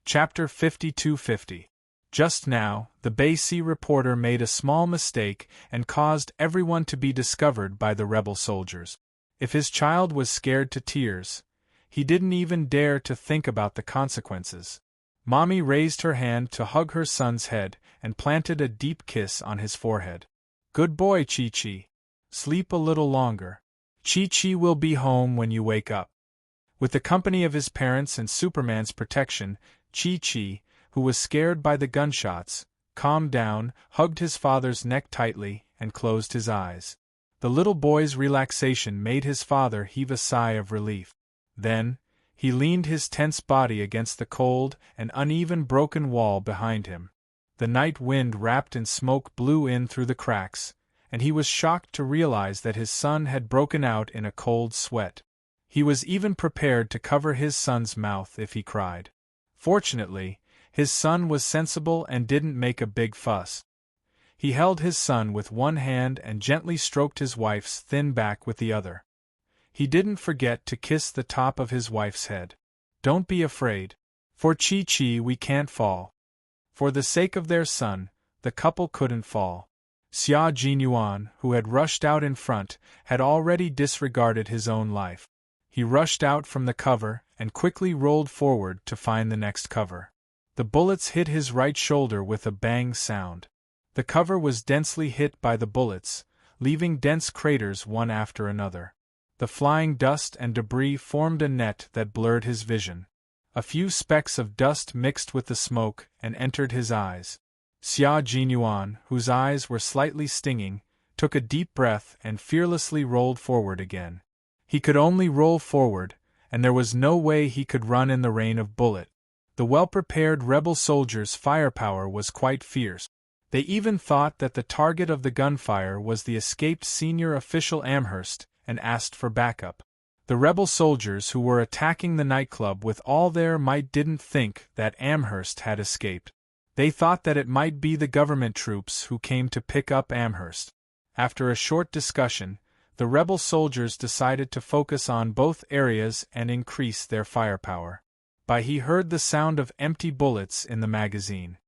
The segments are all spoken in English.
Chapter 5250. Just now, the Bay Sea reporter made a small mistake and caused everyone to be discovered by the rebel soldiers. If his child was scared to tears, he didn't even dare to think about the consequences. Mommy raised her hand to hug her son's head and planted a deep kiss on his forehead. Good boy, Chi-Chi. Sleep a little longer. Chi-Chi will be home when you wake up. With the company of his parents and Superman's protection, Chi-Chi, who was scared by the gunshots, calmed down, hugged his father's neck tightly, and closed his eyes. The little boy's relaxation made his father heave a sigh of relief. Then, he leaned his tense body against the cold and uneven broken wall behind him. The night wind wrapped in smoke blew in through the cracks, and he was shocked to realize that his son had broken out in a cold sweat. He was even prepared to cover his son's mouth if he cried. Fortunately, his son was sensible and didn't make a big fuss. He held his son with one hand and gently stroked his wife's thin back with the other. He didn't forget to kiss the top of his wife's head. Don't be afraid. For Chi-Chi we can't fall. For the sake of their son, the couple couldn't fall. Xia Jinyuan, who had rushed out in front, had already disregarded his own life. He rushed out from the cover and quickly rolled forward to find the next cover. The bullets hit his right shoulder with a bang sound. The cover was densely hit by the bullets, leaving dense craters one after another. The flying dust and debris formed a net that blurred his vision. A few specks of dust mixed with the smoke and entered his eyes. Xia Jinyuan, whose eyes were slightly stinging, took a deep breath and fearlessly rolled forward again. He could only roll forward, and there was no way he could run in the rain of bullets. The well-prepared rebel soldiers' firepower was quite fierce. They even thought that the target of the gunfire was the escaped senior official Amherst, and asked for backup. The rebel soldiers who were attacking the nightclub with all their might didn't think that Amherst had escaped. They thought that it might be the government troops who came to pick up Amherst. After a short discussion, the rebel soldiers decided to focus on both areas and increase their firepower. He heard the sound of empty bullets in the magazine.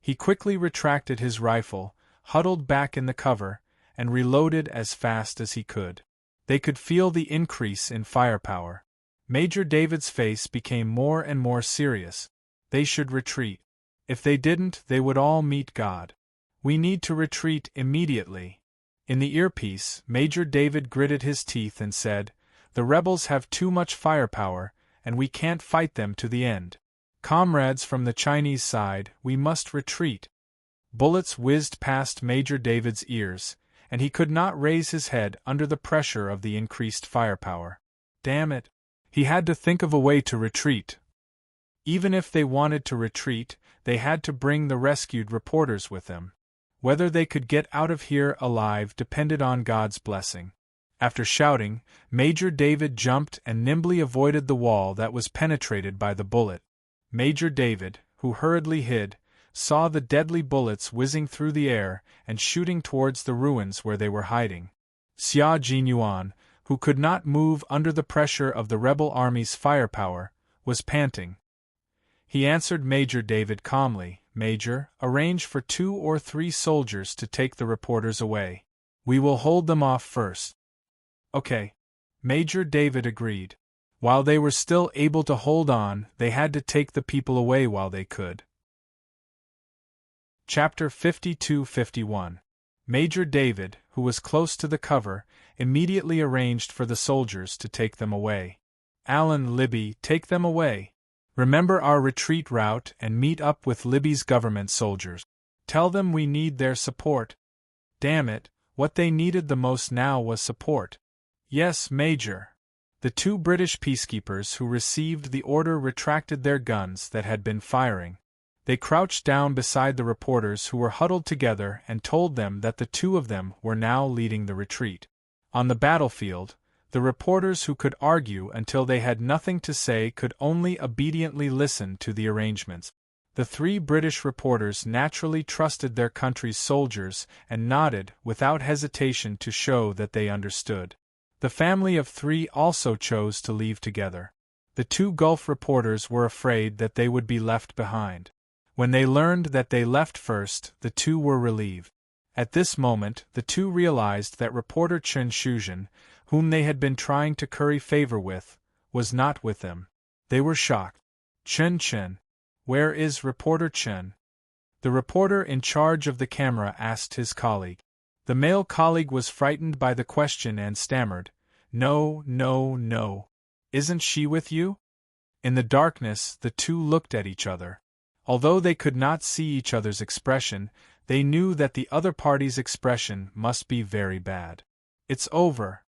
He quickly retracted his rifle, huddled back in the cover, and reloaded as fast as he could. They could feel the increase in firepower. Major David's face became more and more serious. They should retreat. If they didn't, they would all meet God. We need to retreat immediately. In the earpiece, Major David gritted his teeth and said, "The rebels have too much firepower, and we can't fight them to the end. Comrades from the Chinese side, we must retreat." Bullets whizzed past Major David's ears, and he could not raise his head under the pressure of the increased firepower. Damn it! He had to think of a way to retreat. Even if they wanted to retreat, they had to bring the rescued reporters with them. Whether they could get out of here alive depended on God's blessing. After shouting, Major David jumped and nimbly avoided the wall that was penetrated by the bullet. Major David, who hurriedly hid, saw the deadly bullets whizzing through the air and shooting towards the ruins where they were hiding. Xia Jinyuan, who could not move under the pressure of the rebel army's firepower, was panting. He answered Major David calmly, "Major, arrange for 2 or 3 soldiers to take the reporters away. We will hold them off first." "Okay." Major David agreed. While they were still able to hold on, they had to take the people away while they could. Chapter 5251. Major David, who was close to the cover, immediately arranged for the soldiers to take them away. "Alan, Libby, take them away. Remember our retreat route and meet up with Libby's government soldiers. Tell them we need their support." Damn it, what they needed the most now was support. "Yes, Major." The 2 British peacekeepers who received the order retracted their guns that had been firing. They crouched down beside the reporters who were huddled together and told them that the 2 of them were now leading the retreat. On the battlefield, the reporters who could argue until they had nothing to say could only obediently listen to the arrangements. The 3 British reporters naturally trusted their country's soldiers and nodded without hesitation to show that they understood. The family of 3 also chose to leave together. The two Gulf reporters were afraid that they would be left behind. When they learned that they left first, the two were relieved. At this moment, the two realized that reporter Chen Shuzhen, whom they had been trying to curry favor with, was not with them. They were shocked. Chen, where is reporter Chen? The reporter in charge of the camera asked his colleague. The male colleague was frightened by the question and stammered, No. Isn't she with you? In the darkness, the two looked at each other. Although they could not see each other's expression, they knew that the other party's expression must be very bad. It's over.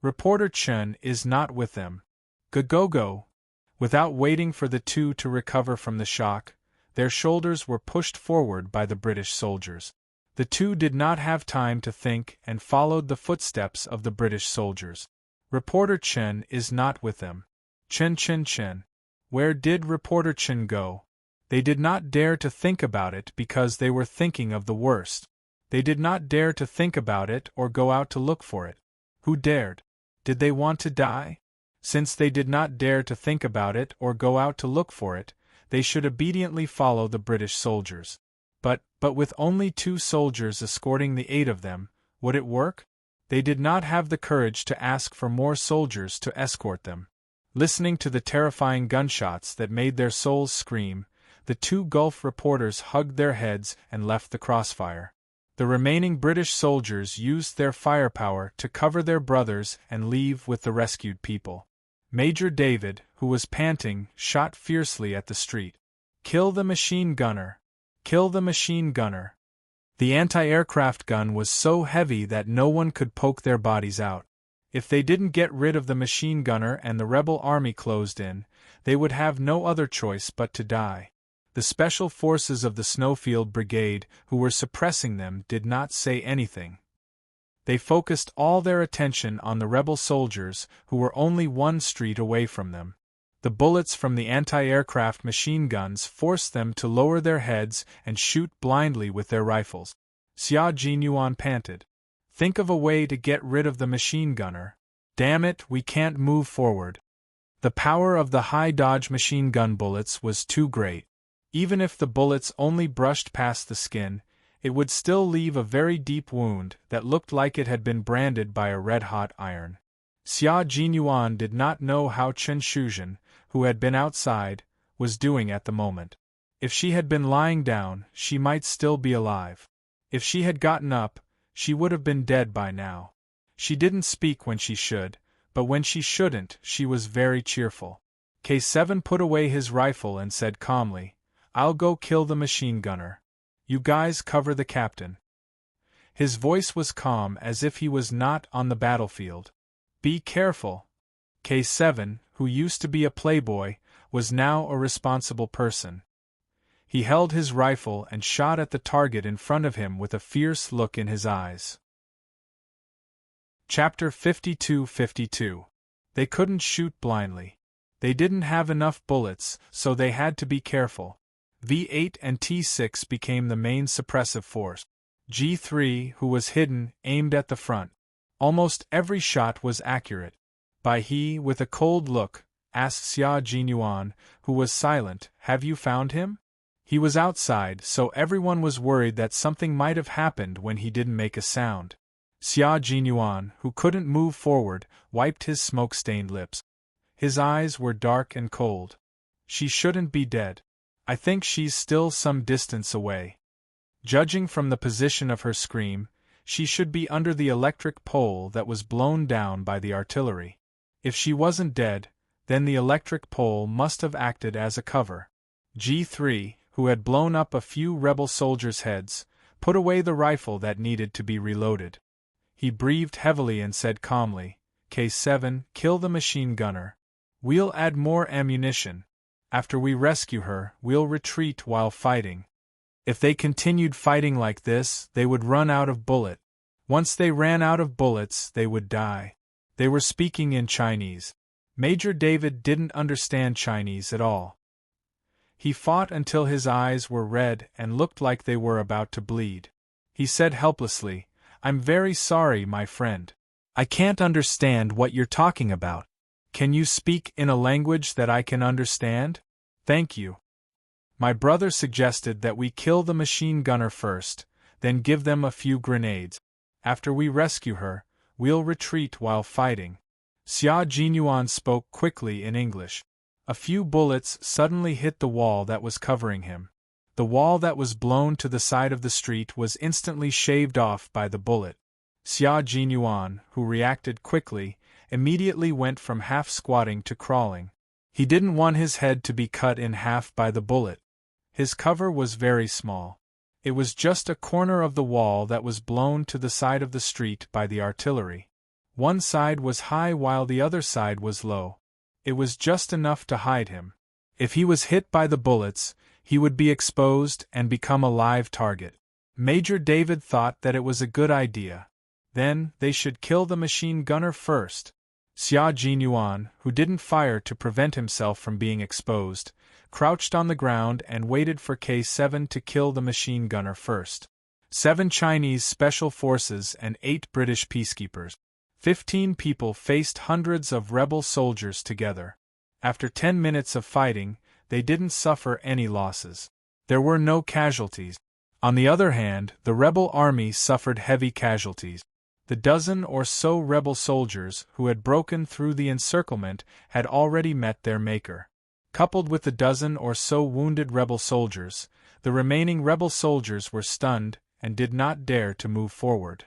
Reporter Chen is not with them. Go. Without waiting for the two to recover from the shock, their shoulders were pushed forward by the British soldiers. The two did not have time to think and followed the footsteps of the British soldiers. Reporter Chen is not with them. Chen. Where did reporter Chen go? They did not dare to think about it because they were thinking of the worst. They did not dare to think about it or go out to look for it. Who dared? Did they want to die? Since they did not dare to think about it or go out to look for it, they should obediently follow the British soldiers. But with only 2 soldiers escorting the 8 of them, would it work? They did not have the courage to ask for more soldiers to escort them. Listening to the terrifying gunshots that made their souls scream, the 2 Gulf reporters hugged their heads and left the crossfire. The remaining British soldiers used their firepower to cover their brothers and leave with the rescued people. Major David, who was panting, shot fiercely at the street. Kill the machine gunner! Kill the machine gunner! The anti-aircraft gun was so heavy that no one could poke their bodies out. If they didn't get rid of the machine gunner and the rebel army closed in, they would have no other choice but to die. The special forces of the Snowfield Brigade, who were suppressing them, did not say anything. They focused all their attention on the rebel soldiers, who were only 1 street away from them. The bullets from the anti-aircraft machine guns forced them to lower their heads and shoot blindly with their rifles. Xia Jinyuan panted. Think of a way to get rid of the machine gunner. Damn it, we can't move forward. The power of the high-dodge machine gun bullets was too great. Even if the bullets only brushed past the skin, it would still leave a very deep wound that looked like it had been branded by a red-hot iron. Xia Jinyuan did not know how Chen Shuzhen, who had been outside, was doing at the moment. If she had been lying down, she might still be alive. If she had gotten up, she would have been dead by now. She didn't speak when she should, but when she shouldn't, she was very cheerful. K7 put away his rifle and said calmly, I'll go kill the machine gunner. You guys cover the captain. His voice was calm as if he was not on the battlefield. Be careful. K7, who used to be a playboy, was now a responsible person. He held his rifle and shot at the target in front of him with a fierce look in his eyes. Chapter 52. They couldn't shoot blindly. They didn't have enough bullets, so they had to be careful. V8 and T6 became the main suppressive force. G3, who was hidden, aimed at the front. Almost every shot was accurate. He, with a cold look, asked Xia Jinyuan, who was silent, Have you found him? He was outside, so everyone was worried that something might have happened when he didn't make a sound. Xia Jinyuan, who couldn't move forward, wiped his smoke-stained lips. His eyes were dark and cold. She shouldn't be dead. I think she's still some distance away. Judging from the position of her scream, she should be under the electric pole that was blown down by the artillery. If she wasn't dead, then the electric pole must have acted as a cover. G3, who had blown up a few rebel soldiers' heads, put away the rifle that needed to be reloaded. He breathed heavily and said calmly, K7, kill the machine gunner. We'll add more ammunition. After we rescue her, we'll retreat while fighting. If they continued fighting like this, they would run out of bullet. Once they ran out of bullets, they would die. They were speaking in Chinese. Major David didn't understand Chinese at all. He fought until his eyes were red and looked like they were about to bleed. He said helplessly, I'm very sorry, my friend. I can't understand what you're talking about. Can you speak in a language that I can understand? Thank you. My brother suggested that we kill the machine gunner first, then give them a few grenades. After we rescue her, we'll retreat while fighting. Xia Jinyuan spoke quickly in English. A few bullets suddenly hit the wall that was covering him. The wall that was blown to the side of the street was instantly shaved off by the bullet. Xia Jinyuan, who reacted quickly, immediately went from half-squatting to crawling. He didn't want his head to be cut in half by the bullet. His cover was very small. It was just a corner of the wall that was blown to the side of the street by the artillery. One side was high while the other side was low. It was just enough to hide him. If he was hit by the bullets, he would be exposed and become a live target. Major David thought that it was a good idea. Then, they should kill the machine gunner first. Xia Jinyuan, who didn't fire to prevent himself from being exposed, crouched on the ground and waited for K7 to kill the machine gunner first. 7 Chinese special forces and 8 British peacekeepers. 15 people faced hundreds of rebel soldiers together. After 10 minutes of fighting, they didn't suffer any losses. There were no casualties. On the other hand, the rebel army suffered heavy casualties. The dozen or so rebel soldiers who had broken through the encirclement had already met their maker. Coupled with the dozen or so wounded rebel soldiers, the remaining rebel soldiers were stunned and did not dare to move forward.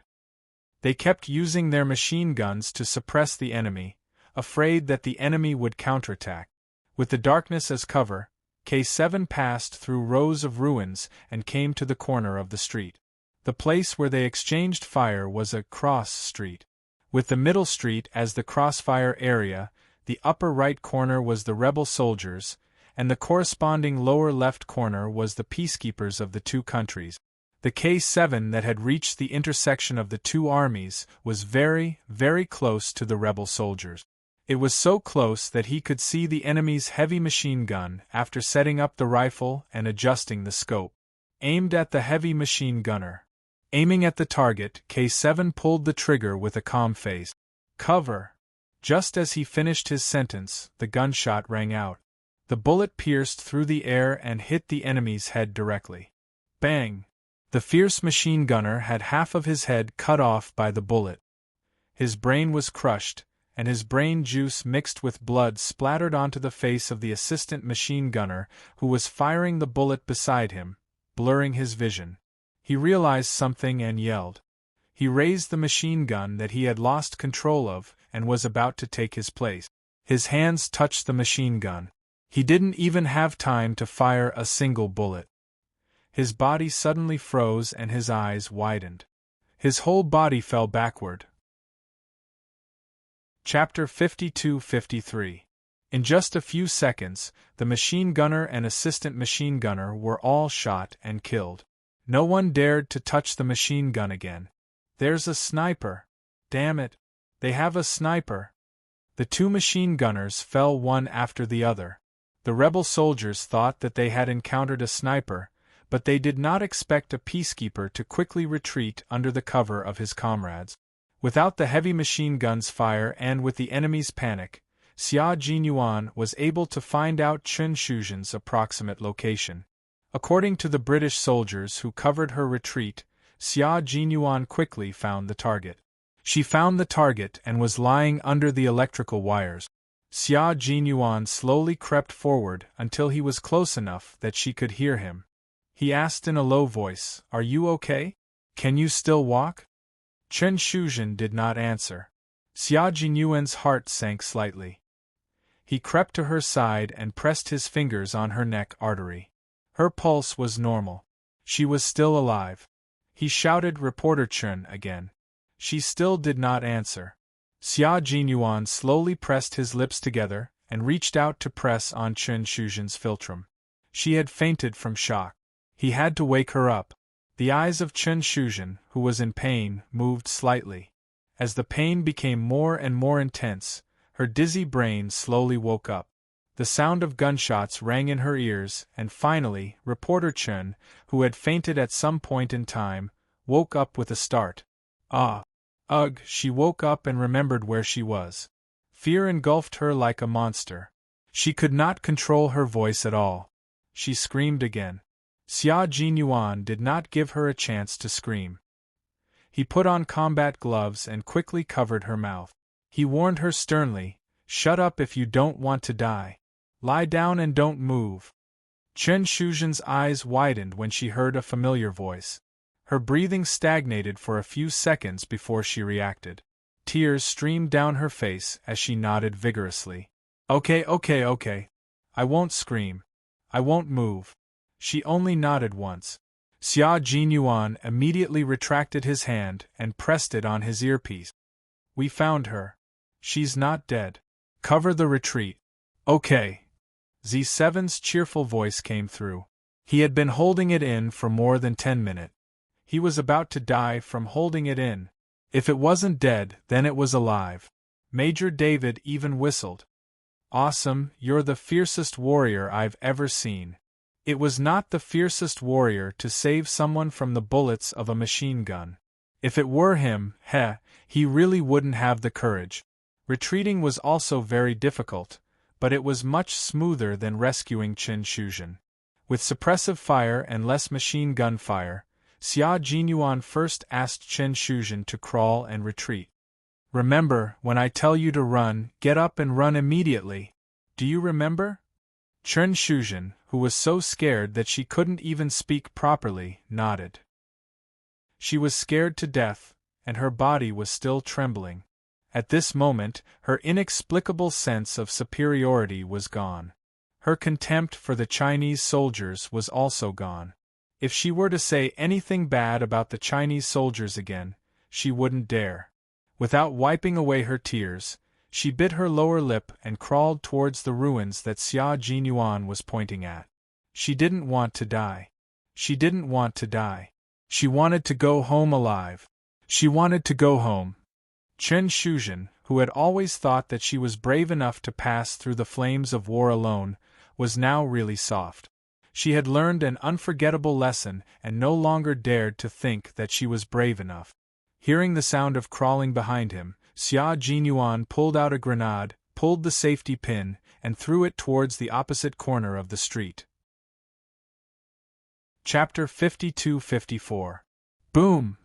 They kept using their machine guns to suppress the enemy, afraid that the enemy would counterattack. With the darkness as cover, K7 passed through rows of ruins and came to the corner of the street. The place where they exchanged fire was a cross street. With the middle street as the crossfire area, the upper right corner was the rebel soldiers, and the corresponding lower left corner was the peacekeepers of the two countries. The K7 that had reached the intersection of the two armies was very, very close to the rebel soldiers. It was so close that he could see the enemy's heavy machine gun after setting up the rifle and adjusting the scope. Aimed at the heavy machine gunner. Aiming at the target, K7 pulled the trigger with a calm face. Cover! Just as he finished his sentence, the gunshot rang out. The bullet pierced through the air and hit the enemy's head directly. Bang! The fierce machine gunner had half of his head cut off by the bullet. His brain was crushed, and his brain juice mixed with blood splattered onto the face of the assistant machine gunner who was firing the bullet beside him, blurring his vision. He realized something and yelled. He raised the machine gun that he had lost control of and was about to take his place. His hands touched the machine gun. He didn't even have time to fire a single bullet. His body suddenly froze and his eyes widened. His whole body fell backward. Chapter 52-53. In just a few seconds, the machine gunner and assistant machine gunner were all shot and killed. No one dared to touch the machine gun again. There's a sniper. Damn it. They have a sniper. The two machine gunners fell one after the other. The rebel soldiers thought that they had encountered a sniper, but they did not expect a peacekeeper to quickly retreat under the cover of his comrades. Without the heavy machine gun's fire and with the enemy's panic, Xia Jinyuan was able to find out Chen Shuzhen's approximate location. According to the British soldiers who covered her retreat, Xia Jinyuan quickly found the target. She found the target and was lying under the electrical wires. Xia Jinyuan slowly crept forward until he was close enough that she could hear him. He asked in a low voice, "Are you okay? Can you still walk?" Chen Shuzhen did not answer. Xia Jinyuan's heart sank slightly. He crept to her side and pressed his fingers on her neck artery. Her pulse was normal. She was still alive. He shouted "Reporter Chen" again. She still did not answer. Xia Jinyuan slowly pressed his lips together and reached out to press on Chen Shuzhen's philtrum. She had fainted from shock. He had to wake her up. The eyes of Chen Shuzhen, who was in pain, moved slightly. As the pain became more and more intense, her dizzy brain slowly woke up. The sound of gunshots rang in her ears, and finally, Reporter Chen, who had fainted at some point in time, woke up with a start. Ah! Ugh! She woke up and remembered where she was. Fear engulfed her like a monster. She could not control her voice at all. She screamed again. Xia Jinyuan did not give her a chance to scream. He put on combat gloves and quickly covered her mouth. He warned her sternly, "Shut up if you don't want to die. Lie down and don't move." Chen Shuzhen's eyes widened when she heard a familiar voice. Her breathing stagnated for a few seconds before she reacted. Tears streamed down her face as she nodded vigorously. Okay. I won't scream. I won't move." She only nodded once. Xia Jinyuan immediately retracted his hand and pressed it on his earpiece. "We found her. She's not dead. Cover the retreat." "Okay." Z7's cheerful voice came through. He had been holding it in for more than 10 minutes. He was about to die from holding it in. If it wasn't dead, then it was alive. Major David even whistled. "Awesome, you're the fiercest warrior I've ever seen." It was not the fiercest warrior to save someone from the bullets of a machine gun. If it were him, he really wouldn't have the courage. Retreating was also very difficult, but it was much smoother than rescuing Chen Shuzhen. With suppressive fire and less machine gun fire, Xia Jinyuan first asked Chen Shuzhen to crawl and retreat. "Remember, when I tell you to run, get up and run immediately. Do you remember?" Chen Shuzhen, who was so scared that she couldn't even speak properly, nodded. She was scared to death, and her body was still trembling. At this moment, her inexplicable sense of superiority was gone. Her contempt for the Chinese soldiers was also gone. If she were to say anything bad about the Chinese soldiers again, she wouldn't dare. Without wiping away her tears, she bit her lower lip and crawled towards the ruins that Xia Jinyuan was pointing at. She didn't want to die. She didn't want to die. She wanted to go home alive. She wanted to go home. Chen Shuzhen, who had always thought that she was brave enough to pass through the flames of war alone, was now really soft. She had learned an unforgettable lesson and no longer dared to think that she was brave enough. Hearing the sound of crawling behind him, Xia Jinyuan pulled out a grenade, pulled the safety pin, and threw it towards the opposite corner of the street. Chapter 52-54. Boom!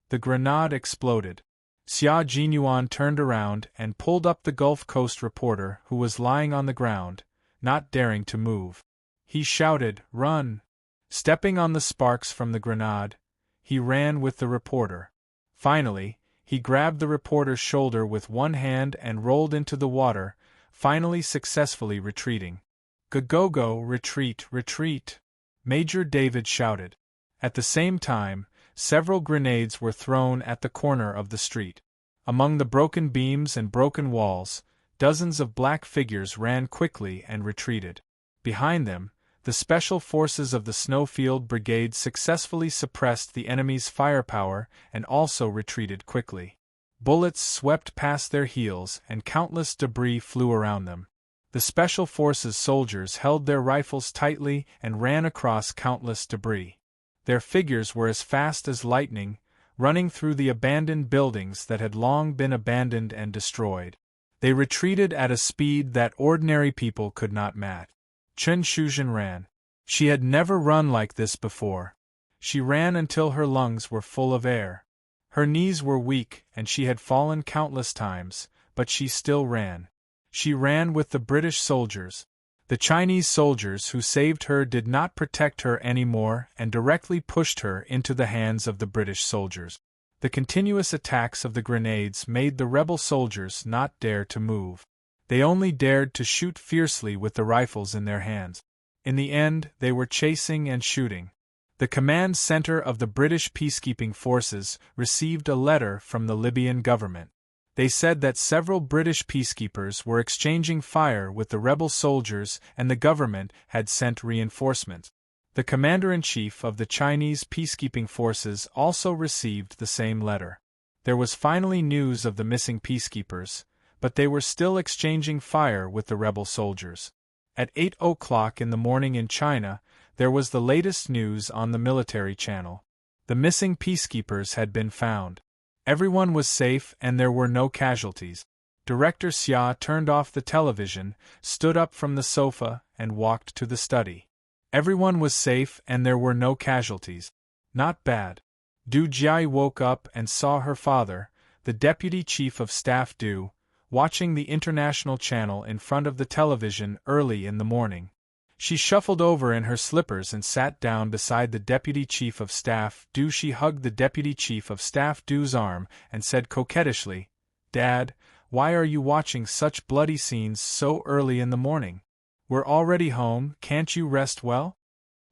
The grenade exploded. Xia Jinyuan turned around and pulled up the Gulf Coast reporter who was lying on the ground, not daring to move. He shouted, "Run!" Stepping on the sparks from the grenade, he ran with the reporter. Finally, he grabbed the reporter's shoulder with one hand and rolled into the water, finally successfully retreating. "Go, retreat, retreat!" Major David shouted. At the same time, several grenades were thrown at the corner of the street. Among the broken beams and broken walls, dozens of black figures ran quickly and retreated. Behind them, the special forces of the Snowfield Brigade successfully suppressed the enemy's firepower and also retreated quickly. Bullets swept past their heels and countless debris flew around them. The Special Forces soldiers held their rifles tightly and ran across countless debris. Their figures were as fast as lightning, running through the abandoned buildings that had long been abandoned and destroyed. They retreated at a speed that ordinary people could not match. Chen Shuzhen ran. She had never run like this before. She ran until her lungs were full of air. Her knees were weak and she had fallen countless times, but she still ran. She ran with the British soldiers. The Chinese soldiers who saved her did not protect her anymore and directly pushed her into the hands of the British soldiers. The continuous attacks of the grenades made the rebel soldiers not dare to move. They only dared to shoot fiercely with the rifles in their hands. In the end, they were chasing and shooting. The command center of the British peacekeeping forces received a letter from the Libyan government. They said that several British peacekeepers were exchanging fire with the rebel soldiers and the government had sent reinforcements. The commander-in-chief of the Chinese peacekeeping forces also received the same letter. There was finally news of the missing peacekeepers, but they were still exchanging fire with the rebel soldiers. At 8 o'clock in the morning in China, there was the latest news on the military channel. The missing peacekeepers had been found. Everyone was safe and there were no casualties. Director Xia turned off the television, stood up from the sofa, and walked to the study. Everyone was safe and there were no casualties. Not bad. Du Jiai woke up and saw her father, the Deputy Chief of Staff Du, watching the international channel in front of the television early in the morning. She shuffled over in her slippers and sat down beside the Deputy Chief of Staff Du. She hugged the Deputy Chief of Staff Du's arm and said coquettishly, "Dad, why are you watching such bloody scenes so early in the morning? We're already home, can't you rest well?"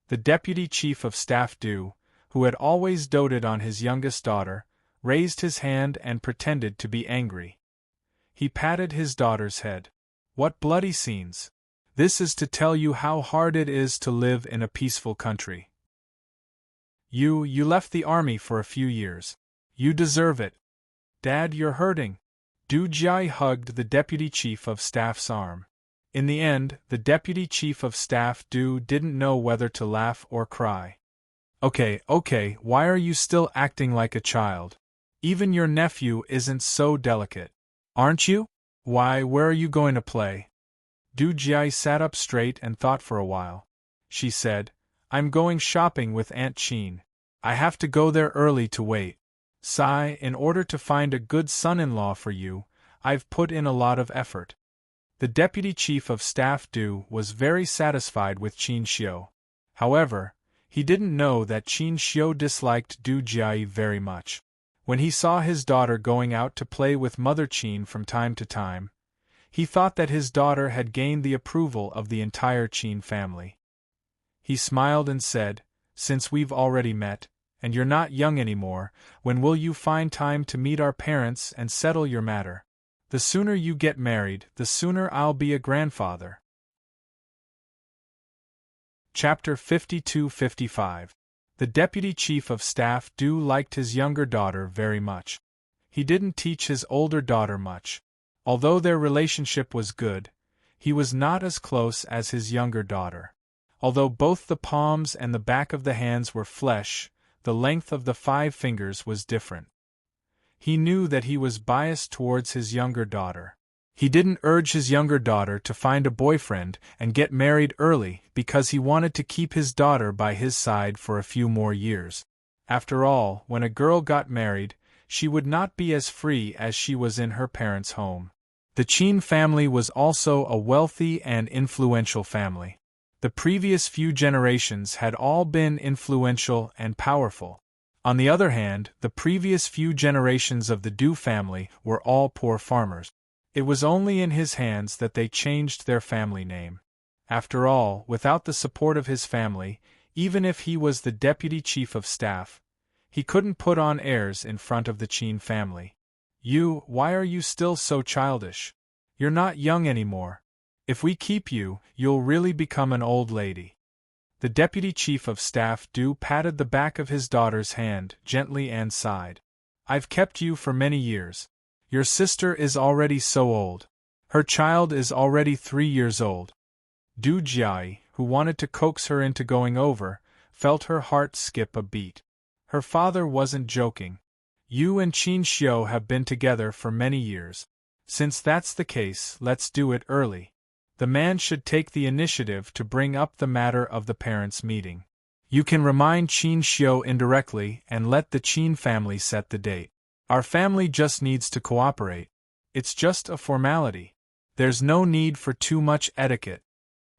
The Deputy Chief of Staff Du, who had always doted on his youngest daughter, raised his hand and pretended to be angry. He patted his daughter's head. "What bloody scenes? This is to tell you how hard it is to live in a peaceful country. You left the army for a few years. You deserve it. Dad, you're hurting." Du Jiai hugged the Deputy Chief of Staff's arm. In the end, the Deputy Chief of Staff Du didn't know whether to laugh or cry. Okay, why are you still acting like a child? Even your nephew isn't so delicate. Aren't you? Why, where are you going to play?" Du Jiai sat up straight and thought for a while. She said, "I'm going shopping with Aunt Qin. I have to go there early to wait. Sai, in order to find a good son-in-law for you, I've put in a lot of effort." The Deputy Chief of Staff Du was very satisfied with Qin Xiu. However, he didn't know that Qin Xiu disliked Du Jiai very much. When he saw his daughter going out to play with Mother Qin from time to time, he thought that his daughter had gained the approval of the entire Qin family. He smiled and said, "Since we've already met, and you're not young anymore, when will you find time to meet our parents and settle your matter? The sooner you get married, the sooner I'll be a grandfather." Chapter 52-55. The Deputy Chief of Staff Du liked his younger daughter very much. He didn't teach his older daughter much. Although their relationship was good, he was not as close as his younger daughter. Although both the palms and the back of the hands were flesh, the length of the 5 fingers was different. He knew that he was biased towards his younger daughter. He didn't urge his younger daughter to find a boyfriend and get married early because he wanted to keep his daughter by his side for a few more years. After all, when a girl got married, she would not be as free as she was in her parents' home. The Qin family was also a wealthy and influential family. The previous few generations had all been influential and powerful. On the other hand, the previous few generations of the Du family were all poor farmers. It was only in his hands that they changed their family name. After all, without the support of his family, even if he was the Deputy Chief of Staff, he couldn't put on airs in front of the Qin family. Why are you still so childish? You're not young anymore. If we keep you, you'll really become an old lady." The Deputy Chief of Staff Du patted the back of his daughter's hand gently and sighed. "I've kept you for many years. Your sister is already so old. Her child is already 3 years old." Du Jiai, who wanted to coax her into going over, felt her heart skip a beat. Her father wasn't joking. "You and Qin Xiu have been together for many years. Since that's the case, let's do it early. The man should take the initiative to bring up the matter of the parents' meeting. You can remind Qin Xiu indirectly and let the Qin family set the date. Our family just needs to cooperate. It's just a formality. There's no need for too much etiquette."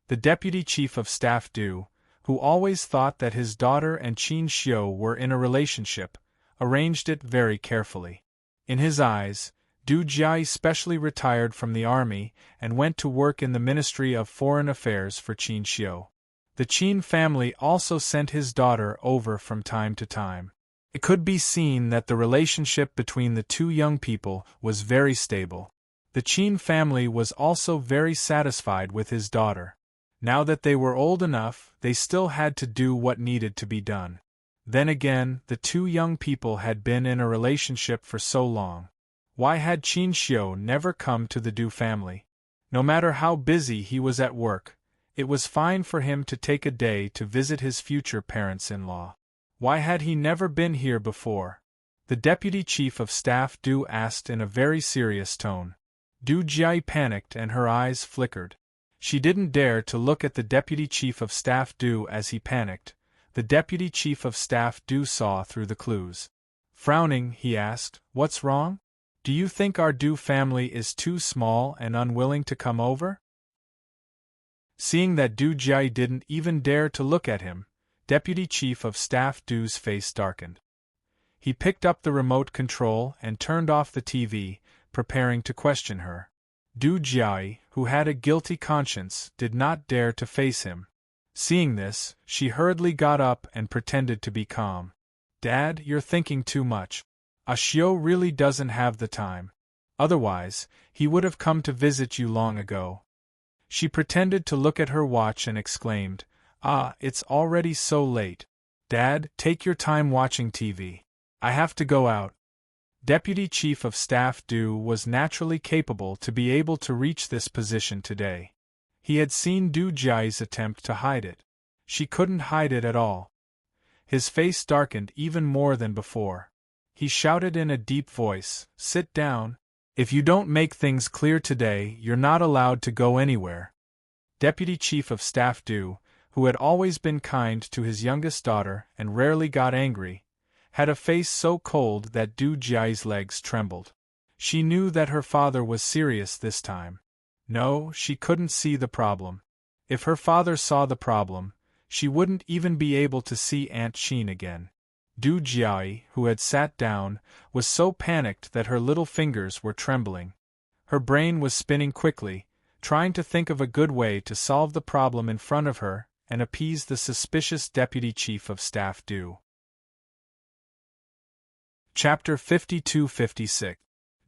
The Deputy Chief of Staff Du, who always thought that his daughter and Qin Xiu were in a relationship, arranged it very carefully. In his eyes, Du Jiai specially retired from the army and went to work in the Ministry of Foreign Affairs for Qin Xiu. The Qin family also sent his daughter over from time to time. It could be seen that the relationship between the two young people was very stable. The Qin family was also very satisfied with his daughter. Now that they were old enough, they still had to do what needed to be done. Then again, the two young people had been in a relationship for so long. Why had Qin Xiu never come to the Du family? No matter how busy he was at work, it was fine for him to take a day to visit his future parents-in-law. Why had he never been here before? The Deputy Chief of Staff Du asked in a very serious tone. Du Jiai panicked and her eyes flickered. She didn't dare to look at the Deputy Chief of Staff Du as he panicked. The Deputy Chief of Staff Du saw through the clues. Frowning, he asked, "What's wrong? Do you think our Du family is too small and unwilling to come over?" Seeing that Du Jiai didn't even dare to look at him, Deputy Chief of Staff Du's face darkened. He picked up the remote control and turned off the TV, preparing to question her. Du Jiai, who had a guilty conscience, did not dare to face him. Seeing this, she hurriedly got up and pretended to be calm. "Dad, you're thinking too much. Ashio really doesn't have the time. Otherwise, he would have come to visit you long ago." She pretended to look at her watch and exclaimed, "Ah, it's already so late. Dad, take your time watching TV. I have to go out." Deputy Chief of Staff Du was naturally capable to be able to reach this position today. He had seen Du Jiai's attempt to hide it. She couldn't hide it at all. His face darkened even more than before. He shouted in a deep voice, "Sit down. If you don't make things clear today, you're not allowed to go anywhere." Deputy Chief of Staff Du, who had always been kind to his youngest daughter and rarely got angry, had a face so cold that Du Jiai's legs trembled. She knew that her father was serious this time. No, she couldn't see the problem. If her father saw the problem, she wouldn't even be able to see Aunt Qin again. Du Jiai, who had sat down, was so panicked that her little fingers were trembling. Her brain was spinning quickly, trying to think of a good way to solve the problem in front of her and appease the suspicious Deputy Chief of Staff Du. Chapter 52-56.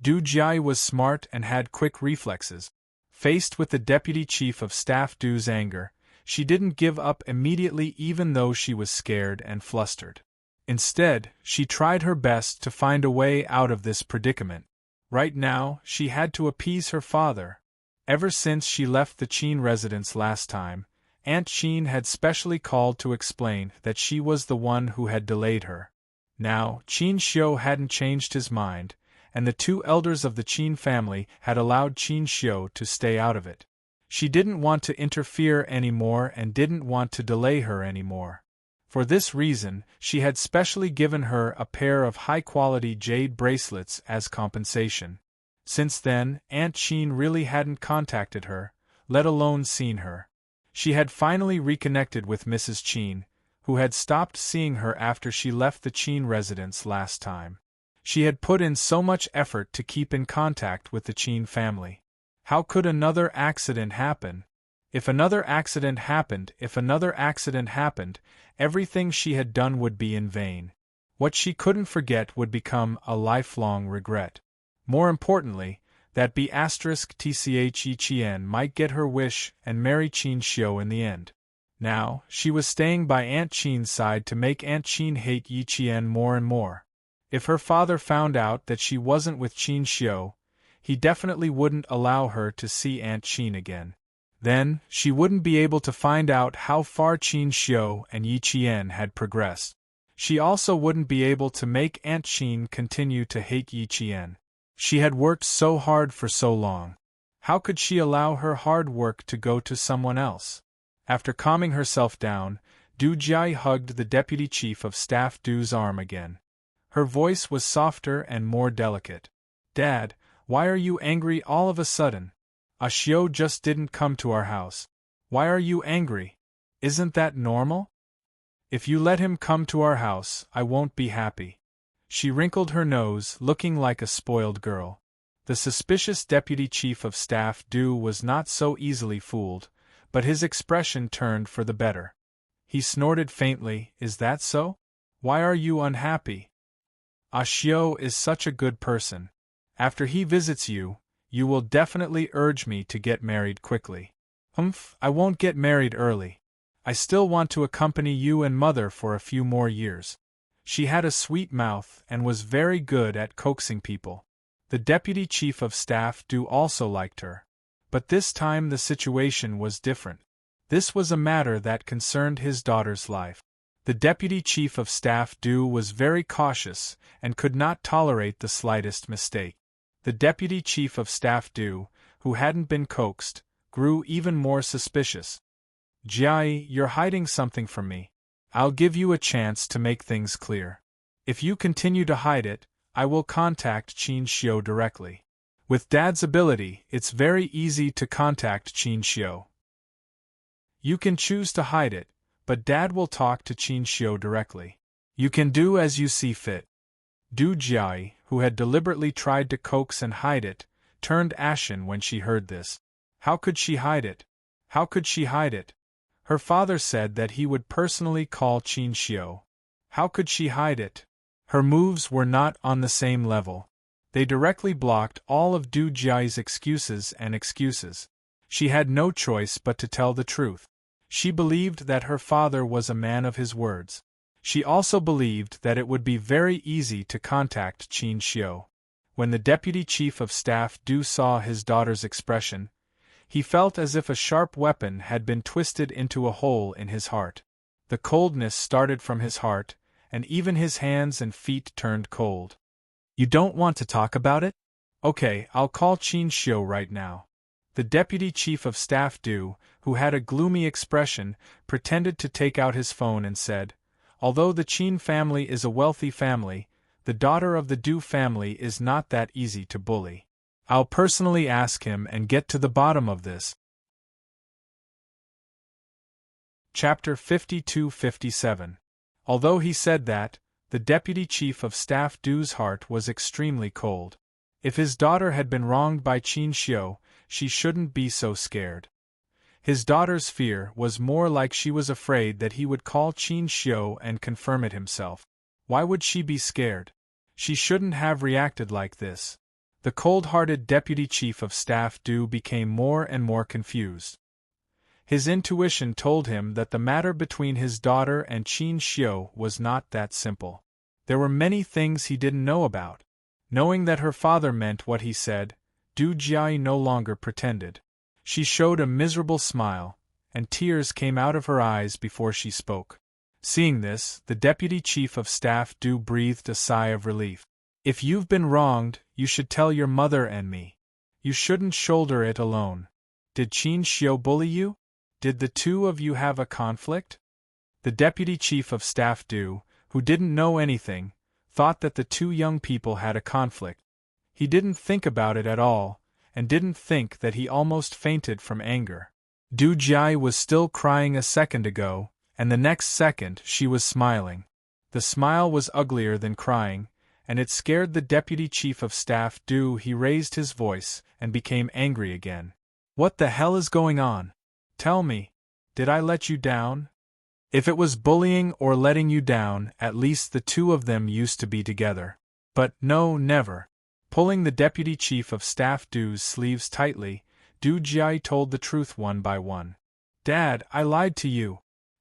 Du Jiai was smart and had quick reflexes. Faced with the Deputy Chief of Staff Du's anger, she didn't give up immediately even though she was scared and flustered. Instead, she tried her best to find a way out of this predicament. Right now, she had to appease her father. Ever since she left the Qin residence last time, Aunt Qin had specially called to explain that she was the one who had delayed her. Now, Qin Xiu hadn't changed his mind, and the two elders of the Qin family had allowed Qin Xiu to stay out of it. She didn't want to interfere anymore and didn't want to delay her anymore. For this reason, she had specially given her a pair of high-quality jade bracelets as compensation. Since then, Aunt Qin really hadn't contacted her, let alone seen her. She had finally reconnected with Mrs. Qin, who had stopped seeing her after she left the Qin residence last time. She had put in so much effort to keep in contact with the Qin family. How could another accident happen? If another accident happened, everything she had done would be in vain. What she couldn't forget would become a lifelong regret. More importantly, that B*TCHECN might get her wish and marry Qin Xiu in the end. Now, she was staying by Aunt Qin's side to make Aunt Qin hate Yi Qian more and more. If her father found out that she wasn't with Qin Xiu, he definitely wouldn't allow her to see Aunt Qin again. Then, she wouldn't be able to find out how far Qin Xiu and Yi Qian had progressed. She also wouldn't be able to make Aunt Qin continue to hate Yi Qian. She had worked so hard for so long. How could she allow her hard work to go to someone else? After calming herself down, Du Jiai hugged the Deputy Chief of Staff Du's arm again. Her voice was softer and more delicate. "Dad, why are you angry all of a sudden? Ashio just didn't come to our house. Why are you angry? Isn't that normal? If you let him come to our house, I won't be happy." She wrinkled her nose, looking like a spoiled girl. The suspicious Deputy Chief of Staff Du was not so easily fooled, but his expression turned for the better. He snorted faintly, "Is that so? Why are you unhappy? Ashio is such a good person. After he visits you, you will definitely urge me to get married quickly." I won't get married early. I still want to accompany you and Mother for a few more years." She had a sweet mouth and was very good at coaxing people. The Deputy Chief of Staff Du also liked her. But this time the situation was different. This was a matter that concerned his daughter's life. The Deputy Chief of Staff Du was very cautious and could not tolerate the slightest mistake. The deputy chief of staff Du, who hadn't been coaxed, grew even more suspicious. Jiai, you're hiding something from me. I'll give you a chance to make things clear. If you continue to hide it, I will contact Qin Xiu directly. With Dad's ability, it's very easy to contact Qin Xiu. You can choose to hide it, but Dad will talk to Qin Xiu directly. You can do as you see fit. Du Jiai, who had deliberately tried to coax and hide it, turned ashen when she heard this. How could she hide it? How could she hide it? Her father said that he would personally call Qin Xiu. How could she hide it? Her moves were not on the same level. They directly blocked all of Du Jiai's excuses and excuses. She had no choice but to tell the truth. She believed that her father was a man of his words. She also believed that it would be very easy to contact Qin Xiu. When the deputy chief of staff Du saw his daughter's expression, he felt as if a sharp weapon had been twisted into a hole in his heart. The coldness started from his heart, and even his hands and feet turned cold. You don't want to talk about it? Okay, I'll call Qin Xiu right now. The deputy chief of staff Du, who had a gloomy expression, pretended to take out his phone and said, although the Qin family is a wealthy family, the daughter of the Du family is not that easy to bully. I'll personally ask him and get to the bottom of this. Chapter 52-57. Although he said that, the deputy chief of staff Du's heart was extremely cold. If his daughter had been wronged by Qin Xiu, she shouldn't be so scared. His daughter's fear was more like she was afraid that he would call Qin Xiu and confirm it himself. Why would she be scared? She shouldn't have reacted like this. The cold-hearted deputy chief of staff Du became more and more confused. His intuition told him that the matter between his daughter and Qin Xiu was not that simple. There were many things he didn't know about. Knowing that her father meant what he said, Du Jiai no longer pretended. She showed a miserable smile, and tears came out of her eyes before she spoke. Seeing this, the deputy chief of staff Du breathed a sigh of relief. If you've been wronged, you should tell your mother and me. You shouldn't shoulder it alone. Did Qin Xiu bully you? Did the two of you have a conflict? The deputy chief of staff Du, who didn't know anything, thought that the two young people had a conflict. He didn't think about it at all, and didn't think that he almost fainted from anger. Du Jiai was still crying a second ago, and the next second she was smiling. The smile was uglier than crying, and it scared the deputy chief of staff Du. He raised his voice and became angry again. What the hell is going on? Tell me, did I let you down? If it was bullying or letting you down, at least the two of them used to be together. But no, never. Pulling the deputy chief of staff Du's sleeves tightly, Du Jiai told the truth one by one. Dad, I lied to you.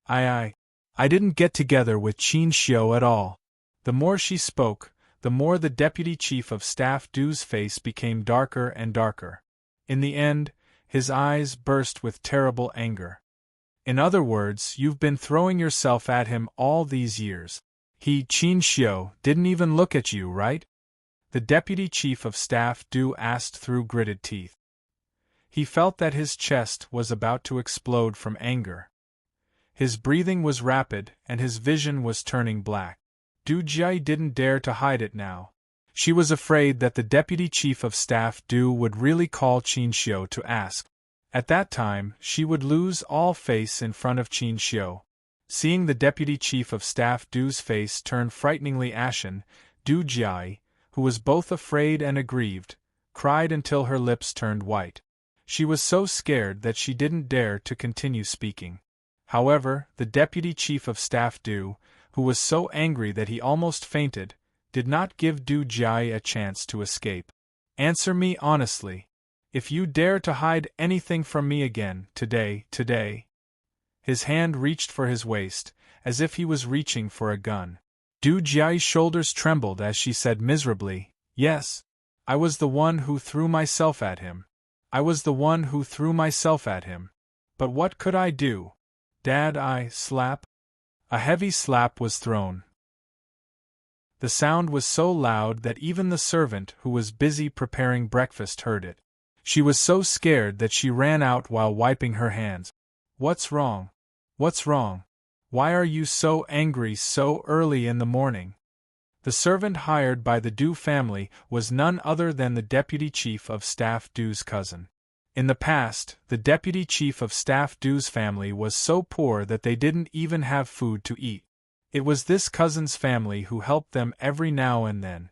I didn't get together with Qin Xiu at all. The more she spoke, the more the deputy chief of staff Du's face became darker and darker. In the end, his eyes burst with terrible anger. In other words, you've been throwing yourself at him all these years. He, Qin Xiu, didn't even look at you, right? The deputy chief of staff Du asked through gritted teeth. He felt that his chest was about to explode from anger. His breathing was rapid and his vision was turning black. Du Jiai didn't dare to hide it now. She was afraid that the deputy chief of staff Du would really call Qin Xiu to ask. At that time, she would lose all face in front of Qin Xiu. Seeing the deputy chief of staff Du's face turn frighteningly ashen, Du Jiai, who was both afraid and aggrieved, cried until her lips turned white. She was so scared that she didn't dare to continue speaking. However, the deputy chief of staff Du, who was so angry that he almost fainted, did not give Du Jiai a chance to escape. Answer me honestly. If you dare to hide anything from me again, today. His hand reached for his waist, as if he was reaching for a gun. Du Jiai's shoulders trembled as she said miserably, Yes, I was the one who threw myself at him. But what could I do? Dad, I slap? A heavy slap was thrown. The sound was so loud that even the servant who was busy preparing breakfast heard it. She was so scared that she ran out while wiping her hands. "What's wrong? What's wrong? Why are you so angry so early in the morning?" The servant hired by the Dew family was none other than the Deputy Chief of Staff Dew's cousin. In the past, the Deputy Chief of Staff Dew's family was so poor that they didn't even have food to eat. It was this cousin's family who helped them every now and then.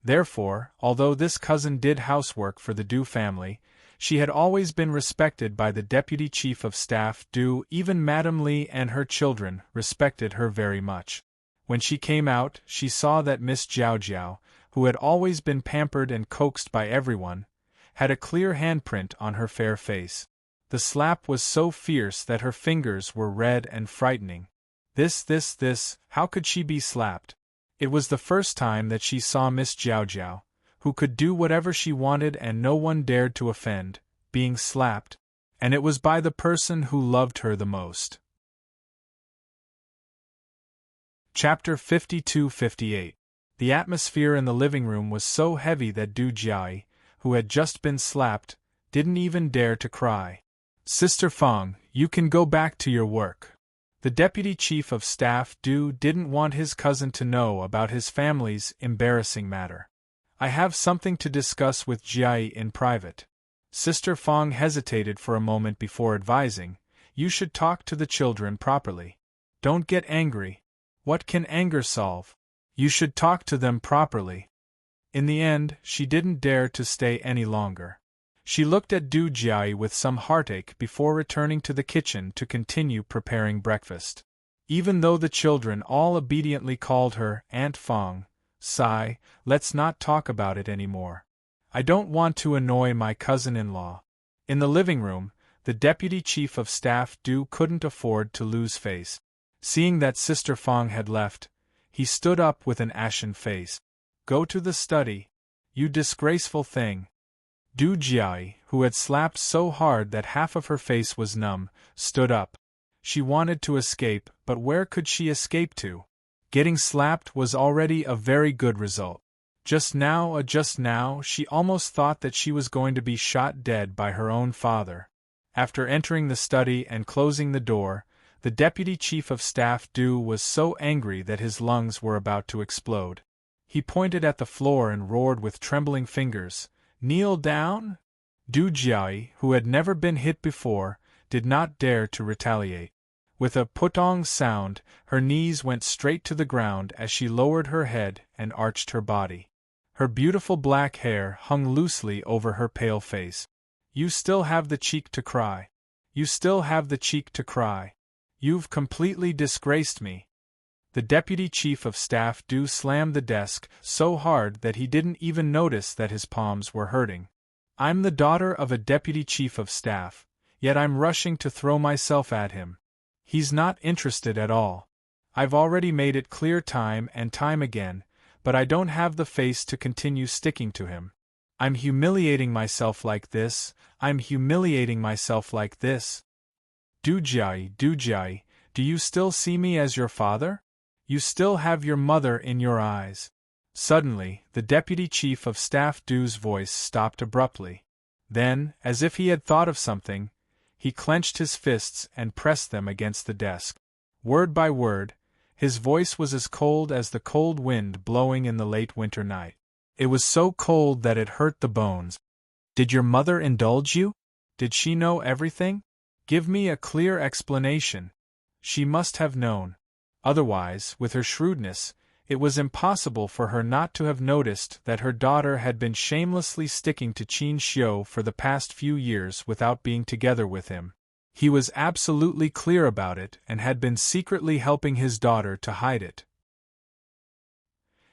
Therefore, although this cousin did housework for the Dew family, she had always been respected by the Deputy Chief of Staff Dew. Even Madame Lee and her children respected her very much. When she came out, she saw that Miss Jiao Jiao, who had always been pampered and coaxed by everyone, had a clear handprint on her fair face. The slap was so fierce that her fingers were red and frightening. How could she be slapped? It was the first time that she saw Miss Jiao Jiao, who could do whatever she wanted and no one dared to offend, being slapped, and it was by the person who loved her the most. Chapter 52-58. The atmosphere in the living room was so heavy that Du Jiai, who had just been slapped, didn't even dare to cry. "Sister Fang, you can go back to your work." The Deputy Chief of Staff Du didn't want his cousin to know about his family's embarrassing matter. "I have something to discuss with Jiai in private." Sister Fang hesitated for a moment before advising, "You should talk to the children properly. Don't get angry. What can anger solve? You should talk to them properly." In the end, she didn't dare to stay any longer. She looked at Du Jiai with some heartache before returning to the kitchen to continue preparing breakfast. Even though the children all obediently called her Aunt Fang, sigh, let's not talk about it anymore. I don't want to annoy my cousin-in-law. In the living room, the Deputy Chief of Staff Du couldn't afford to lose face. Seeing that Sister Fang had left, he stood up with an ashen face. "Go to the study, you disgraceful thing." Du Jiai, who had slapped so hard that half of her face was numb, stood up. She wanted to escape, but where could she escape to? Getting slapped was already a very good result. Just now, she almost thought that she was going to be shot dead by her own father. After entering the study and closing the door, the Deputy Chief of Staff Du was so angry that his lungs were about to explode. He pointed at the floor and roared with trembling fingers, "Kneel down?" Du Jiai, who had never been hit before, did not dare to retaliate. With a putong sound, her knees went straight to the ground as she lowered her head and arched her body. Her beautiful black hair hung loosely over her pale face. "You still have the cheek to cry. You still have the cheek to cry. You've completely disgraced me." The Deputy Chief of Staff Du slammed the desk so hard that he didn't even notice that his palms were hurting. "I'm the daughter of a Deputy Chief of Staff, yet I'm rushing to throw myself at him. He's not interested at all. I've already made it clear time and time again, but I don't have the face to continue sticking to him. I'm humiliating myself like this, I'm humiliating myself like this. Du Jiai, do you still see me as your father? You still have your mother in your eyes." Suddenly, the Deputy Chief of Staff Du's voice stopped abruptly. Then, as if he had thought of something, he clenched his fists and pressed them against the desk. Word by word, his voice was as cold as the cold wind blowing in the late winter night. It was so cold that it hurt the bones. "Did your mother indulge you? Did she know everything? Give me a clear explanation. She must have known. Otherwise, with her shrewdness, it was impossible for her not to have noticed that her daughter had been shamelessly sticking to Qin Xiu for the past few years without being together with him. He was absolutely clear about it and had been secretly helping his daughter to hide it.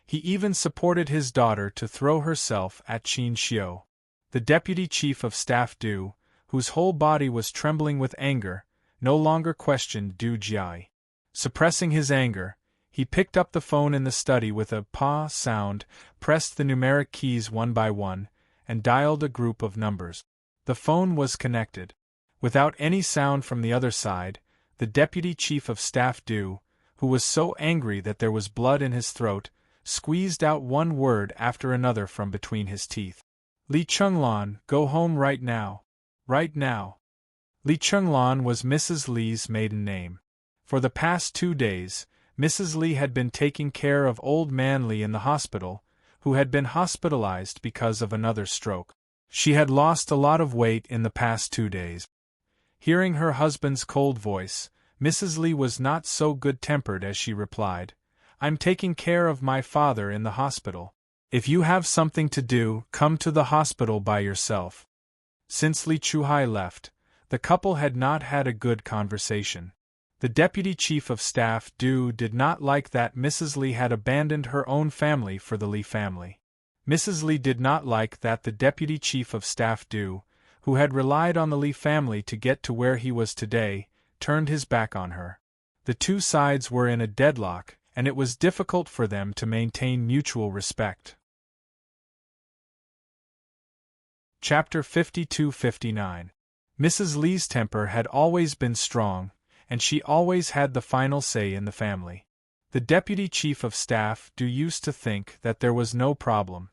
He even supported his daughter to throw herself at Qin Xiu. The Deputy Chief of Staff Du, whose whole body was trembling with anger, no longer questioned Du Jiai. Suppressing his anger, he picked up the phone in the study with a pa sound, pressed the numeric keys one by one, and dialed a group of numbers. The phone was connected. Without any sound from the other side, the Deputy Chief of Staff Du, who was so angry that there was blood in his throat, squeezed out one word after another from between his teeth. Li Chenglan, go home right now. Right now. Li Chenglan was Mrs. Li's maiden name. For the past 2 days, Mrs. Li had been taking care of old man Li in the hospital, who had been hospitalized because of another stroke. She had lost a lot of weight in the past 2 days. Hearing her husband's cold voice, Mrs. Li was not so good-tempered as she replied, I'm taking care of my father in the hospital. If you have something to do, come to the hospital by yourself. Since Li Chuhai left, the couple had not had a good conversation. The deputy chief of staff Du did not like that Mrs. Li had abandoned her own family for the Li family. Mrs. Li did not like that the deputy chief of staff Du, who had relied on the Li family to get to where he was today, turned his back on her. The two sides were in a deadlock, and it was difficult for them to maintain mutual respect. Chapter 52-59. Mrs. Li's temper had always been strong, and she always had the final say in the family. The deputy chief of staff Du used to think that there was no problem.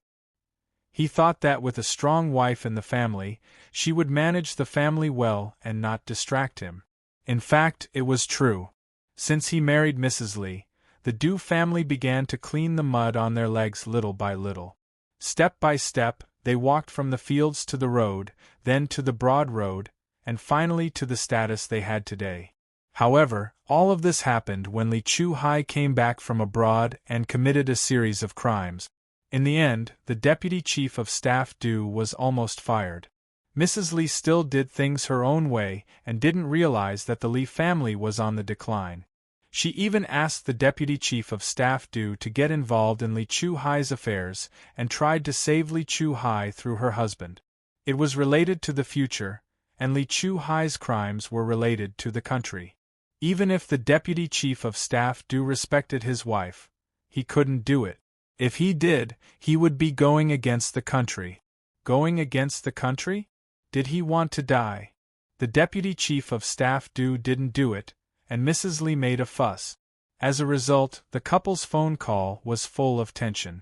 He thought that with a strong wife in the family, she would manage the family well and not distract him. In fact, it was true. Since he married Mrs. Li, the Du family began to clean the mud on their legs little by little. Step by step, they walked from the fields to the road, then to the broad road, and finally to the status they had today. However, all of this happened when Li Chuhai came back from abroad and committed a series of crimes. In the end, the deputy chief of staff Du was almost fired. Mrs. Li still did things her own way and didn't realize that the Li family was on the decline. She even asked the deputy chief of staff Du to get involved in Li Chuhai's affairs and tried to save Li Chuhai through her husband. It was related to the future, and Li Chuhai's crimes were related to the country. Even if the deputy chief of staff Du respected his wife, he couldn't do it. If he did, he would be going against the country. Going against the country? Did he want to die? The deputy chief of staff Du didn't do it, and Mrs. Li made a fuss. As a result, the couple's phone call was full of tension.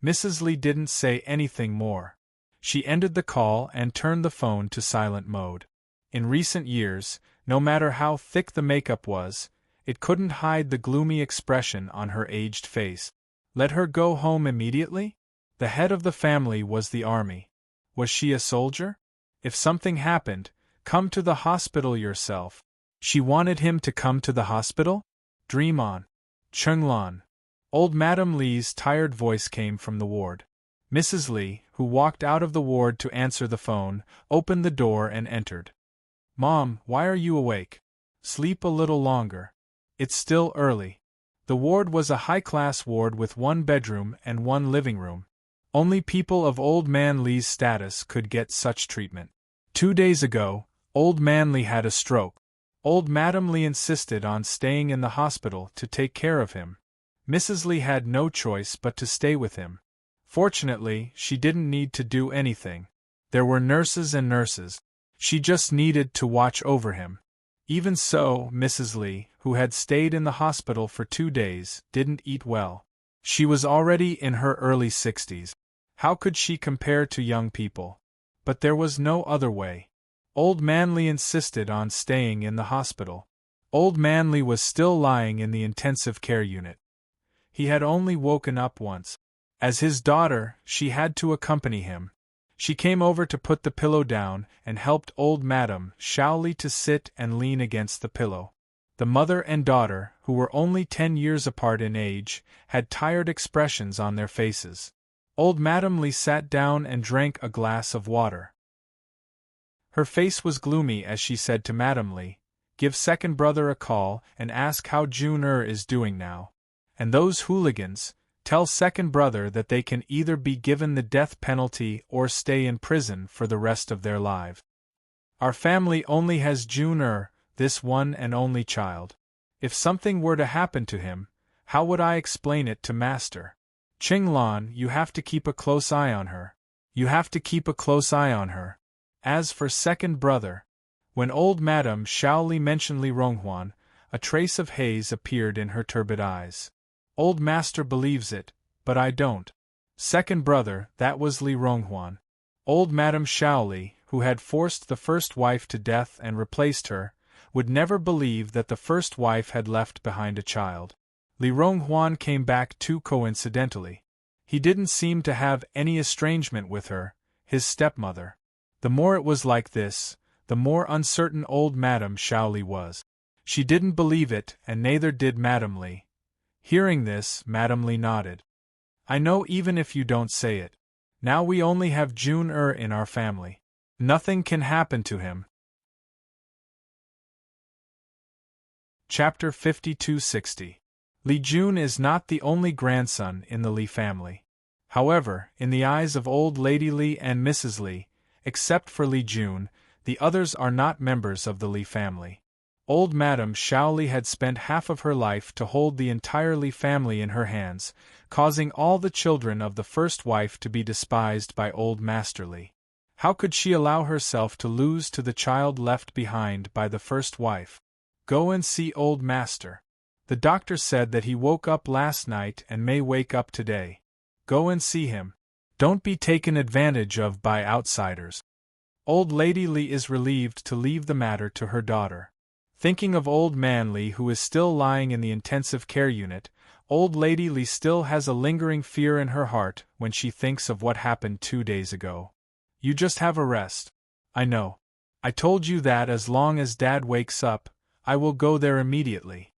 Mrs. Li didn't say anything more. She ended the call and turned the phone to silent mode. In recent years, no matter how thick the makeup was, it couldn't hide the gloomy expression on her aged face. Let her go home immediately? The head of the family was the army. Was she a soldier? If something happened, come to the hospital yourself. She wanted him to come to the hospital? Dream on. Chenglan. Old Madame Li's tired voice came from the ward. Mrs. Li, who walked out of the ward to answer the phone, opened the door and entered. Mom, why are you awake? Sleep a little longer. It's still early. The ward was a high-class ward with 1 bedroom and 1 living room. Only people of Old Man Li's status could get such treatment. 2 days ago, Old Man Li had a stroke. Old Madame Li insisted on staying in the hospital to take care of him. Mrs. Li had no choice but to stay with him. Fortunately, she didn't need to do anything. There were nurses and nurses. She just needed to watch over him. Even so, Mrs. Li, who had stayed in the hospital for 2 days, didn't eat well. She was already in her early 60s. How could she compare to young people? But there was no other way. Old Man Li insisted on staying in the hospital. Old Man Li was still lying in the intensive care unit. He had only woken up once. As his daughter, she had to accompany him. She came over to put the pillow down and helped old Madame Shaoli to sit and lean against the pillow. The mother and daughter, who were only 10 years apart in age, had tired expressions on their faces. Old Madame Li sat down and drank a glass of water. Her face was gloomy as she said to Madame Li, "Give second brother a call and ask how June is doing now. And those hooligans, tell second brother that they can either be given the death penalty or stay in prison for the rest of their lives. Our family only has June, this one and only child. If something were to happen to him, how would I explain it to Master? Chenglan, you have to keep a close eye on her. You have to keep a close eye on her. As for second brother..." When old Madame Shaoli mentioned Li Ronghuan, a trace of haze appeared in her turbid eyes. "Old master believes it, but I don't. Second brother, that was Li Ronghuan. Old Madame Shaoli, who had forced the first wife to death and replaced her, would never believe that the first wife had left behind a child. Li Ronghuan came back too coincidentally. He didn't seem to have any estrangement with her, his stepmother. The more it was like this, the more uncertain old Madame Shaoli was. She didn't believe it, and neither did Madame Li. Hearing this, Madame Li nodded. I know even if you don't say it. Now we only have Jun in our family. Nothing can happen to him. Chapter 5260. Li Jun is not the only grandson in the Li family. However, in the eyes of old Lady Li and Mrs. Li, except for Li Jun, the others are not members of the Li family. Old Madame Shaoli had spent half of her life to hold the entire Li family in her hands, causing all the children of the first wife to be despised by old Master Li. How could she allow herself to lose to the child left behind by the first wife? Go and see old Master. The doctor said that he woke up last night and may wake up today. Go and see him. Don't be taken advantage of by outsiders. Old Lady Li is relieved to leave the matter to her daughter. Thinking of old man Li, who is still lying in the intensive care unit, old Lady Li still has a lingering fear in her heart when she thinks of what happened 2 days ago. You just have a rest. I know. I told you that as long as Dad wakes up, I will go there immediately.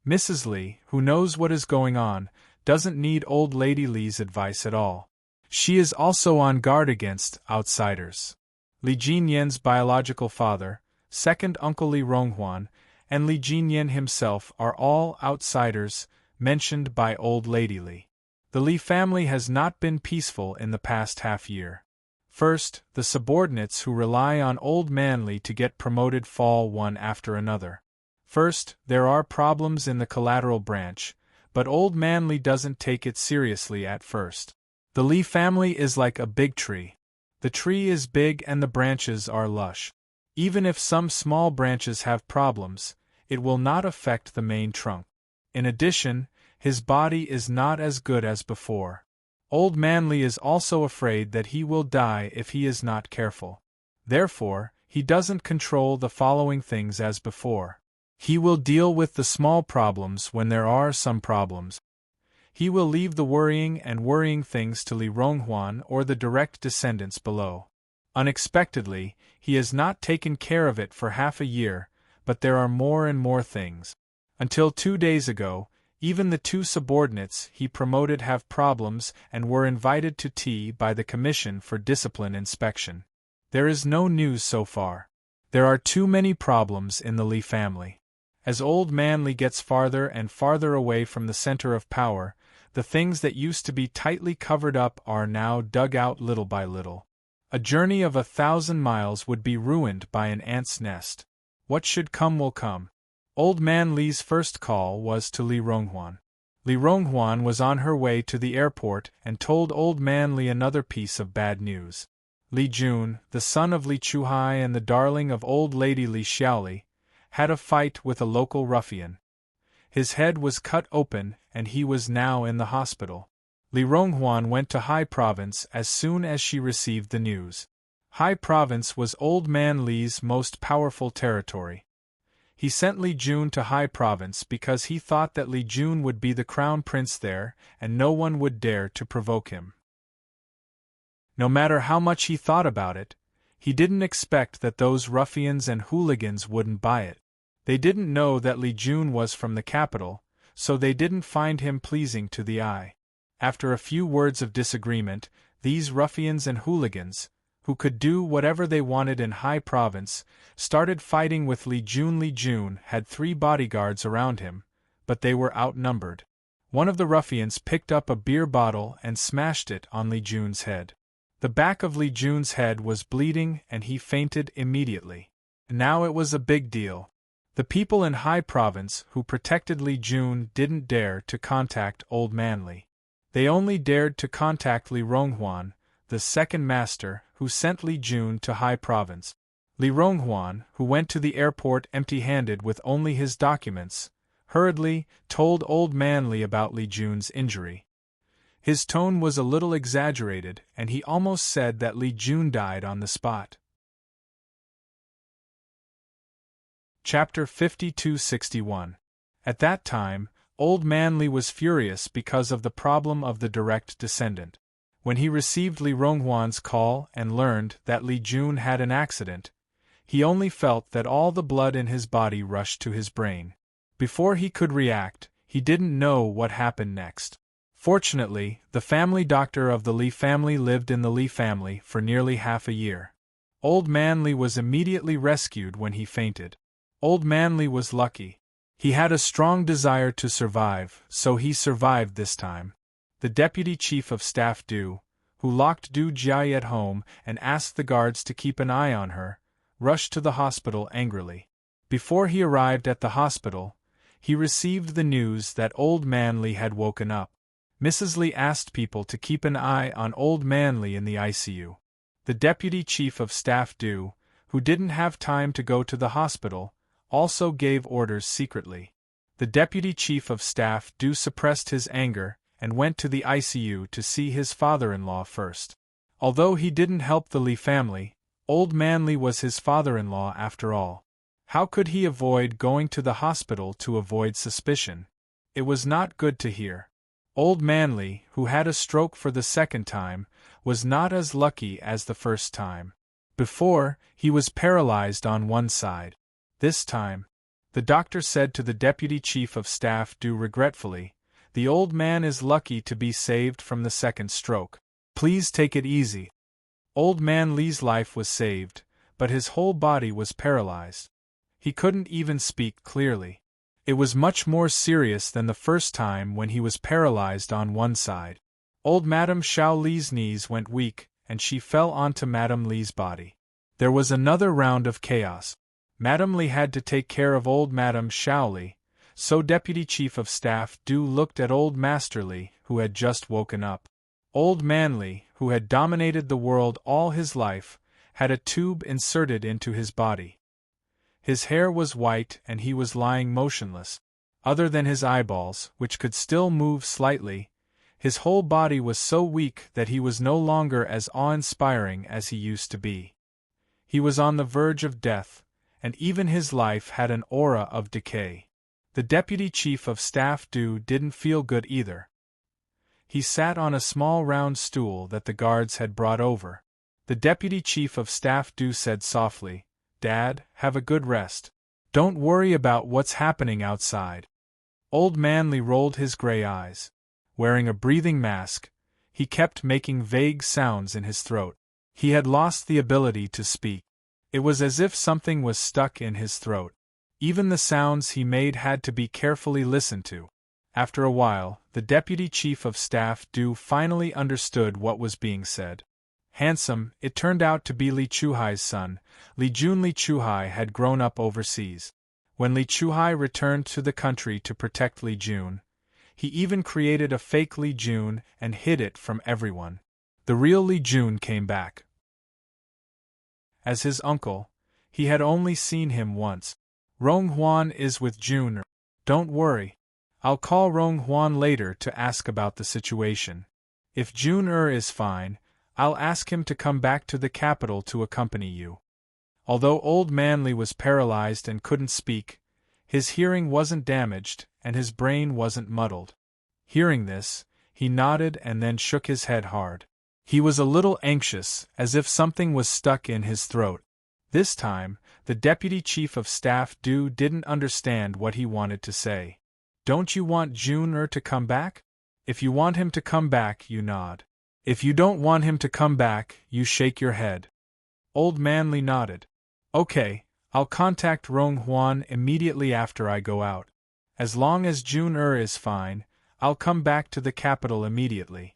Mrs. Li, who knows what is going on, doesn't need old Lady Li's advice at all. She is also on guard against outsiders. Li Jinyan's biological father, second uncle Li Ronghuan, and Li Jinyan himself are all outsiders mentioned by old Lady Li. The Li family has not been peaceful in the past half-year. First, the subordinates who rely on old man Li to get promoted fall one after another. First, there are problems in the collateral branch, but old man Li doesn't take it seriously at first. The Li family is like a big tree. The tree is big and the branches are lush. Even if some small branches have problems, it will not affect the main trunk. In addition, his body is not as good as before. Old man Li is also afraid that he will die if he is not careful. Therefore, he doesn't control the following things as before. He will deal with the small problems when there are some problems. He will leave the worrying things to Li Ronghuan or the direct descendants below. Unexpectedly, he has not taken care of it for half a year, but there are more and more things. Until 2 days ago, even the 2 subordinates he promoted have problems and were invited to tea by the Commission for Discipline Inspection. There is no news so far. There are too many problems in the Li family. As old man Li gets farther and farther away from the center of power, the things that used to be tightly covered up are now dug out little by little. A journey of 1,000 miles would be ruined by an ant's nest. What should come will come. Old man Li's first call was to Li Ronghuan. Li Ronghuan was on her way to the airport and told old man Li another piece of bad news. Li Jun, the son of Li Chuhai and the darling of old Lady Li Xiaoli, had a fight with a local ruffian. His head was cut open and he was now in the hospital. Li Ronghuan went to Hai Province as soon as she received the news. Hai Province was old man Li's most powerful territory. He sent Li Jun to Hai Province because he thought that Li Jun would be the crown prince there and no one would dare to provoke him. No matter how much he thought about it, he didn't expect that those ruffians and hooligans wouldn't buy it. They didn't know that Li Jun was from the capital, so they didn't find him pleasing to the eye. After a few words of disagreement, these ruffians and hooligans, who could do whatever they wanted in Hai Province, started fighting with Li Jun. Li Jun had 3 bodyguards around him, but they were outnumbered. One of the ruffians picked up a beer bottle and smashed it on Li Jun's head. The back of Li Jun's head was bleeding and he fainted immediately. Now it was a big deal. The people in Hai Province who protected Li Jun didn't dare to contact old man Li. They only dared to contact Li Ronghuan, the second master, who sent Li Jun to Hai Province. Li Ronghuan, who went to the airport empty-handed with only his documents, hurriedly told old man Li about Li Jun's injury. His tone was a little exaggerated, and he almost said that Li Jun died on the spot. Chapter 5261. At that time, Old Man Li was furious because of the problem of the direct descendant. When he received Li Ronghuan's call and learned that Li Jun had an accident, he only felt that all the blood in his body rushed to his brain. Before he could react, he didn't know what happened next. Fortunately, the family doctor of the Li family lived in the Li family for nearly half a year. Old Man Li was immediately rescued when he fainted. Old Man Li was lucky. He had a strong desire to survive, so he survived this time. The deputy chief of staff Du, who locked Du Jiai at home and asked the guards to keep an eye on her, rushed to the hospital angrily. Before he arrived at the hospital, he received the news that Old Man Li had woken up. Mrs. Li asked people to keep an eye on Old Man Li in the ICU. The deputy chief of staff Du, who didn't have time to go to the hospital, also gave orders secretly. The deputy chief of staff Du suppressed his anger and went to the ICU to see his father-in-law first. Although he didn't help the Li family, Old Man Li was his father-in-law after all. How could he avoid going to the hospital to avoid suspicion? It was not good to hear. Old Man Li, who had a stroke for the second time, was not as lucky as the first time. Before, he was paralyzed on one side. This time, the doctor said to the deputy chief of staff Du regretfully, "The old man is lucky to be saved from the second stroke. Please take it easy." Old Man Li's life was saved, but his whole body was paralyzed. He couldn't even speak clearly. It was much more serious than the first time when he was paralyzed on one side. Old Madame Xiao Li's knees went weak, and she fell onto Madame Li's body. There was another round of chaos. Madame Li had to take care of old Madame Xiao Li, so Deputy Chief of Staff Du looked at old Master Li, who had just woken up. Old Man Li, who had dominated the world all his life, had a tube inserted into his body. His hair was white and he was lying motionless. Other than his eyeballs, which could still move slightly, his whole body was so weak that he was no longer as awe-inspiring as he used to be. He was on the verge of death, and even his life had an aura of decay. The deputy chief of staff Du didn't feel good either. He sat on a small round stool that the guards had brought over. The deputy chief of staff Du said softly, "Dad, have a good rest. Don't worry about what's happening outside." Old Man Li rolled his gray eyes. Wearing a breathing mask, he kept making vague sounds in his throat. He had lost the ability to speak. It was as if something was stuck in his throat. Even the sounds he made had to be carefully listened to. After a while, the deputy chief of staff Du finally understood what was being said. Handsome, it turned out to be Li Chuhai's son. Li Jun Li Chuhai had grown up overseas. When Li Chuhai returned to the country to protect Li Jun, he even created a fake Li Jun and hid it from everyone. The real Li Jun came back. As his uncle, he had only seen him once. "Rong Huan is with Jun. Don't worry. I'll call Rong Huan later to ask about the situation. If Jun is fine, I'll ask him to come back to the capital to accompany you." Although Old Man Li was paralyzed and couldn't speak, his hearing wasn't damaged and his brain wasn't muddled. Hearing this, he nodded and then shook his head hard. He was a little anxious, as if something was stuck in his throat. This time, the deputy chief of staff Du didn't understand what he wanted to say. "Don't you want Jun to come back? If you want him to come back, you nod. If you don't want him to come back, you shake your head." Old Man Li nodded. "Okay, I'll contact Rong Huan immediately after I go out. As long as Jun is fine, I'll come back to the capital immediately."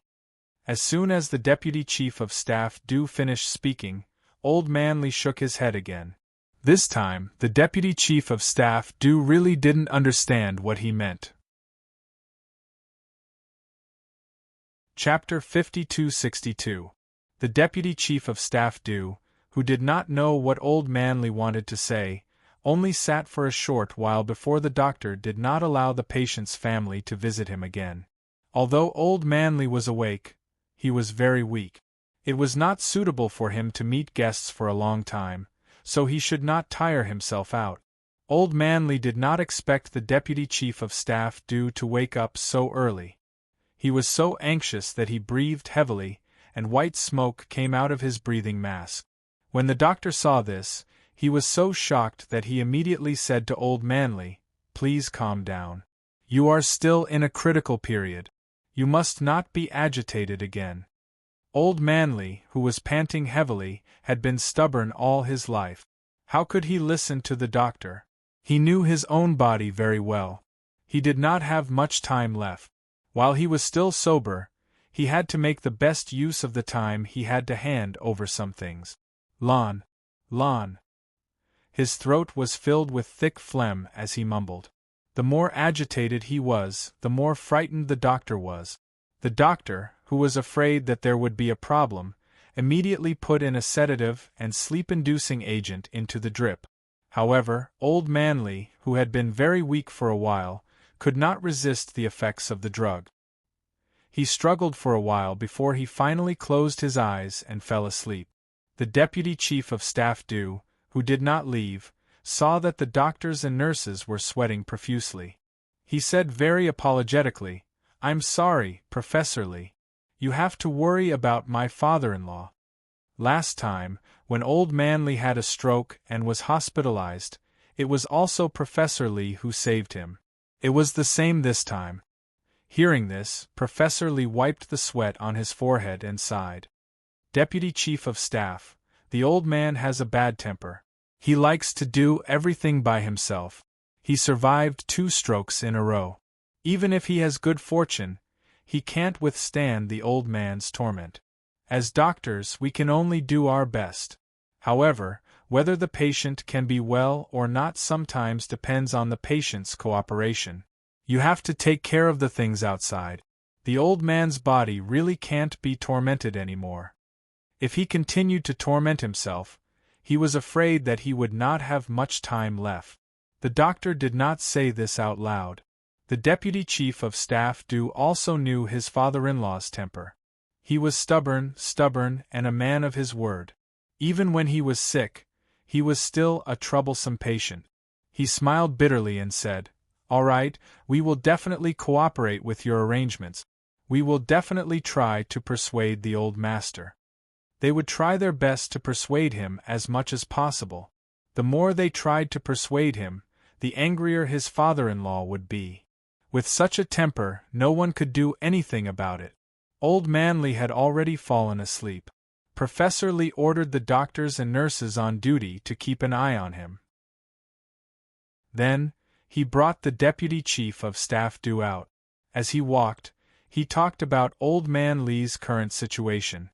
As soon as the deputy chief of staff Du finished speaking, Old Man Li shook his head again. This time, the deputy chief of staff Du really didn't understand what he meant. Chapter 5262. The deputy chief of staff Du, who did not know what Old Man Li wanted to say, only sat for a short while before the doctor did not allow the patient's family to visit him again. Although old Manley was awake, he was very weak. It was not suitable for him to meet guests for a long time, so he should not tire himself out. Old Manley did not expect the Deputy Chief of Staff to wake up so early. He was so anxious that he breathed heavily, and white smoke came out of his breathing mask. When the doctor saw this, he was so shocked that he immediately said to Old Manley, "Please calm down. You are still in a critical period. You must not be agitated again." Old Manley, who was panting heavily, had been stubborn all his life. How could he listen to the doctor? He knew his own body very well. He did not have much time left. While he was still sober, he had to make the best use of the time he had to hand over some things. Lon. His throat was filled with thick phlegm as he mumbled. The more agitated he was, the more frightened the doctor was. The doctor, who was afraid that there would be a problem, immediately put in a sedative and sleep-inducing agent into the drip. However, Old Manley, who had been very weak for a while, could not resist the effects of the drug. He struggled for a while before he finally closed his eyes and fell asleep. The Deputy Chief of Staff who did not leave, saw that the doctors and nurses were sweating profusely. He said very apologetically, "I'm sorry, Professor Lee. You have to worry about my father-in-law. Last time, when Old Manley had a stroke and was hospitalized, it was also Professor Lee who saved him. It was the same this time." Hearing this, Professor Lee wiped the sweat on his forehead and sighed. "Deputy Chief of Staff, the old man has a bad temper. He likes to do everything by himself. He survived 2 strokes in a row. Even if he has good fortune, he can't withstand the old man's torment. As doctors, we can only do our best. However, whether the patient can be well or not sometimes depends on the patient's cooperation. You have to take care of the things outside. The old man's body really can't be tormented anymore." If he continued to torment himself, he was afraid that he would not have much time left. The doctor did not say this out loud. The Deputy Chief of Staff also knew his father-in-law's temper. He was stubborn, and a man of his word. Even when he was sick, he was still a troublesome patient. He smiled bitterly and said, "All right, we will definitely cooperate with your arrangements. We will definitely try to persuade the old master." They would try their best to persuade him as much as possible. The more they tried to persuade him, the angrier his father-in-law would be. With such a temper, no one could do anything about it. Old Manley had already fallen asleep. Professor Lee ordered the doctors and nurses on duty to keep an eye on him. Then, he brought the Deputy Chief of Staff out. As he walked, he talked about Old Man Lee's current situation.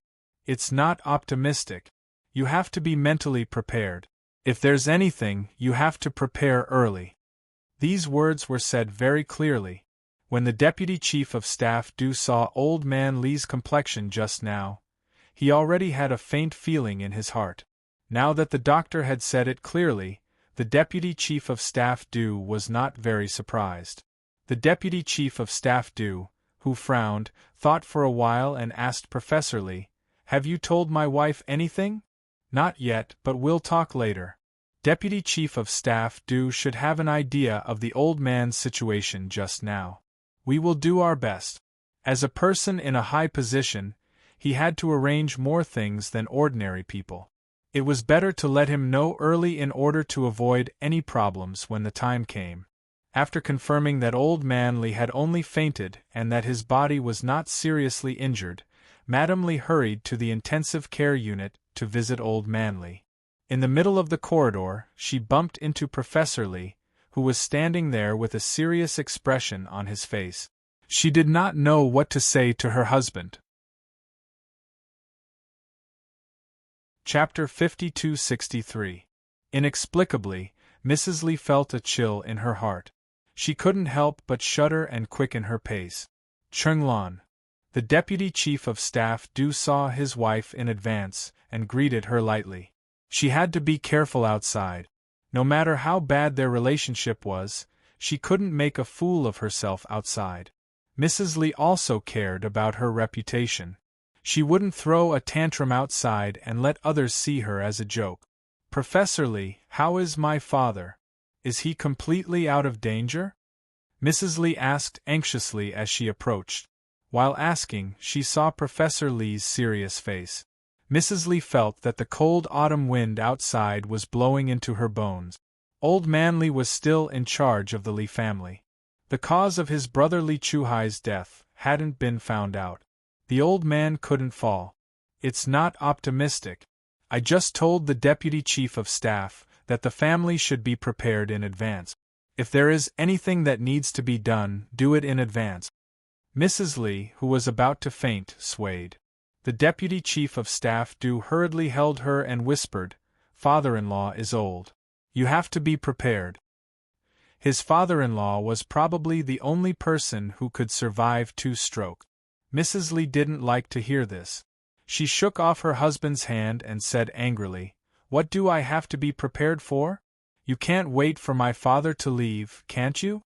"It's not optimistic. You have to be mentally prepared. If there's anything, you have to prepare early." These words were said very clearly. When the Deputy Chief of Staff saw Old Man Lee's complexion just now, he already had a faint feeling in his heart. Now that the doctor had said it clearly, the Deputy Chief of Staff was not very surprised. The Deputy Chief of Staff who frowned, thought for a while and asked Professor Lee, "Have you told my wife anything?" "Not yet, but we'll talk later." Deputy Chief of Staff should have an idea of the old man's situation just now. "We will do our best." As a person in a high position, he had to arrange more things than ordinary people. It was better to let him know early in order to avoid any problems when the time came. After confirming that Old Manley had only fainted and that his body was not seriously injured, Madame Lee hurried to the intensive care unit to visit Old Manley. In the middle of the corridor, she bumped into Professor Lee, who was standing there with a serious expression on his face. She did not know what to say to her husband. Chapter 5263. Inexplicably, Mrs. Lee felt a chill in her heart. She couldn't help but shudder and quicken her pace. Chung-Lan. The Deputy Chief of Staff saw his wife in advance and greeted her lightly. She had to be careful outside. No matter how bad their relationship was, she couldn't make a fool of herself outside. Mrs. Lee also cared about her reputation. She wouldn't throw a tantrum outside and let others see her as a joke. "Professor Lee, how is my father? Is he completely out of danger?" Mrs. Lee asked anxiously as she approached. While asking, she saw Professor Lee's serious face. Mrs. Lee felt that the cold autumn wind outside was blowing into her bones. Old Man Lee was still in charge of the Lee family. The cause of his brother Lee Chuhai's death hadn't been found out. The old man couldn't fall. "It's not optimistic. I just told the Deputy Chief of Staff that the family should be prepared in advance. If there is anything that needs to be done, do it in advance." Mrs. Lee, who was about to faint, swayed. The Deputy Chief of Staff hurriedly held her and whispered, "Father-in-law is old. You have to be prepared." His father-in-law was probably the only person who could survive 2 strokes. Mrs. Lee didn't like to hear this. She shook off her husband's hand and said angrily, "What do I have to be prepared for? You can't wait for my father to leave, can't you?"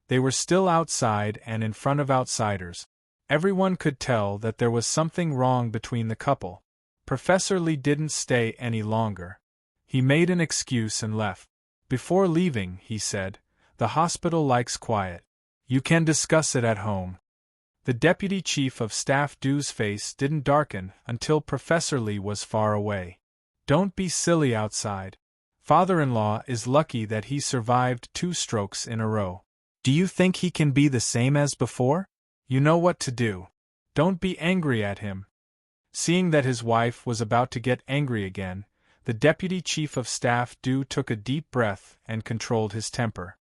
They were still outside and in front of outsiders. Everyone could tell that there was something wrong between the couple. Professor Lee didn't stay any longer. He made an excuse and left. Before leaving, he said, "The hospital likes quiet. You can discuss it at home." The Deputy Chief of Staff's face didn't darken until Professor Lee was far away. "Don't be silly outside. Father-in-law is lucky that he survived 2 strokes in a row. Do you think he can be the same as before? You know what to do. Don't be angry at him." Seeing that his wife was about to get angry again, the Deputy Chief of Staff took a deep breath and controlled his temper.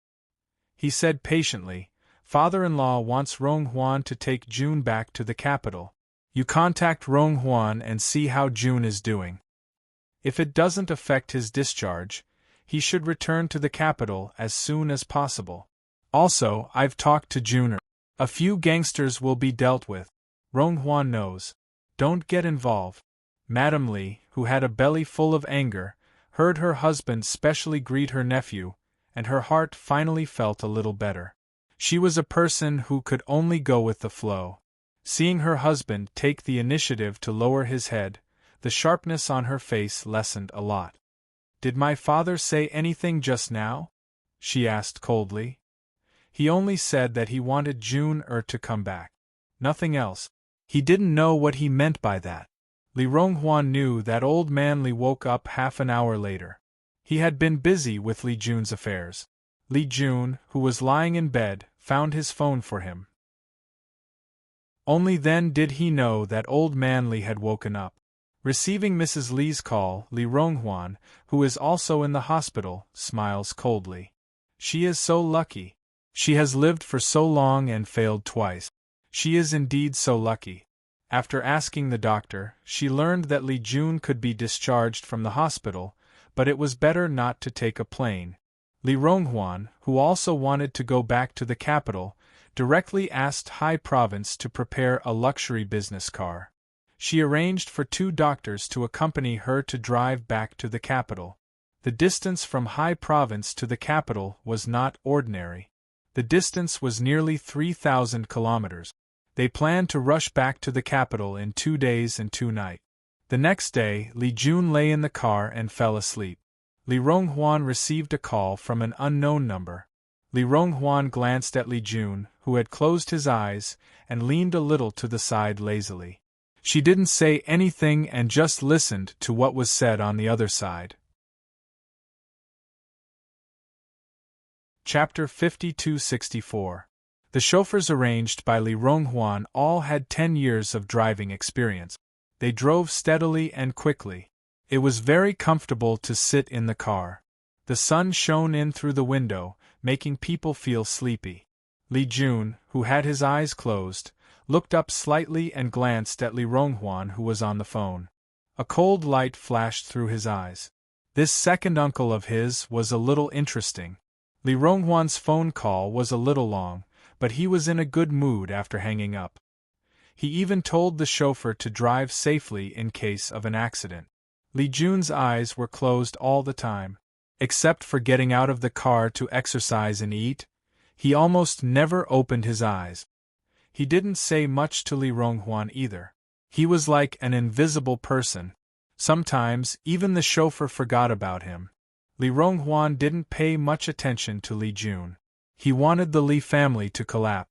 He said patiently, "Father-in-law wants Rong Huan to take June back to the capital. You contact Rong Huan and see how June is doing. If it doesn't affect his discharge, he should return to the capital as soon as possible. Also, I've talked to June. A few gangsters will be dealt with. Rong Huan knows. Don't get involved." Madame Lee, who had a belly full of anger, heard her husband specially greet her nephew, and her heart finally felt a little better. She was a person who could only go with the flow. Seeing her husband take the initiative to lower his head, the sharpness on her face lessened a lot. "Did my father say anything just now?" she asked coldly. "He only said that he wanted June to come back. Nothing else. He didn't know what he meant by that." Li Ronghuan knew that Old Man Li woke up half an hour later. He had been busy with Li Jun's affairs. Li Jun, who was lying in bed, found his phone for him. Only then did he know that Old Man Li had woken up. Receiving Mrs. Li's call, Li Ronghuan, who is also in the hospital, smiles coldly. She is so lucky. She has lived for so long and failed twice. She is indeed so lucky. After asking the doctor, she learned that Li Jun could be discharged from the hospital, but it was better not to take a plane. Li Ronghuan, who also wanted to go back to the capital, directly asked High Province to prepare a luxury business car. She arranged for 2 doctors to accompany her to drive back to the capital. The distance from High Province to the capital was not ordinary. The distance was nearly 3,000 kilometers. They planned to rush back to the capital in 2 days and 2 nights. The next day, Li Jun lay in the car and fell asleep. Li Ronghuan received a call from an unknown number. Li Ronghuan glanced at Li Jun, who had closed his eyes, and leaned a little to the side lazily. She didn't say anything and just listened to what was said on the other side. Chapter 5264. The chauffeurs arranged by Li Ronghuan all had 10 years of driving experience. They drove steadily and quickly. It was very comfortable to sit in the car. The sun shone in through the window, making people feel sleepy. Li Jun, who had his eyes closed, looked up slightly and glanced at Li Ronghuan, who was on the phone. A cold light flashed through his eyes. This second uncle of his was a little interesting. Li Ronghuan's phone call was a little long, but he was in a good mood after hanging up. He even told the chauffeur to drive safely in case of an accident. Li Jun's eyes were closed all the time. Except for getting out of the car to exercise and eat, he almost never opened his eyes. He didn't say much to Li Ronghuan either. He was like an invisible person. Sometimes, even the chauffeur forgot about him. Li Ronghuan didn't pay much attention to Li Jun. He wanted the Li family to collapse.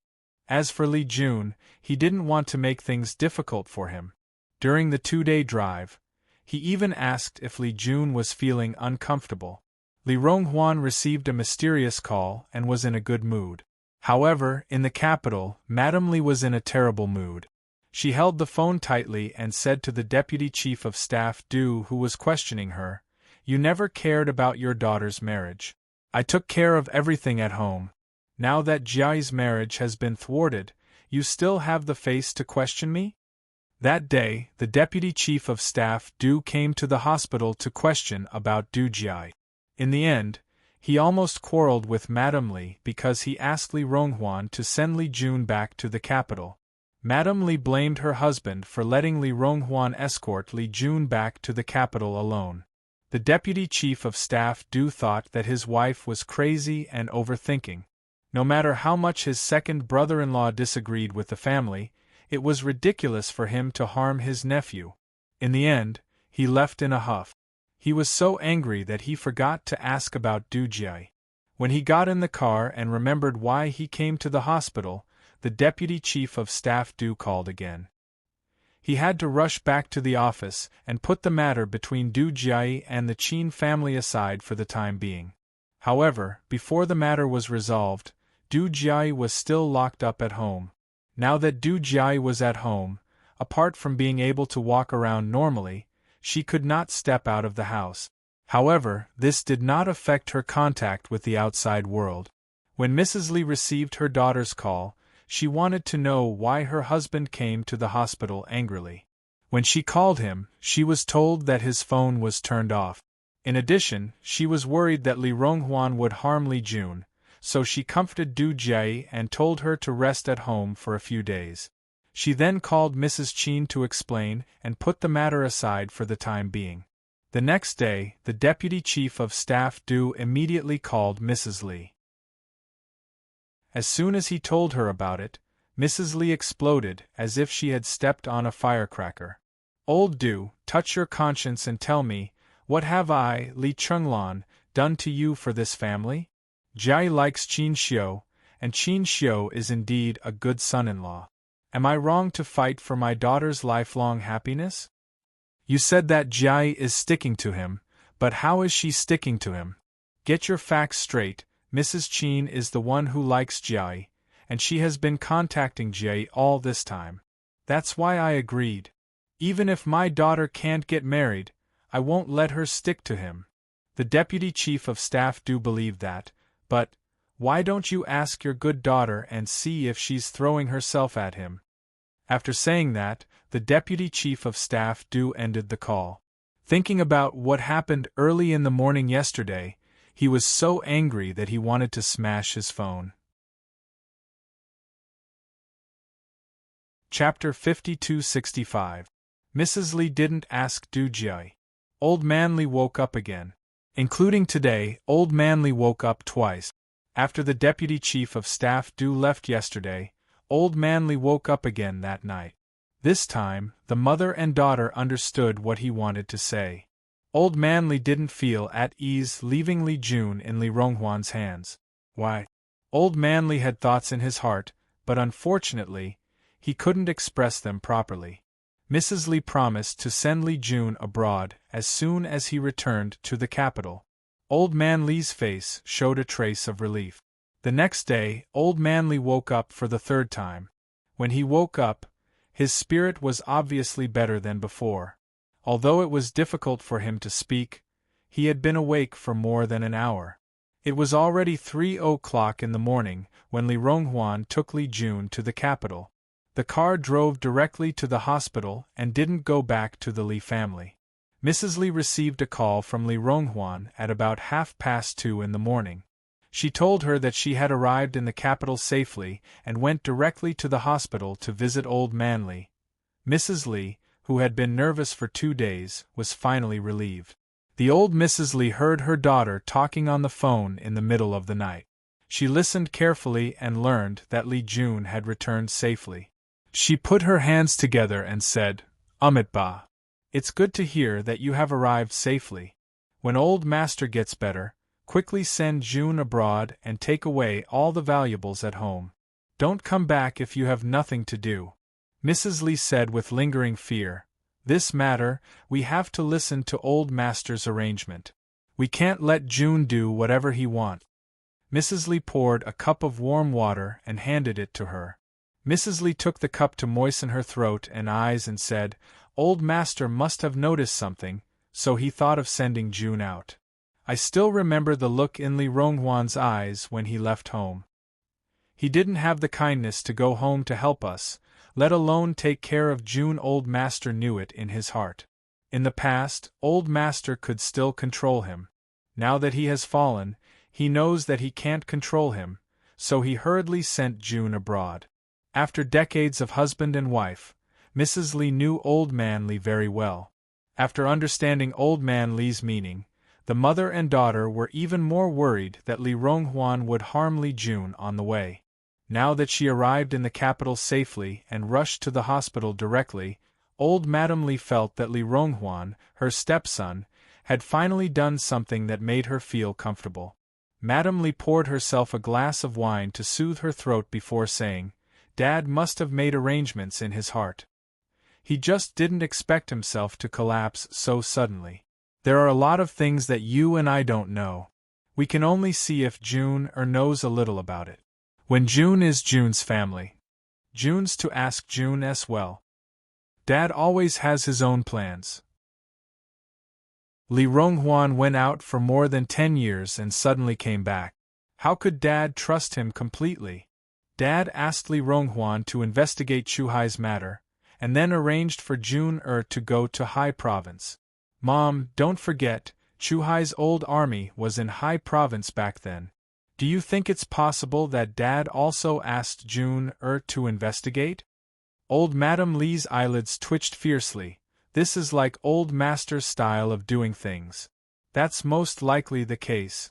As for Li Jun, he didn't want to make things difficult for him. During the 2-day drive, he even asked if Li Jun was feeling uncomfortable. Li Ronghuan received a mysterious call and was in a good mood. However, in the capital, Madame Li was in a terrible mood. She held the phone tightly and said to the Deputy Chief of Staff Du, who was questioning her, "You never cared about your daughter's marriage. I took care of everything at home. Now that Jiai's marriage has been thwarted, you still have the face to question me?" That day, the Deputy Chief of Staff Du came to the hospital to question about Du Jiai. In the end, he almost quarreled with Madame Li because he asked Li Ronghuan to send Li Jun back to the capital. Madame Li blamed her husband for letting Li Ronghuan escort Li Jun back to the capital alone. The Deputy Chief of Staff Du thought that his wife was crazy and overthinking. No matter how much his second brother-in-law disagreed with the family, it was ridiculous for him to harm his nephew. In the end, he left in a huff. He was so angry that he forgot to ask about Du Jiai. When he got in the car and remembered why he came to the hospital, the Deputy Chief of Staff Du called again. He had to rush back to the office and put the matter between Du Jiai and the Qin family aside for the time being. However, before the matter was resolved, Du Jiai was still locked up at home. Now that Du Jiai was at home, apart from being able to walk around normally, she could not step out of the house. However, this did not affect her contact with the outside world. When Mrs. Li received her daughter's call, she wanted to know why her husband came to the hospital angrily. When she called him, she was told that his phone was turned off. In addition, she was worried that Li Ronghuan would harm Li Jun, so she comforted Du Jiai and told her to rest at home for a few days. She then called Mrs. Qin to explain and put the matter aside for the time being. The next day, the Deputy Chief of Staff Du immediately called Mrs. Li. As soon as he told her about it, Mrs. Li exploded as if she had stepped on a firecracker. "Old Du, touch your conscience and tell me, what have I, Li Chenglan, done to you for this family? Jiai likes Qin Xiu, and Qin Xiu is indeed a good son-in-law. Am I wrong to fight for my daughter's lifelong happiness? You said that Jiai is sticking to him, but how is she sticking to him? Get your facts straight. Mrs. Qin is the one who likes Jiai, and she has been contacting Jiai all this time. That's why I agreed. Even if my daughter can't get married, I won't let her stick to him." The Deputy Chief of Staff do believe that, but why don't you ask your good daughter and see if she's throwing herself at him? After saying that, the Deputy Chief of Staff do ended the call. Thinking about what happened early in the morning yesterday, he was so angry that he wanted to smash his phone. Chapter 5265. Mrs. Li didn't ask Du Jiai. Old Man Li woke up again. Including today, Old Man Li woke up twice. After the Deputy Chief of Staff Du left yesterday, Old Man Li woke up again that night. This time, the mother and daughter understood what he wanted to say. Old Man Li didn't feel at ease leaving Li Jun in Li Ronghuan's hands. Why? Old Man Li had thoughts in his heart, but unfortunately, he couldn't express them properly. Mrs. Li promised to send Li Jun abroad as soon as he returned to the capital. Old Man Li's face showed a trace of relief. The next day, Old Man Li woke up for the third time. When he woke up, his spirit was obviously better than before. Although it was difficult for him to speak, he had been awake for more than an hour. It was already 3 o'clock in the morning when Li Ronghuan took Li Jun to the capital. The car drove directly to the hospital and didn't go back to the Li family. Mrs. Li received a call from Li Ronghuan at about 2:30 in the morning. She told her that she had arrived in the capital safely and went directly to the hospital to visit Old Man Li. Mrs. Li, who had been nervous for 2 days, was finally relieved. The old Mrs. Li heard her daughter talking on the phone in the middle of the night. She listened carefully and learned that Li Jun had returned safely. She put her hands together and said, "Ba. It's good to hear that you have arrived safely. When old master gets better, quickly send Jun abroad and take away all the valuables at home. Don't come back if you have nothing to do." Mrs. Li said with lingering fear, "This matter, we have to listen to old master's arrangement. We can't let Jun do whatever he wants." Mrs. Li poured a cup of warm water and handed it to her. Mrs. Li took the cup to moisten her throat and eyes and said, "Old master must have noticed something, so he thought of sending Jun out. I still remember the look in Li Ronghuan's eyes when he left home. He didn't have the kindness to go home to help us, let alone take care of Jun. Old master knew it in his heart. In the past, old master could still control him. Now that he has fallen, he knows that he can't control him, so he hurriedly sent Jun abroad." After decades of husband and wife, Mrs. Li knew Old Man Li very well. After understanding Old Man Li's meaning, the mother and daughter were even more worried that Li Ronghuan would harm Li Jun on the way. Now that she arrived in the capital safely and rushed to the hospital directly, old Madame Li felt that Li Ronghuan, her stepson, had finally done something that made her feel comfortable. Madame Li poured herself a glass of wine to soothe her throat before saying, "Dad must have made arrangements in his heart. He just didn't expect himself to collapse so suddenly. There are a lot of things that you and I don't know. We can only see if Jun knows a little about it. When Jun is Jun's family, Jun's to ask Jun as well. Dad always has his own plans." Li Ronghuan went out for more than 10 years and suddenly came back. How could Dad trust him completely? Dad asked Li Ronghuan to investigate Chuhai's matter, and then arranged for Jun to go to Hai Province. "Mom, don't forget, Chuhai's old army was in Hai Province back then. Do you think it's possible that Dad also asked Jun to investigate?" Old Madame Li's eyelids twitched fiercely. "This is like old master's style of doing things. That's most likely the case."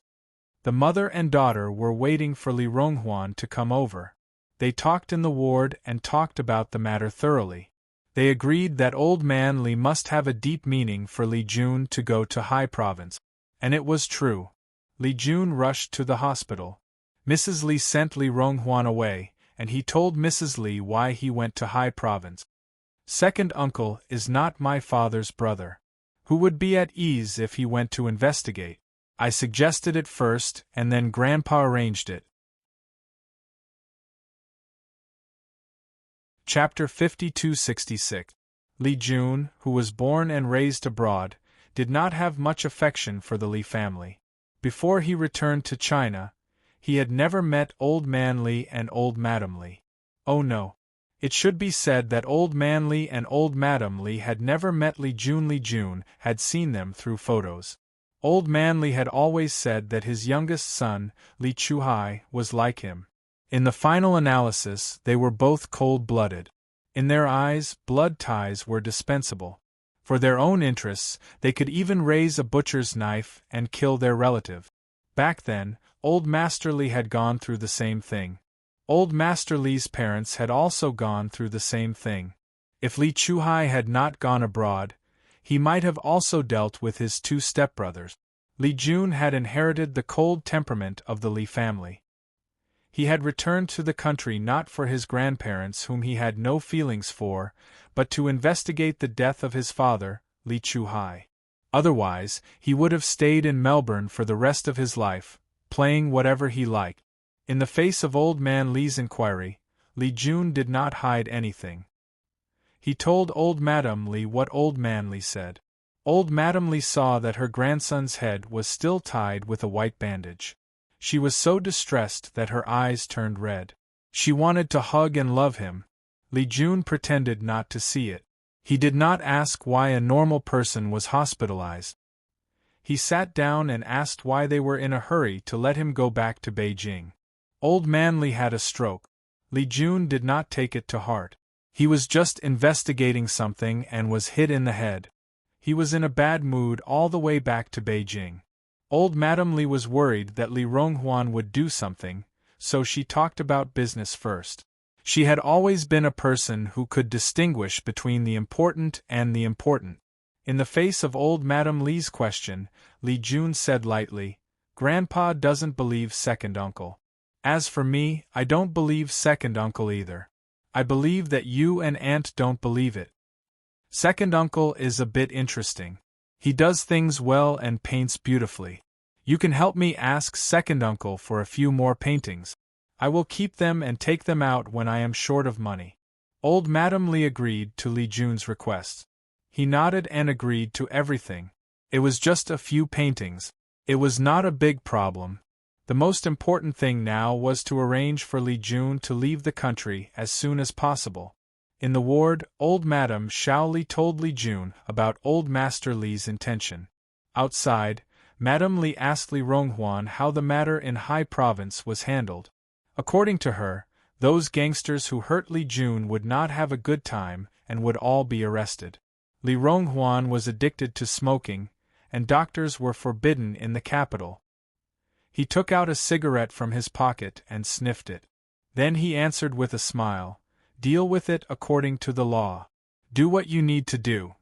The mother and daughter were waiting for Li Ronghuan to come over. They talked in the ward and talked about the matter thoroughly. They agreed that Old Man Li must have a deep meaning for Li Jun to go to Hai Province. And it was true. Li Jun rushed to the hospital. Mrs. Li sent Li Ronghuan away, and he told Mrs. Li why he went to Hai Province. "Second uncle is not my father's brother, who would be at ease if he went to investigate. I suggested it first, and then Grandpa arranged it." Chapter 5266. Li Jun, who was born and raised abroad, did not have much affection for the Li family. Before he returned to China, he had never met Old Man Li and Old Madame Li. Oh no. It should be said that Old Man Li and Old Madame Li had never met Li Jun. Li Jun had seen them through photos. Old Man Li had always said that his youngest son, Li Chuhai, was like him. In the final analysis, they were both cold-blooded. In their eyes, blood ties were dispensable. For their own interests, they could even raise a butcher's knife and kill their relative. Back then, Old Master Li had gone through the same thing. Old Master Li's parents had also gone through the same thing. If Li Chuhai had not gone abroad, he might have also dealt with his 2 stepbrothers. Li Jun had inherited the cold temperament of the Li family. He had returned to the country not for his grandparents whom he had no feelings for, but to investigate the death of his father, Li Chuhai. Otherwise, he would have stayed in Melbourne for the rest of his life, playing whatever he liked. In the face of Old Man Li's inquiry, Li Jun did not hide anything. He told Old Madame Li what Old Man Li said. Old Madame Li saw that her grandson's head was still tied with a white bandage. She was so distressed that her eyes turned red. She wanted to hug and love him. Li Jun pretended not to see it. He did not ask why a normal person was hospitalized. He sat down and asked why they were in a hurry to let him go back to Beijing. Old Man Li had a stroke. Li Jun did not take it to heart. He was just investigating something and was hit in the head. He was in a bad mood all the way back to Beijing. Old Madame Li was worried that Li Ronghuan would do something, so she talked about business first. She had always been a person who could distinguish between the important and the important. In the face of old Madame Li's question, Li Jun said lightly, "Grandpa doesn't believe second uncle. As for me, I don't believe second uncle either. I believe that you and Aunt don't believe it. Second uncle is a bit interesting. He does things well and paints beautifully. You can help me ask second uncle for a few more paintings. I will keep them and take them out when I am short of money." Old Madame Li agreed to Li Jun's request. He nodded and agreed to everything. It was just a few paintings. It was not a big problem. The most important thing now was to arrange for Li Jun to leave the country as soon as possible. In the ward, old Madame Xiao Li told Li Jun about old Master Li's intention. Outside, Madame Li asked Li Ronghuan how the matter in High Province was handled. According to her, those gangsters who hurt Li Jun would not have a good time and would all be arrested. Li Ronghuan was addicted to smoking, and doctors were forbidden in the capital. He took out a cigarette from his pocket and sniffed it. Then he answered with a smile, "Deal with it according to the law. Do what you need to do.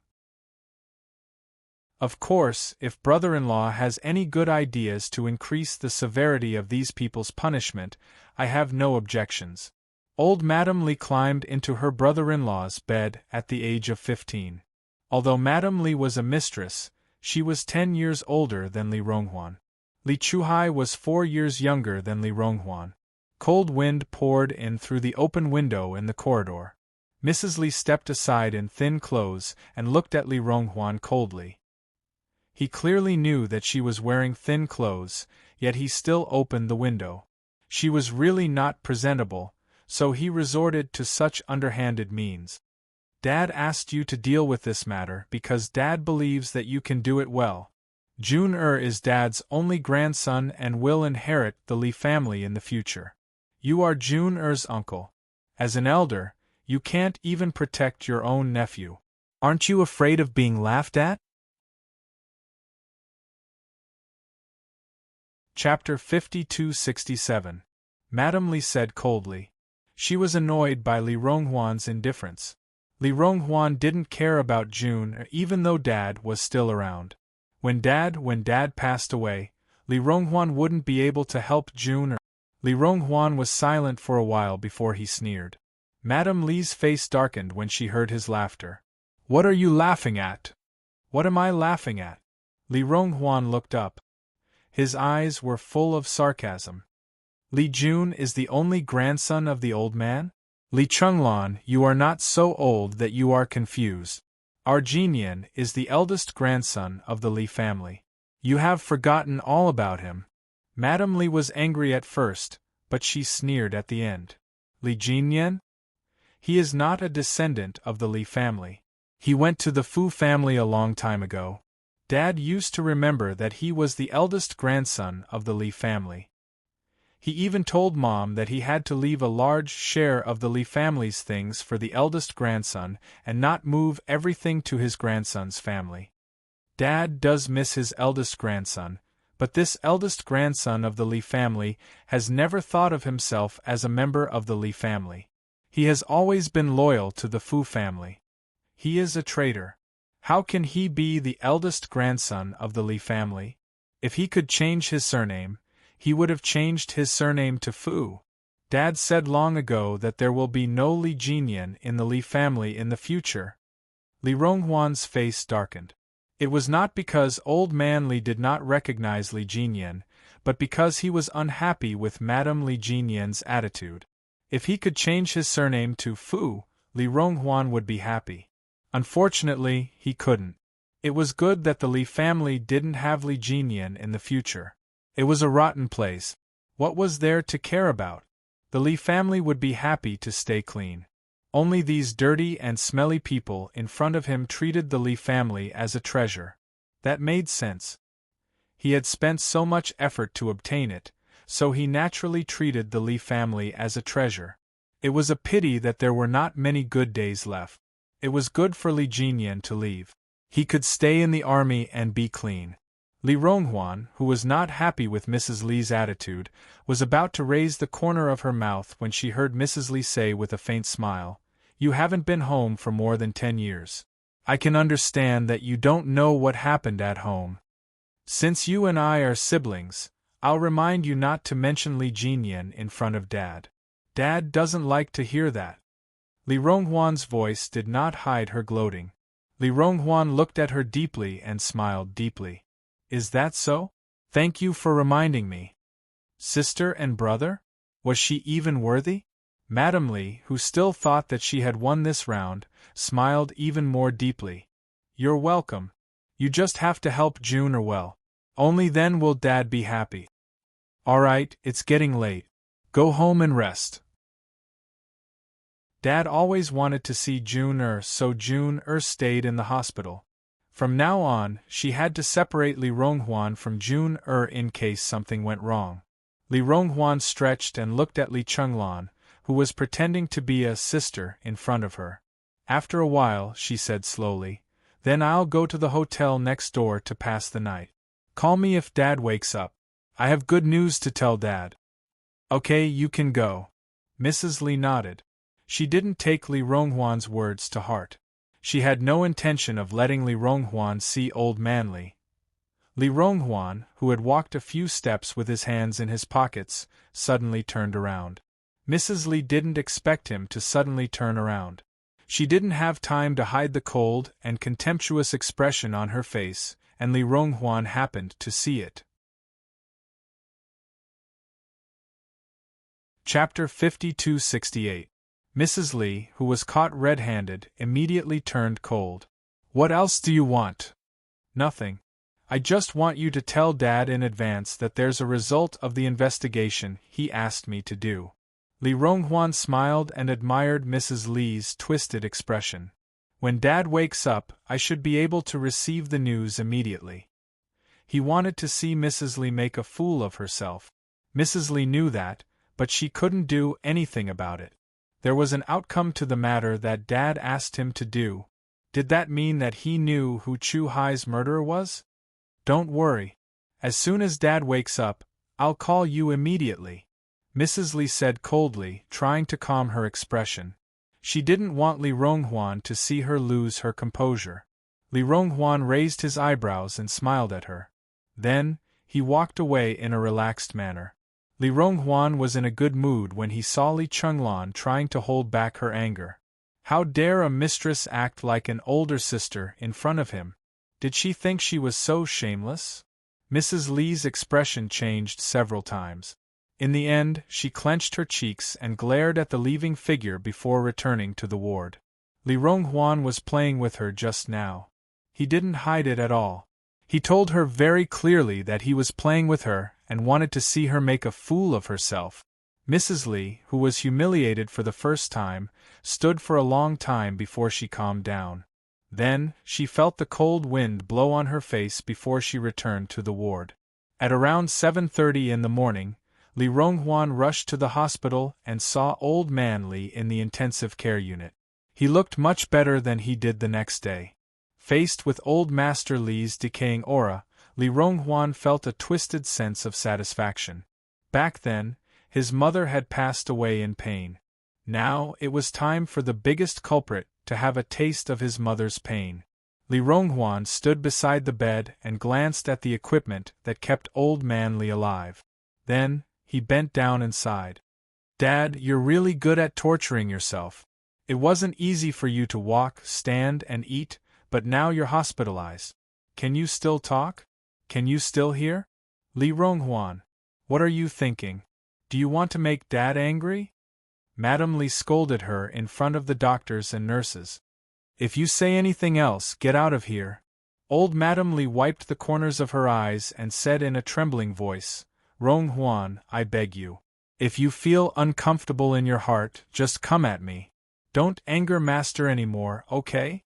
Of course, if brother-in-law has any good ideas to increase the severity of these people's punishment, I have no objections." Old Madame Li climbed into her brother-in-law's bed at the age of 15. Although Madame Li was a mistress, she was 10 years older than Li Ronghuan. Li Chuhai was 4 years younger than Li Ronghuan. Cold wind poured in through the open window in the corridor. Mrs. Li stepped aside in thin clothes and looked at Li Ronghuan coldly. He clearly knew that she was wearing thin clothes, yet he still opened the window. She was really not presentable, so he resorted to such underhanded means. "Dad asked you to deal with this matter because Dad believes that you can do it well. Jun is Dad's only grandson and will inherit the Li family in the future. You are Jun uncle. As an elder, you can't even protect your own nephew. Aren't you afraid of being laughed at?" Chapter 5267. Madame Li said coldly. She was annoyed by Li Ronghuan's indifference. Li Ronghuan didn't care about Jun even though Dad was still around. When Dad passed away, Li Ronghuan wouldn't be able to help Jun. Li Ronghuan was silent for a while before he sneered. Madame Li's face darkened when she heard his laughter. "What are you laughing at?" "What am I laughing at?" Li Ronghuan looked up. His eyes were full of sarcasm. "Li Jun is the only grandson of the old man? Li Chenglan, you are not so old that you are confused. Argenian is the eldest grandson of the Li family. You have forgotten all about him." Madame Li was angry at first, but she sneered at the end. "Li Jinyan? He is not a descendant of the Li family. He went to the Fu family a long time ago. Dad used to remember that he was the eldest grandson of the Li family. He even told Mom that he had to leave a large share of the Li family's things for the eldest grandson and not move everything to his grandson's family. Dad does miss his eldest grandson, but this eldest grandson of the Li family has never thought of himself as a member of the Li family. He has always been loyal to the Fu family. He is a traitor. How can he be the eldest grandson of the Li family? If he could change his surname, he would have changed his surname to Fu. Dad said long ago that there will be no Li Jinyan in the Li family in the future." Li Ronghuan's face darkened. It was not because old man Li did not recognize Li Jinyan, but because he was unhappy with Madame Li Jinyan's attitude. If he could change his surname to Fu, Li Ronghuan would be happy. Unfortunately, he couldn't. It was good that the Li family didn't have Li Jinyan in the future. It was a rotten place. What was there to care about? The Li family would be happy to stay clean. Only these dirty and smelly people in front of him treated the Li family as a treasure. That made sense. He had spent so much effort to obtain it, so he naturally treated the Li family as a treasure. It was a pity that there were not many good days left. It was good for Li Jinyan to leave. He could stay in the army and be clean. Li Ronghuan, who was not happy with Mrs. Li's attitude, was about to raise the corner of her mouth when she heard Mrs. Li say with a faint smile, "You haven't been home for more than 10 years. I can understand that you don't know what happened at home. Since you and I are siblings, I'll remind you not to mention Li Jinyan in front of Dad. Dad doesn't like to hear that." Li Ronghuan's voice did not hide her gloating. Li Ronghuan looked at her deeply and smiled deeply. "Is that so? Thank you for reminding me. Sister and brother? Was she even worthy?" Madame Li, who still thought that she had won this round, smiled even more deeply. "You're welcome. You just have to help June well. Only then will Dad be happy." "All right, it's getting late. Go home and rest." Dad always wanted to see June so June stayed in the hospital. From now on, she had to separate Li Ronghuan from June in case something went wrong. Li Ronghuan stretched and looked at Li Chenglan, who was pretending to be a sister in front of her. After a while, she said slowly, "Then I'll go to the hotel next door to pass the night. Call me if Dad wakes up. I have good news to tell Dad." "Okay, you can go." Mrs. Li nodded. She didn't take Li Ronghuan's words to heart. She had no intention of letting Li Ronghuan see Old Man Li. Li Ronghuan, who had walked a few steps with his hands in his pockets, suddenly turned around. Mrs. Li didn't expect him to suddenly turn around. She didn't have time to hide the cold and contemptuous expression on her face, and Li Ronghuan happened to see it. Chapter 5268. Mrs. Li, who was caught red-handed, immediately turned cold. "What else do you want?" "Nothing. I just want you to tell Dad in advance that there's a result of the investigation he asked me to do." Li Ronghuan smiled and admired Mrs. Li's twisted expression. "When Dad wakes up, I should be able to receive the news immediately." He wanted to see Mrs. Li make a fool of herself. Mrs. Li knew that, but she couldn't do anything about it. There was an outcome to the matter that Dad asked him to do. Did that mean that he knew who Chu Hai's murderer was? "Don't worry. As soon as Dad wakes up, I'll call you immediately," Mrs. Li said coldly, trying to calm her expression. She didn't want Li Ronghuan to see her lose her composure. Li Ronghuan raised his eyebrows and smiled at her. Then, he walked away in a relaxed manner. Li Ronghuan was in a good mood when he saw Li Chenglan trying to hold back her anger. How dare a mistress act like an older sister in front of him? Did she think she was so shameless? Mrs. Li's expression changed several times. In the end, she clenched her cheeks and glared at the leaving figure before returning to the ward. Li Ronghuan was playing with her just now. He didn't hide it at all. He told her very clearly that he was playing with her and wanted to see her make a fool of herself. Mrs. Li, who was humiliated for the first time, stood for a long time before she calmed down. Then, she felt the cold wind blow on her face before she returned to the ward. At around 7:30 in the morning, Li Ronghuan rushed to the hospital and saw Old Man Li in the intensive care unit. He looked much better than he did the next day. Faced with Old Master Li's decaying aura, Li Ronghuan felt a twisted sense of satisfaction. Back then, his mother had passed away in pain. Now, it was time for the biggest culprit to have a taste of his mother's pain. Li Ronghuan stood beside the bed and glanced at the equipment that kept Old Man Li alive. Then, he bent down and sighed. "Dad, you're really good at torturing yourself. It wasn't easy for you to walk, stand, and eat, but now you're hospitalized. Can you still talk? Can you still hear? Li Ronghuan, what are you thinking? Do you want to make Dad angry?" Madame Li scolded her in front of the doctors and nurses. "If you say anything else, get out of here." Old Madame Li wiped the corners of her eyes and said in a trembling voice, "Ronghuan, I beg you. If you feel uncomfortable in your heart, just come at me. Don't anger Master anymore, okay?"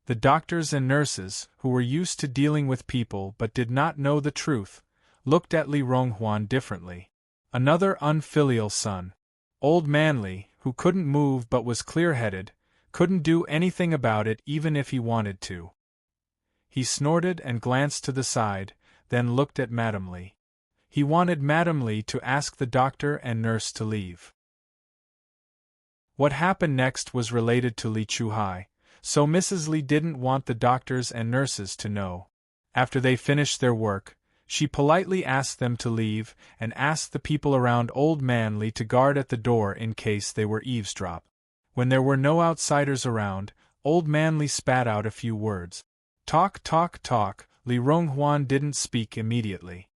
The doctors and nurses, who were used to dealing with people but did not know the truth, looked at Li Ronghuan differently. Another unfilial son. Old Man Li, who couldn't move but was clear-headed, couldn't do anything about it even if he wanted to. He snorted and glanced to the side, then looked at Madame Li. He wanted Madame Li to ask the doctor and nurse to leave. What happened next was related to Li Chuhai, so Mrs. Li didn't want the doctors and nurses to know. After they finished their work, she politely asked them to leave and asked the people around Old Man Li to guard at the door in case they were eavesdrop. When there were no outsiders around, Old Man Li spat out a few words. Talk, talk, talk. Li Ronghuan didn't speak immediately.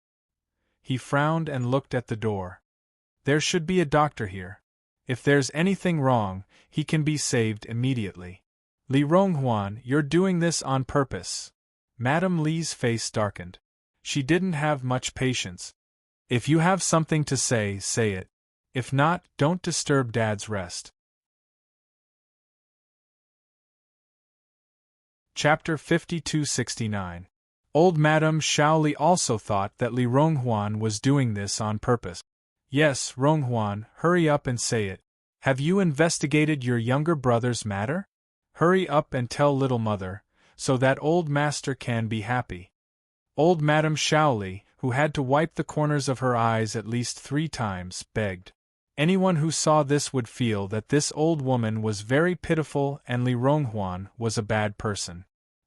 He frowned and looked at the door. There should be a doctor here. If there's anything wrong, he can be saved immediately. Li Ronghuan, you're doing this on purpose. Madame Li's face darkened. She didn't have much patience. If you have something to say, say it. If not, don't disturb Dad's rest. Chapter 5269. Old Madame Shaoli also thought that Li Ronghuan was doing this on purpose. Yes, Ronghuan, hurry up and say it. Have you investigated your younger brother's matter? Hurry up and tell little mother, so that old master can be happy. Old Madame Shaoli, who had to wipe the corners of her eyes at least 3 times, begged. Anyone who saw this would feel that this old woman was very pitiful and Li Ronghuan was a bad person.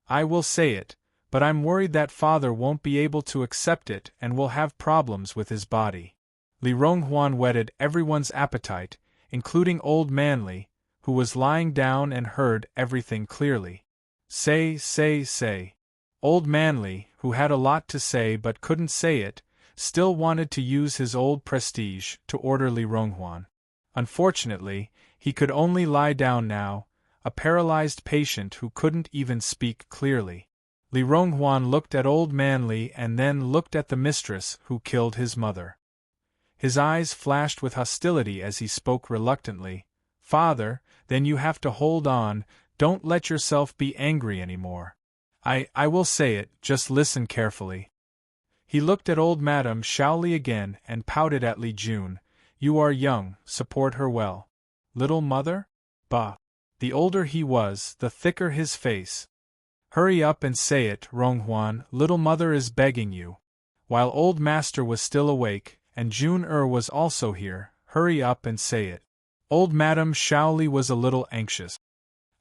I will say it, but I'm worried that father won't be able to accept it and will have problems with his body. Li Ronghuan whetted everyone's appetite, including Old Man Li, who was lying down and heard everything clearly. Say, say, say. Old Man Li, who had a lot to say but couldn't say it, still wanted to use his old prestige to order Li Ronghuan. Unfortunately, he could only lie down now, a paralyzed patient who couldn't even speak clearly. Li Ronghuan looked at Old Man Li and then looked at the mistress who killed his mother. His eyes flashed with hostility as he spoke reluctantly. Father, then you have to hold on, don't let yourself be angry anymore. I will say it, just listen carefully. He looked at old Madame Shaoli again and pouted at Li Jun. You are young, support her well. Little mother? Bah! The older he was, the thicker his face. Hurry up and say it, Ronghuan, little mother is begging you. While old master was still awake, and Jun was also here, hurry up and say it. Old Madame Shaoli was a little anxious.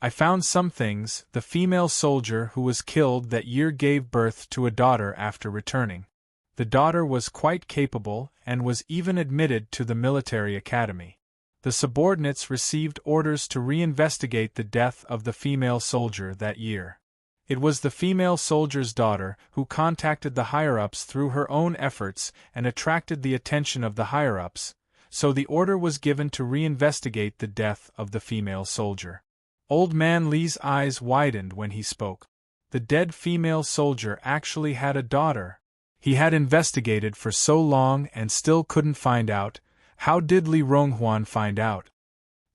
I found some things. The female soldier who was killed that year gave birth to a daughter after returning. The daughter was quite capable and was even admitted to the military academy. The subordinates received orders to reinvestigate the death of the female soldier that year. It was the female soldier's daughter who contacted the higher-ups through her own efforts and attracted the attention of the higher-ups, so the order was given to reinvestigate the death of the female soldier. Old Man Li's eyes widened when he spoke. The dead female soldier actually had a daughter. He had investigated for so long and still couldn't find out. How did Li Ronghuan find out?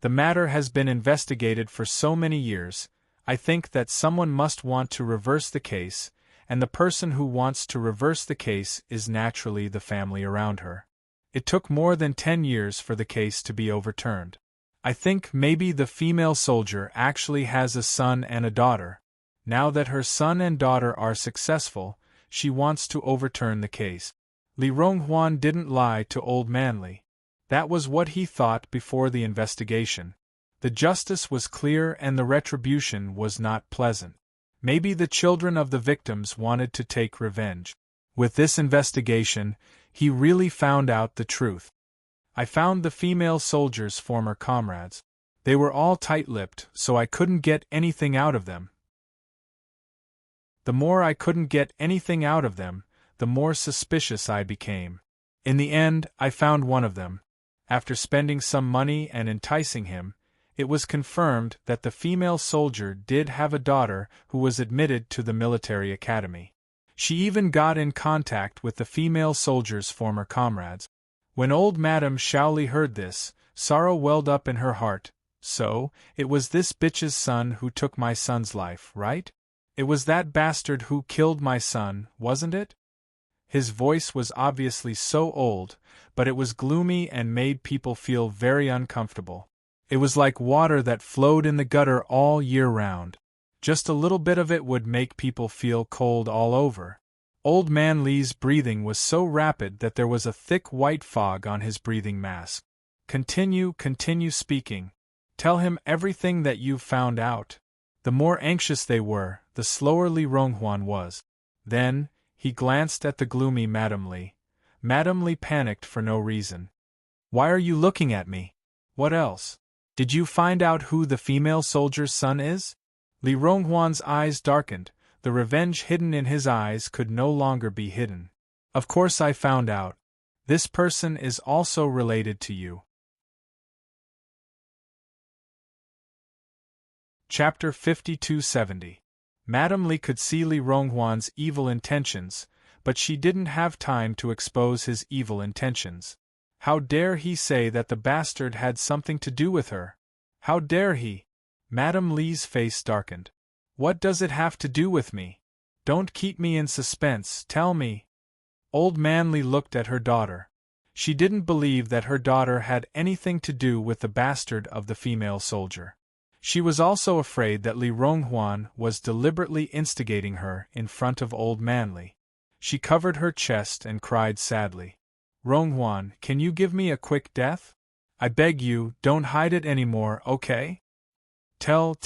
The matter has been investigated for so many years. I think that someone must want to reverse the case, and the person who wants to reverse the case is naturally the family around her. It took more than 10 years for the case to be overturned. I think maybe the female soldier actually has a son and a daughter. Now that her son and daughter are successful, she wants to overturn the case. Li Ronghuan didn't lie to Old Man Li. That was what he thought before the investigation. The justice was clear and the retribution was not pleasant. Maybe the children of the victims wanted to take revenge. With this investigation, he really found out the truth. I found the female soldiers' former comrades. They were all tight-lipped, so I couldn't get anything out of them. The more I couldn't get anything out of them, the more suspicious I became. In the end, I found one of them. After spending some money and enticing him, it was confirmed that the female soldier did have a daughter who was admitted to the military academy. She even got in contact with the female soldier's former comrades. When old Madame Shaoli heard this, sorrow welled up in her heart. So, it was this bitch's son who took my son's life, right? It was that bastard who killed my son, wasn't it? His voice was obviously so old, but it was gloomy and made people feel very uncomfortable. It was like water that flowed in the gutter all year round. Just a little bit of it would make people feel cold all over. Old Man Li's breathing was so rapid that there was a thick white fog on his breathing mask. Continue speaking. Tell him everything that you've found out. The more anxious they were, the slower Li Ronghuan was. Then, he glanced at the gloomy Madame Li. Madame Li panicked for no reason. Why are you looking at me? What else? Did you find out who the female soldier's son is? Li Ronghuan's eyes darkened. The revenge hidden in his eyes could no longer be hidden. Of course I found out. This person is also related to you. Chapter 5270. Madame Li could see Li Ronghuan's evil intentions, but she didn't have time to expose his evil intentions. How dare he say that the bastard had something to do with her? How dare he? Madame Li's face darkened. What does it have to do with me? Don't keep me in suspense, tell me. Old Man Li looked at her daughter. She didn't believe that her daughter had anything to do with the bastard of the female soldier. She was also afraid that Li Ronghuan was deliberately instigating her in front of Old Man Li. She covered her chest and cried sadly. Ronghuan, can you give me a quick death? I beg you, don't hide it anymore, okay? Tell.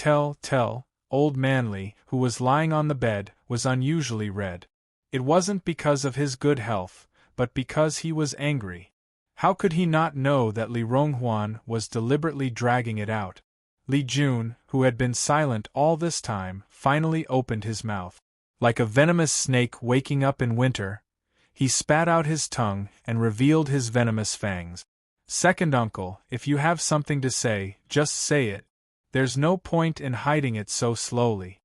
Old Man Li, who was lying on the bed, was unusually red. It wasn't because of his good health, but because he was angry. How could he not know that Li Ronghuan was deliberately dragging it out? Li Jun, who had been silent all this time, finally opened his mouth. Like a venomous snake waking up in winter, he spat out his tongue and revealed his venomous fangs. Second uncle, if you have something to say, just say it. There's no point in hiding it so slowly.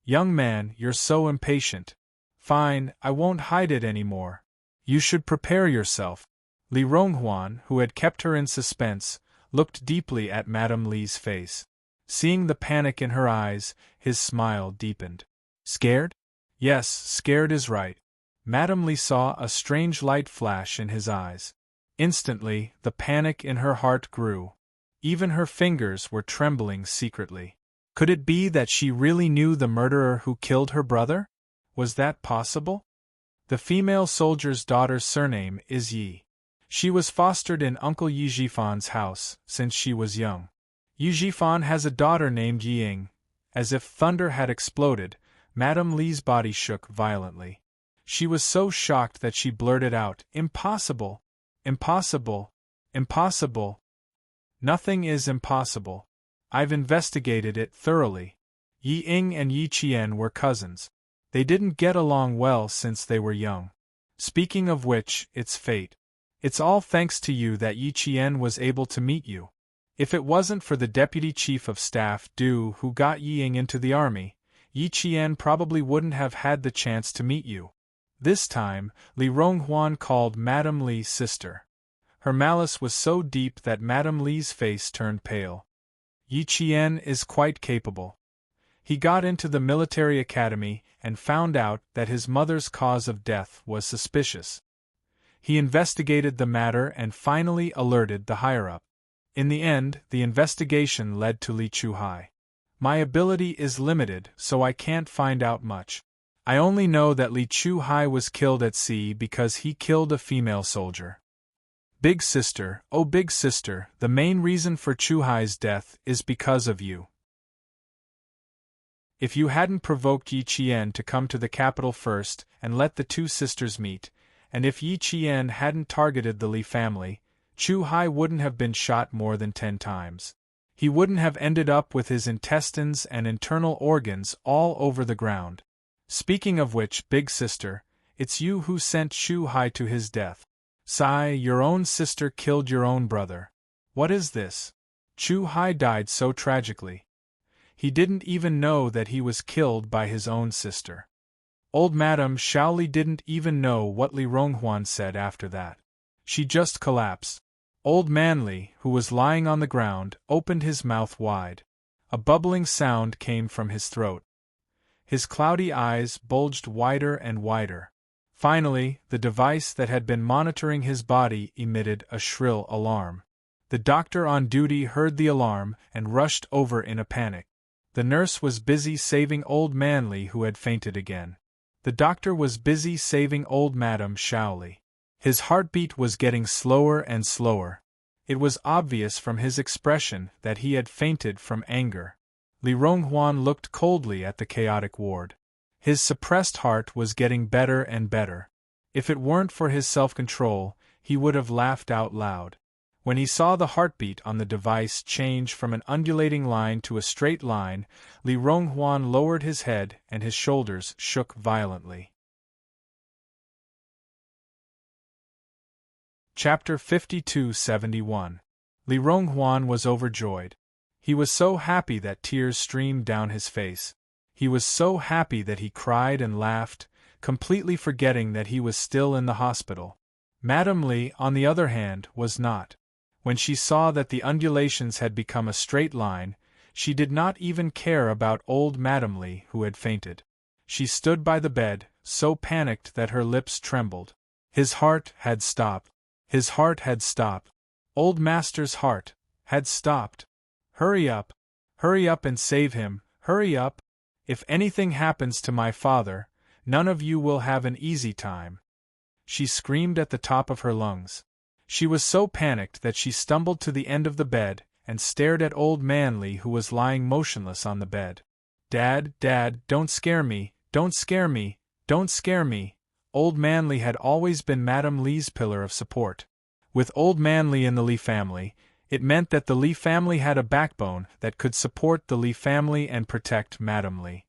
Young man, you're so impatient. Fine, I won't hide it anymore. You should prepare yourself. Li Ronghuan, who had kept her in suspense, looked deeply at Madame Li's face. Seeing the panic in her eyes, his smile deepened. Scared? Yes, scared is right. Madame Li saw a strange light flash in his eyes. Instantly, the panic in her heart grew. Even her fingers were trembling secretly. Could it be that she really knew the murderer who killed her brother? Was that possible? The female soldier's daughter's surname is Yi. She was fostered in Uncle Yi Jifan's house since she was young. Yi Jifan has a daughter named Ying. As if thunder had exploded, Madame Li's body shook violently. She was so shocked that she blurted out, Impossible! Impossible! Impossible! Nothing is impossible. I've investigated it thoroughly. Yi Ying and Yi Qian were cousins. They didn't get along well since they were young. Speaking of which, it's fate. It's all thanks to you that Yi Qian was able to meet you. If it wasn't for the deputy chief of staff Du who got Yi Ying into the army, Yi Qian probably wouldn't have had the chance to meet you. This time, Li Ronghuan called Madame Li sister. Her malice was so deep that Madame Li's face turned pale. Yi Qian is quite capable. He got into the military academy and found out that his mother's cause of death was suspicious. He investigated the matter and finally alerted the higher-up. In the end, the investigation led to Li Chuhai. My ability is limited, so I can't find out much. I only know that Li Chuhai was killed at sea because he killed a female soldier. Big sister, oh big sister, the main reason for Chuhai's death is because of you. If you hadn't provoked Yi Qian to come to the capital first and let the two sisters meet, and if Yi Qian hadn't targeted the Li family, Chuhai wouldn't have been shot more than 10 times. He wouldn't have ended up with his intestines and internal organs all over the ground. Speaking of which, big sister, it's you who sent Chuhai to his death. Sai, your own sister killed your own brother. What is this? Chuhai died so tragically. He didn't even know that he was killed by his own sister. Old Madame Shaoli didn't even know what Li Ronghuan said after that. She just collapsed. Old Man Li, who was lying on the ground, opened his mouth wide. A bubbling sound came from his throat. His cloudy eyes bulged wider and wider. Finally, the device that had been monitoring his body emitted a shrill alarm. The doctor on duty heard the alarm and rushed over in a panic. The nurse was busy saving Old Man Li, who had fainted again. The doctor was busy saving old Madame Shaoli. His heartbeat was getting slower and slower. It was obvious from his expression that he had fainted from anger. Li Ronghuan looked coldly at the chaotic ward. His suppressed heart was getting better and better. If it weren't for his self-control, he would have laughed out loud. When he saw the heartbeat on the device change from an undulating line to a straight line, Li Ronghuan lowered his head and his shoulders shook violently. Chapter 52-71. Li Ronghuan was overjoyed. He was so happy that tears streamed down his face. He was so happy that he cried and laughed, completely forgetting that he was still in the hospital. Madame Li, on the other hand, was not. When she saw that the undulations had become a straight line, she did not even care about old Madame Li, who had fainted. She stood by the bed, so panicked that her lips trembled. His heart had stopped. His heart had stopped. Old Master's heart had stopped. Hurry up and save him, hurry up. If anything happens to my father, none of you will have an easy time. She screamed at the top of her lungs. She was so panicked that she stumbled to the end of the bed and stared at old man Li, who was lying motionless on the bed. Dad, don't scare me, don't scare me, don't scare me. Old man Li had always been Madame Li's pillar of support. With old man Li in the Li family, it meant that the Li family had a backbone that could support the Li family and protect Madame Li.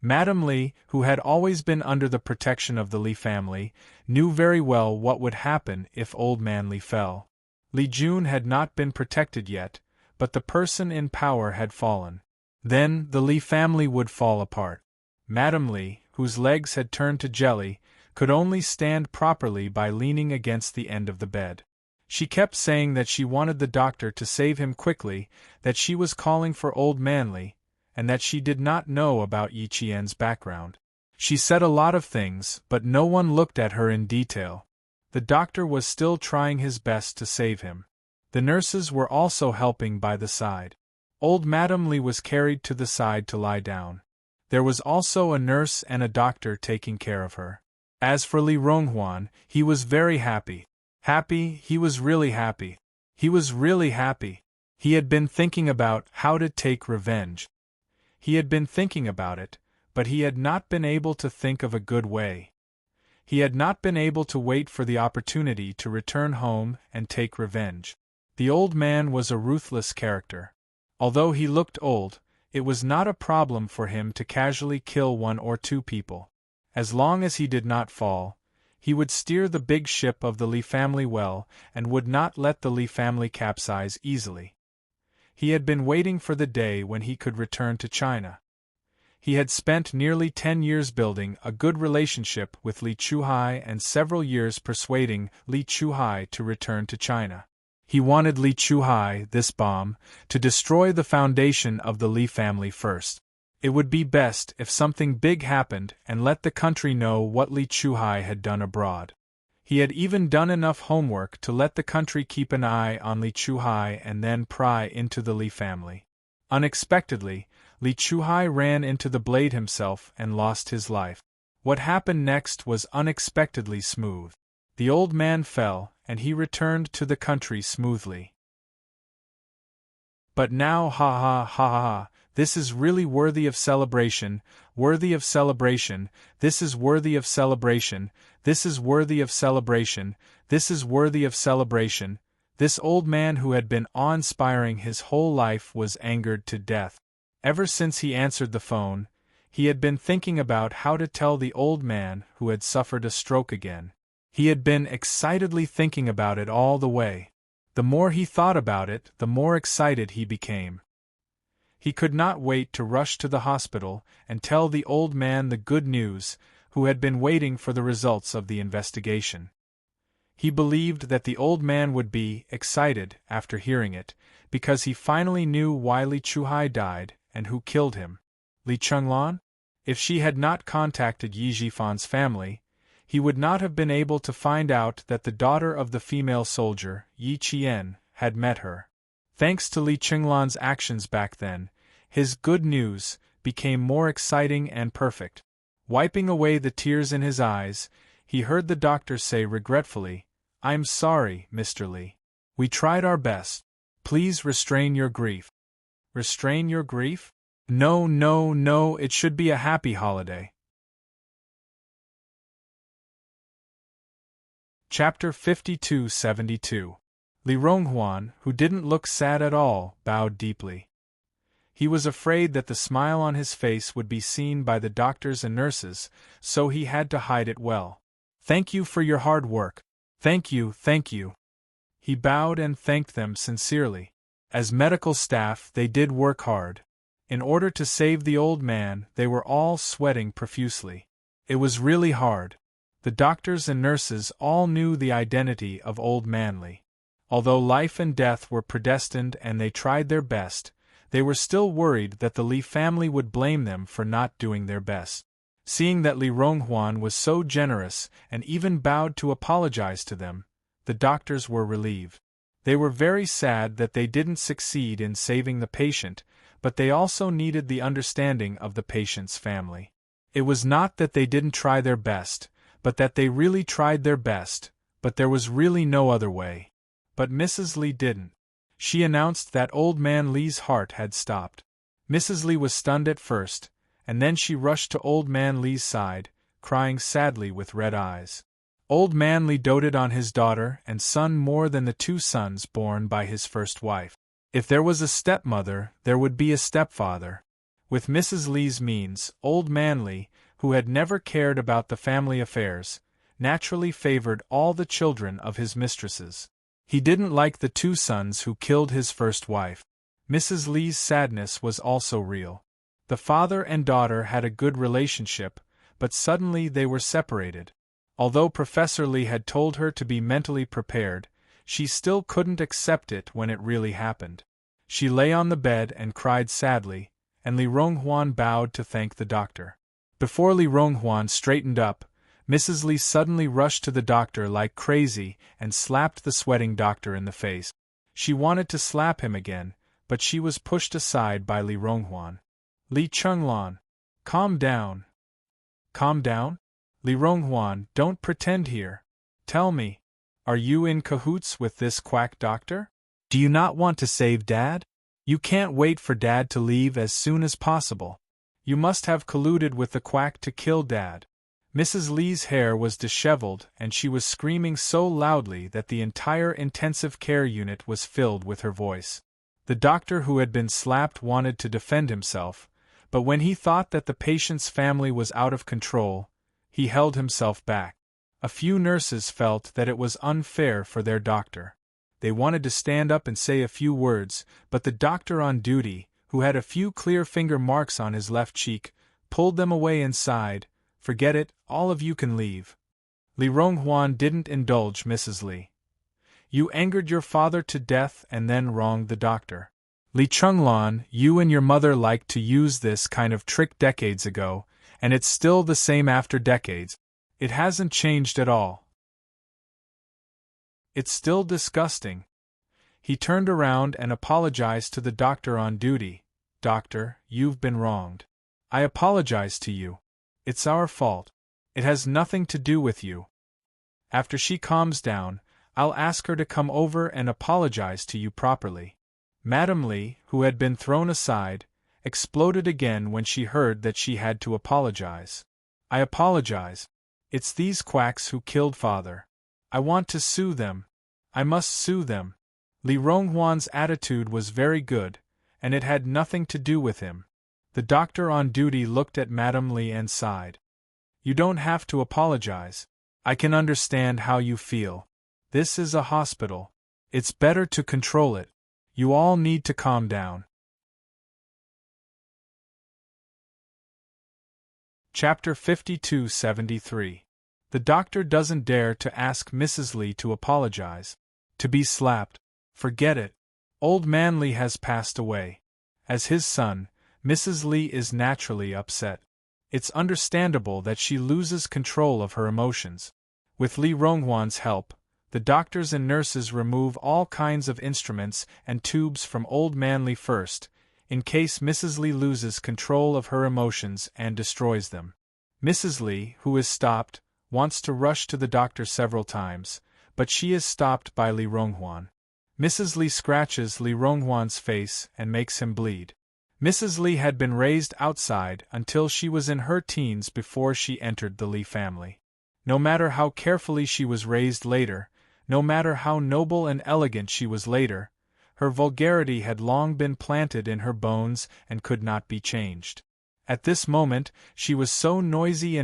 Madame Li, who had always been under the protection of the Li family, knew very well what would happen if old man Li fell. Li Jun had not been protected yet, but the person in power had fallen. Then the Li family would fall apart. Madame Li, whose legs had turned to jelly, could only stand properly by leaning against the end of the bed. She kept saying that she wanted the doctor to save him quickly, that she was calling for old man Li, and that she did not know about Yi Qian's background. She said a lot of things, but no one looked at her in detail. The doctor was still trying his best to save him. The nurses were also helping by the side. Old Madame Li was carried to the side to lie down. There was also a nurse and a doctor taking care of her. As for Li Ronghuan, he was very happy. He was really happy. He was really happy. He had been thinking about how to take revenge. He had been thinking about it, but he had not been able to think of a good way. He had not been able to wait for the opportunity to return home and take revenge. The old man was a ruthless character. Although he looked old, it was not a problem for him to casually kill one or two people. As long as he did not fall, he would steer the big ship of the Li family well and would not let the Li family capsize easily. He had been waiting for the day when he could return to China. He had spent nearly 10 years building a good relationship with Li Chuhai and several years persuading Li Chuhai to return to China. He wanted Li Chuhai, this bomb, to destroy the foundation of the Li family first. It would be best if something big happened and let the country know what Li Chuhai had done abroad. He had even done enough homework to let the country keep an eye on Li Chuhai and then pry into the Li family. Unexpectedly, Li Chuhai ran into the blade himself and lost his life. What happened next was unexpectedly smooth. The old man fell, and he returned to the country smoothly. But now this is really worthy of celebration, this is worthy of celebration, this is worthy of celebration, this is worthy of celebration. This old man who had been awe-inspiring his whole life was angered to death. Ever since he answered the phone, he had been thinking about how to tell the old man who had suffered a stroke again. He had been excitedly thinking about it all the way. The more he thought about it, the more excited he became. He could not wait to rush to the hospital and tell the old man the good news, who had been waiting for the results of the investigation. He believed that the old man would be excited after hearing it, because he finally knew why Li Chuhai died and who killed him. Li Chenglan? If she had not contacted Yi Jifan's family, he would not have been able to find out that the daughter of the female soldier, Yi Qian, had met her. Thanks to Li Chenglan's actions back then, his good news became more exciting and perfect. Wiping away the tears in his eyes, he heard the doctor say regretfully, "I'm sorry, Mr. Lee. We tried our best. Please restrain your grief." Restrain your grief? No, no, no, it should be a happy holiday. Chapter 52-72. Li Ronghuan, who didn't look sad at all, bowed deeply. He was afraid that the smile on his face would be seen by the doctors and nurses, so he had to hide it well. "Thank you for your hard work. Thank you, thank you." He bowed and thanked them sincerely. As medical staff, they did work hard. In order to save the old man, they were all sweating profusely. It was really hard. The doctors and nurses all knew the identity of Old Manly. Although life and death were predestined and they tried their best, they were still worried that the Li family would blame them for not doing their best. Seeing that Li Ronghuan was so generous and even bowed to apologize to them, the doctors were relieved. They were very sad that they didn't succeed in saving the patient, but they also needed the understanding of the patient's family. It was not that they didn't try their best, but that they really tried their best, but there was really no other way. But Mrs. Li didn't. She announced that Old Man Li's heart had stopped. Mrs. Li was stunned at first, and then she rushed to Old Man Li's side, crying sadly with red eyes. Old Man Li doted on his daughter and son more than the two sons born by his first wife. If there was a stepmother, there would be a stepfather. With Mrs. Li's means, Old Man Li, who had never cared about the family affairs, naturally favored all the children of his mistresses. He didn't like the two sons who killed his first wife. Mrs. Li's sadness was also real. The father and daughter had a good relationship, but suddenly they were separated. Although Professor Li had told her to be mentally prepared, she still couldn't accept it when it really happened. She lay on the bed and cried sadly, and Li Ronghuan bowed to thank the doctor. Before Li Ronghuan straightened up, Mrs. Li suddenly rushed to the doctor like crazy and slapped the sweating doctor in the face. She wanted to slap him again, but she was pushed aside by Li Ronghuan. "Li Chenglan, calm down." "Calm down? Li Ronghuan, don't pretend here. Tell me, are you in cahoots with this quack doctor? Do you not want to save Dad? You can't wait for Dad to leave as soon as possible. You must have colluded with the quack to kill Dad." Mrs. Li's hair was disheveled and she was screaming so loudly that the entire intensive care unit was filled with her voice. The doctor who had been slapped wanted to defend himself, but when he thought that the patient's family was out of control, he held himself back. A few nurses felt that it was unfair for their doctor. They wanted to stand up and say a few words, but the doctor on duty, who had a few clear finger marks on his left cheek, pulled them away and sighed, "Forget it, all of you can leave." Li Ronghuan didn't indulge Mrs. Li. "You angered your father to death and then wronged the doctor. Li Chenglan, you and your mother liked to use this kind of trick decades ago, and it's still the same after decades. It hasn't changed at all. It's still disgusting." He turned around and apologized to the doctor on duty. "Doctor, you've been wronged. I apologize to you. It's our fault. It has nothing to do with you. After she calms down, I'll ask her to come over and apologize to you properly." Madame Li, who had been thrown aside, exploded again when she heard that she had to apologize. "I apologize. It's these quacks who killed Father. I want to sue them. I must sue them." Li Ronghuan's attitude was very good, and it had nothing to do with him. The doctor on duty looked at Madame Li and sighed. "You don't have to apologize. I can understand how you feel. This is a hospital. It's better to control it. You all need to calm down." Chapter 52-73. The doctor doesn't dare to ask Mrs. Li to apologize. To be slapped. Forget it. Old Man Li has passed away. As his son, Mrs. Li is naturally upset. It's understandable that she loses control of her emotions. With Li Ronghuan's help, the doctors and nurses remove all kinds of instruments and tubes from Old Man Li first, in case Mrs. Li loses control of her emotions and destroys them. Mrs. Li, who is stopped, wants to rush to the doctor several times, but she is stopped by Li Ronghuan. Mrs. Li scratches Li Ronghuan's face and makes him bleed. Mrs. Li had been raised outside until she was in her teens before she entered the Li family. No matter how carefully she was raised later, no matter how noble and elegant she was later, her vulgarity had long been planted in her bones and could not be changed. At this moment, she was so noisy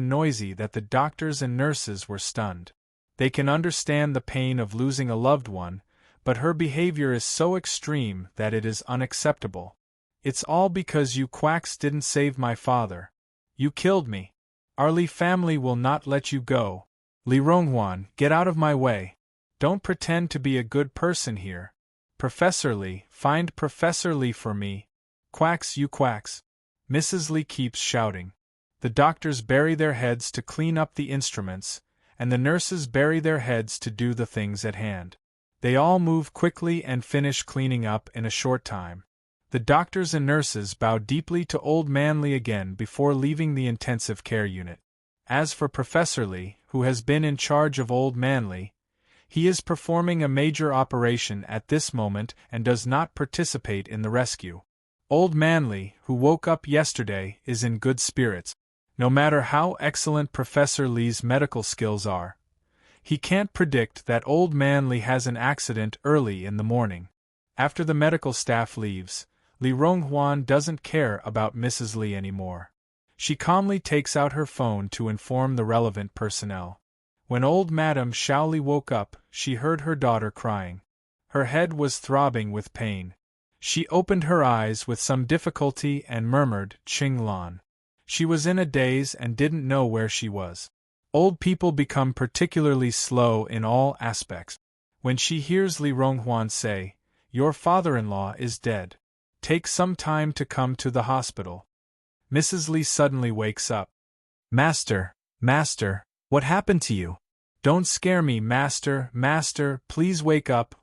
that the doctors and nurses were stunned. They can understand the pain of losing a loved one, but her behavior is so extreme that it is unacceptable. It's all because you quacks didn't save my father. You killed me. Our Li family will not let you go. Li Ronghuan, get out of my way. Don't pretend to be a good person here. Professor Li, find Professor Li for me. Quacks, you quacks. Mrs. Li keeps shouting. The doctors bury their heads to clean up the instruments, and the nurses bury their heads to do the things at hand. They all move quickly and finish cleaning up in a short time. The doctors and nurses bow deeply to Old Man Li again before leaving the intensive care unit. As for Professor Li, who has been in charge of Old Man Li, he is performing a major operation at this moment and does not participate in the rescue. Old Man Li, who woke up yesterday, is in good spirits. No matter how excellent Professor Li's medical skills are, he can't predict that Old Man Li has an accident early in the morning. After the medical staff leaves, Li Ronghuan doesn't care about Mrs. Li anymore. She calmly takes out her phone to inform the relevant personnel. When old Madame Xiaoli woke up, she heard her daughter crying. Her head was throbbing with pain. She opened her eyes with some difficulty and murmured, "Qing Lan." She was in a daze and didn't know where she was. Old people become particularly slow in all aspects. When she hears Li Ronghuan say, "Your father-in-law is dead. Take some time to come to the hospital." Mrs. Li suddenly wakes up. Master, what happened to you? Don't scare me, Master, please wake up.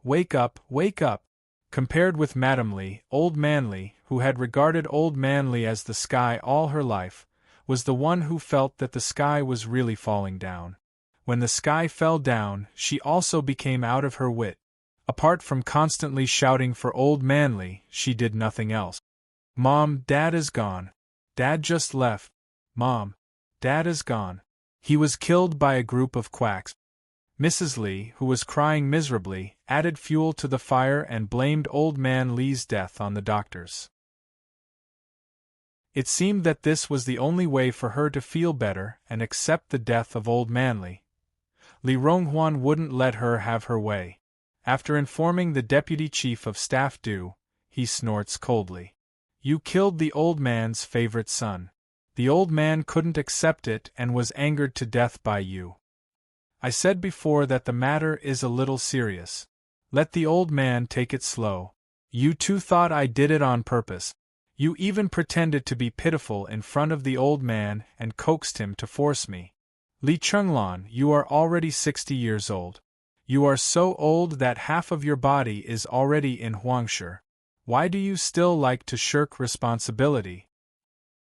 Compared with Madame Li, Old Man Li, who had regarded Old Man Li as the sky all her life, was the one who felt that the sky was really falling down. When the sky fell down, she also became out of her wit. Apart from constantly shouting for Old Man Li, she did nothing else. "Mom, Dad is gone. Dad just left. Mom, Dad is gone. He was killed by a group of quacks." Mrs. Li, who was crying miserably, added fuel to the fire and blamed Old Man Li's death on the doctors. It seemed that this was the only way for her to feel better and accept the death of Old Man Li. Li Ronghuan wouldn't let her have her way. After informing the deputy chief of staff Du, he snorts coldly. "You killed the old man's favorite son. The old man couldn't accept it and was angered to death by you. I said before that the matter is a little serious. Let the old man take it slow. You too thought I did it on purpose. You even pretended to be pitiful in front of the old man and coaxed him to force me. Li Chenglan, you are already 60 years old. You are so old that half of your body is already in Huangshi. Why do you still like to shirk responsibility?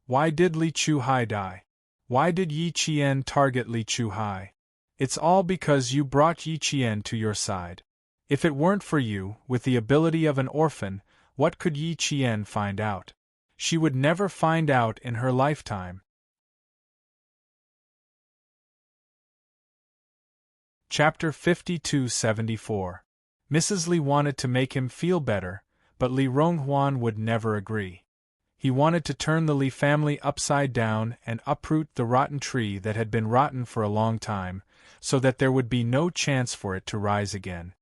Why did Li Chuhai die? Why did Yi Qian target Li Chuhai? It's all because you brought Yi Qian to your side. If it weren't for you, with the ability of an orphan, what could Yi Qian find out? She would never find out in her lifetime." Chapter 52-74. Mrs. Li wanted to make him feel better, but Li Ronghuan would never agree. He wanted to turn the Li family upside down and uproot the rotten tree that had been rotten for a long time, so that there would be no chance for it to rise again.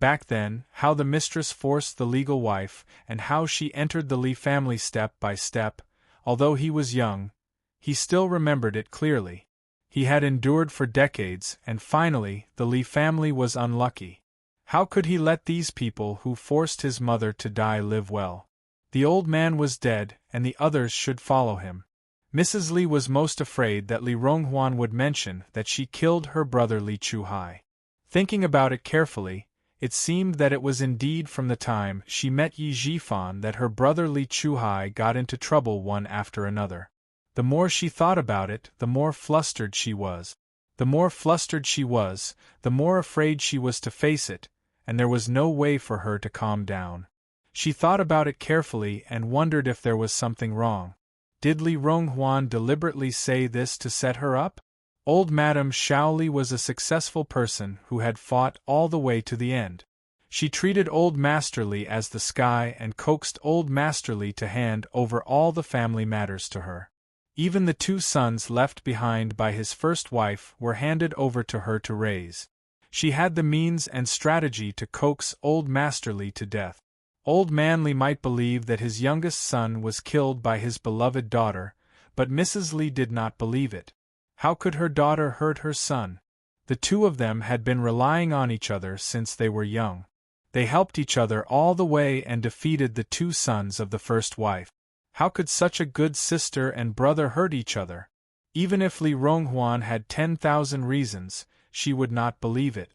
Back then, how the mistress forced the legal wife, and how she entered the Li family step by step, although he was young, he still remembered it clearly. He had endured for decades, and finally, the Li family was unlucky. How could he let these people who forced his mother to die live well? The old man was dead, and the others should follow him. Mrs. Li was most afraid that Li Ronghuan would mention that she killed her brother Li Chuhai. Thinking about it carefully, it seemed that it was indeed from the time she met Yi Zhifan that her brother Li Chuhai got into trouble one after another. The more she thought about it, the more flustered she was. The more flustered she was, the more afraid she was to face it, and there was no way for her to calm down. She thought about it carefully and wondered if there was something wrong. Did Li Ronghuan deliberately say this to set her up? Old Madame Shaoli was a successful person who had fought all the way to the end. She treated Old Master Li as the sky and coaxed Old Master Li to hand over all the family matters to her. Even the 2 sons left behind by his first wife were handed over to her to raise. She had the means and strategy to coax Old Master Li to death. Old Man Li might believe that his youngest son was killed by his beloved daughter, but Mrs. Li did not believe it. How could her daughter hurt her son? The 2 of them had been relying on each other since they were young. They helped each other all the way and defeated the 2 sons of the first wife. How could such a good sister and brother hurt each other? Even if Li Ronghuan had 10,000 reasons, she would not believe it.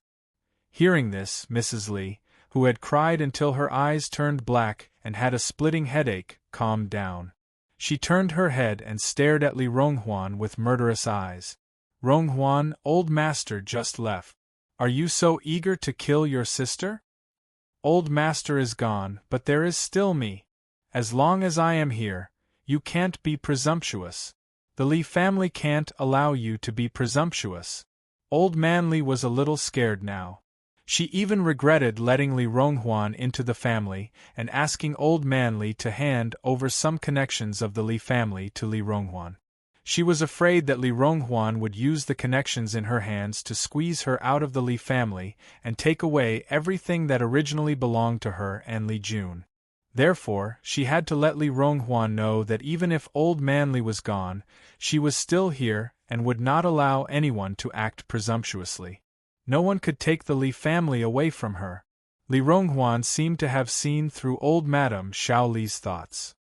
Hearing this, Mrs. Li, who had cried until her eyes turned black and had a splitting headache, calmed down. She turned her head and stared at Li Ronghuan with murderous eyes. Ronghuan, Old Master just left. Are you so eager to kill your sister? Old Master is gone, but there is still me. As long as I am here, you can't be presumptuous. The Li family can't allow you to be presumptuous. Old Man Li was a little scared now. She even regretted letting Li Ronghuan into the family and asking Old Man Li to hand over some connections of the Li family to Li Ronghuan. She was afraid that Li Ronghuan would use the connections in her hands to squeeze her out of the Li family and take away everything that originally belonged to her and Li Jun. Therefore, she had to let Li Ronghuan know that even if Old Man Li was gone, she was still here and would not allow anyone to act presumptuously. No one could take the Li family away from her. Li Ronghuan seemed to have seen through old Madame Shaoli's thoughts.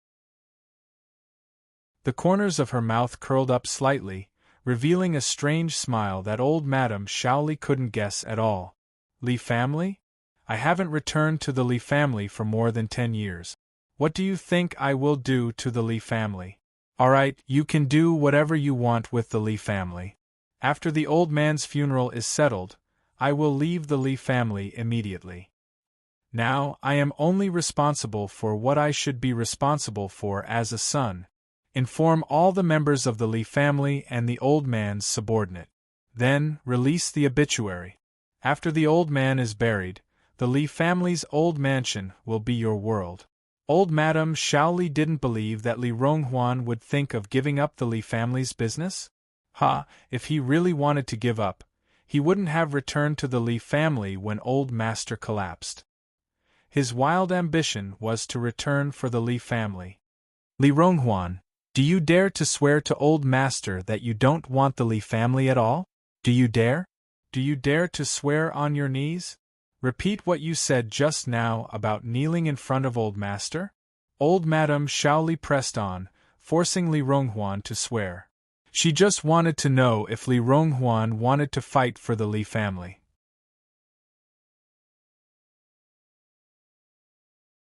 The corners of her mouth curled up slightly, revealing a strange smile that old Madame Shaoli couldn't guess at all. Li family? I haven't returned to the Li family for more than 10 years. What do you think I will do to the Li family? All right, you can do whatever you want with the Li family. After the old man's funeral is settled, I will leave the Li family immediately. Now, I am only responsible for what I should be responsible for as a son. Inform all the members of the Li family and the old man's subordinate. Then, release the obituary. After the old man is buried, the Li family's old mansion will be your world. Old Madame Shaoli didn't believe that Li Ronghuan would think of giving up the Li family's business. If he really wanted to give up, he wouldn't have returned to the Li family when Old Master collapsed. His wild ambition was to return for the Li family. Li Ronghuan, do you dare to swear to Old Master that you don't want the Li family at all? Do you dare? Do you dare to swear on your knees? Repeat what you said just now about kneeling in front of Old Master? Old Madame Shaoli pressed on, forcing Li Ronghuan to swear. She just wanted to know if Li Ronghuan wanted to fight for the Li family.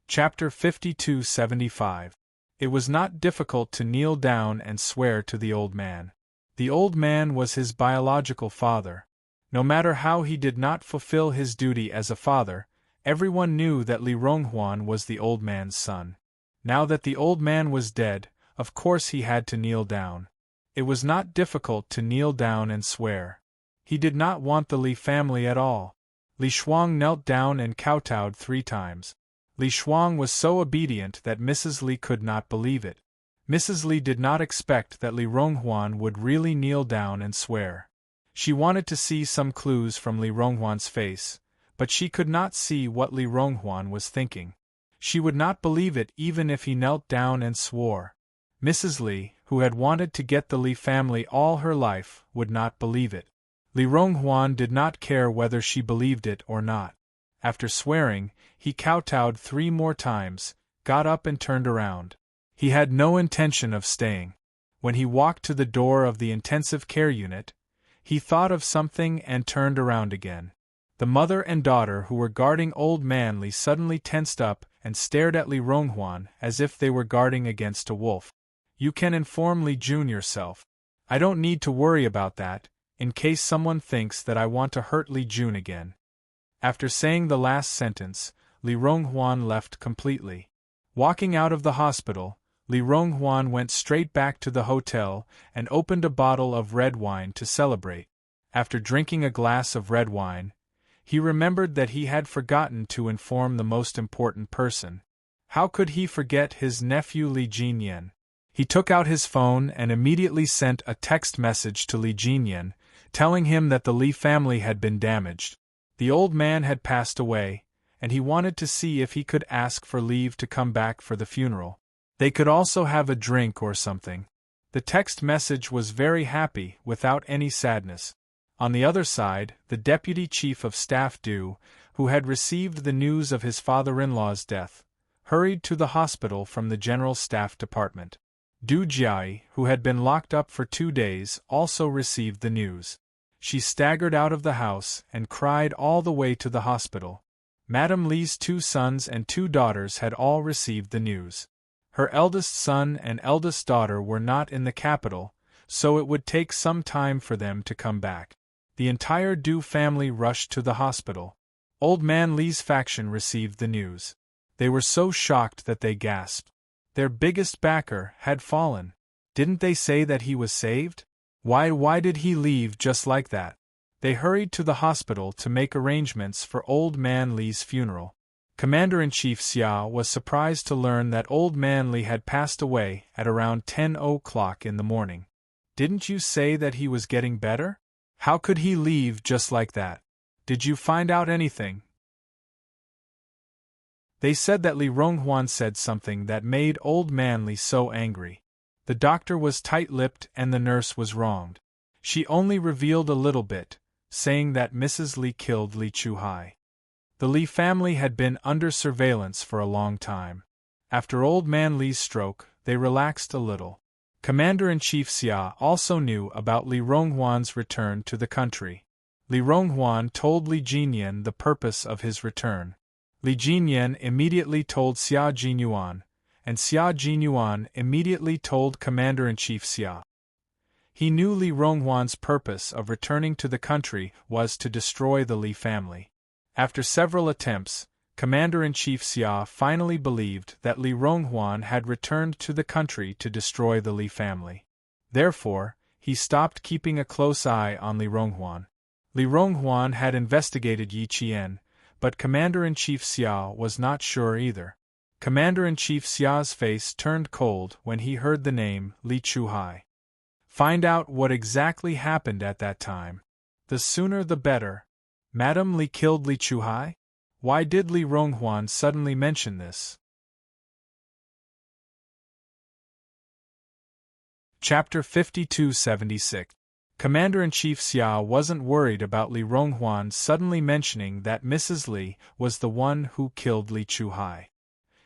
Chapter 5275. It was not difficult to kneel down and swear to the old man. The old man was his biological father. No matter how he did not fulfill his duty as a father, everyone knew that Li Ronghuan was the old man's son. Now that the old man was dead, of course he had to kneel down. It was not difficult to kneel down and swear. He did not want the Li family at all. Li Shuang knelt down and kowtowed 3 times. Li Shuang was so obedient that Mrs. Li could not believe it. Mrs. Li did not expect that Li Ronghuan would really kneel down and swear. She wanted to see some clues from Li Ronghuan's face, but she could not see what Li Ronghuan was thinking. She would not believe it even if he knelt down and swore. Mrs. Li, who had wanted to get the Li family all her life, would not believe it. Li Ronghuan did not care whether she believed it or not. After swearing, he kowtowed 3 more times, got up and turned around. He had no intention of staying. When he walked to the door of the intensive care unit, he thought of something and turned around again. The mother and daughter who were guarding Old Man Li suddenly tensed up and stared at Li Ronghuan as if they were guarding against a wolf. You can inform Li Jun yourself. I don't need to worry about that, in case someone thinks that I want to hurt Li Jun again." After saying the last sentence, Li Ronghuan left completely. Walking out of the hospital, Li Ronghuan went straight back to the hotel and opened a bottle of red wine to celebrate. After drinking a glass of red wine, he remembered that he had forgotten to inform the most important person. How could he forget his nephew Li Jinyan? He took out his phone and immediately sent a text message to Li Jinyan, telling him that the Li family had been damaged. The old man had passed away, and he wanted to see if he could ask for leave to come back for the funeral. They could also have a drink or something. The text message was very happy, without any sadness. On the other side, the deputy chief of staff Du, who had received the news of his father-in-law's death, hurried to the hospital from the general staff department. Du Jiai, who had been locked up for 2 days, also received the news. She staggered out of the house and cried all the way to the hospital. Madame Li's 2 sons and 2 daughters had all received the news. Her eldest son and eldest daughter were not in the capital, so it would take some time for them to come back. The entire Du family rushed to the hospital. Old man Li's faction received the news. They were so shocked that they gasped. Their biggest backer had fallen. Didn't they say that he was saved? Why did he leave just like that? They hurried to the hospital to make arrangements for old man Li's funeral. Commander-in-Chief Xia was surprised to learn that old man Li had passed away at around 10 o'clock in the morning. Didn't you say that he was getting better? How could he leave just like that? Did you find out anything? They said that Li Ronghuan said something that made old man Li so angry. The doctor was tight-lipped and the nurse was wronged. She only revealed a little bit, saying that Mrs. Li killed Li Chuhai. The Li family had been under surveillance for a long time. After old man Li's stroke, they relaxed a little. Commander-in-Chief Xia also knew about Li Ronghuan's return to the country. Li Ronghuan told Li Jinyan the purpose of his return. Li Jinyan immediately told Xia Jinyuan, and Xia Jinyuan immediately told Commander-in-Chief Xia. He knew Li Ronghuan's purpose of returning to the country was to destroy the Li family. After several attempts, Commander-in-Chief Xia finally believed that Li Ronghuan had returned to the country to destroy the Li family. Therefore, he stopped keeping a close eye on Li Ronghuan. Li Ronghuan had investigated Yi Qian, but Commander-in-Chief Xia was not sure either. Commander-in-Chief Xia's face turned cold when he heard the name Li Chuhai. Find out what exactly happened at that time. The sooner the better. Madame Li killed Li Chuhai? Why did Li Ronghuan suddenly mention this? Chapter 5276. Commander-in-Chief Xia wasn't worried about Li Ronghuan suddenly mentioning that Mrs. Li was the one who killed Li Chuhai.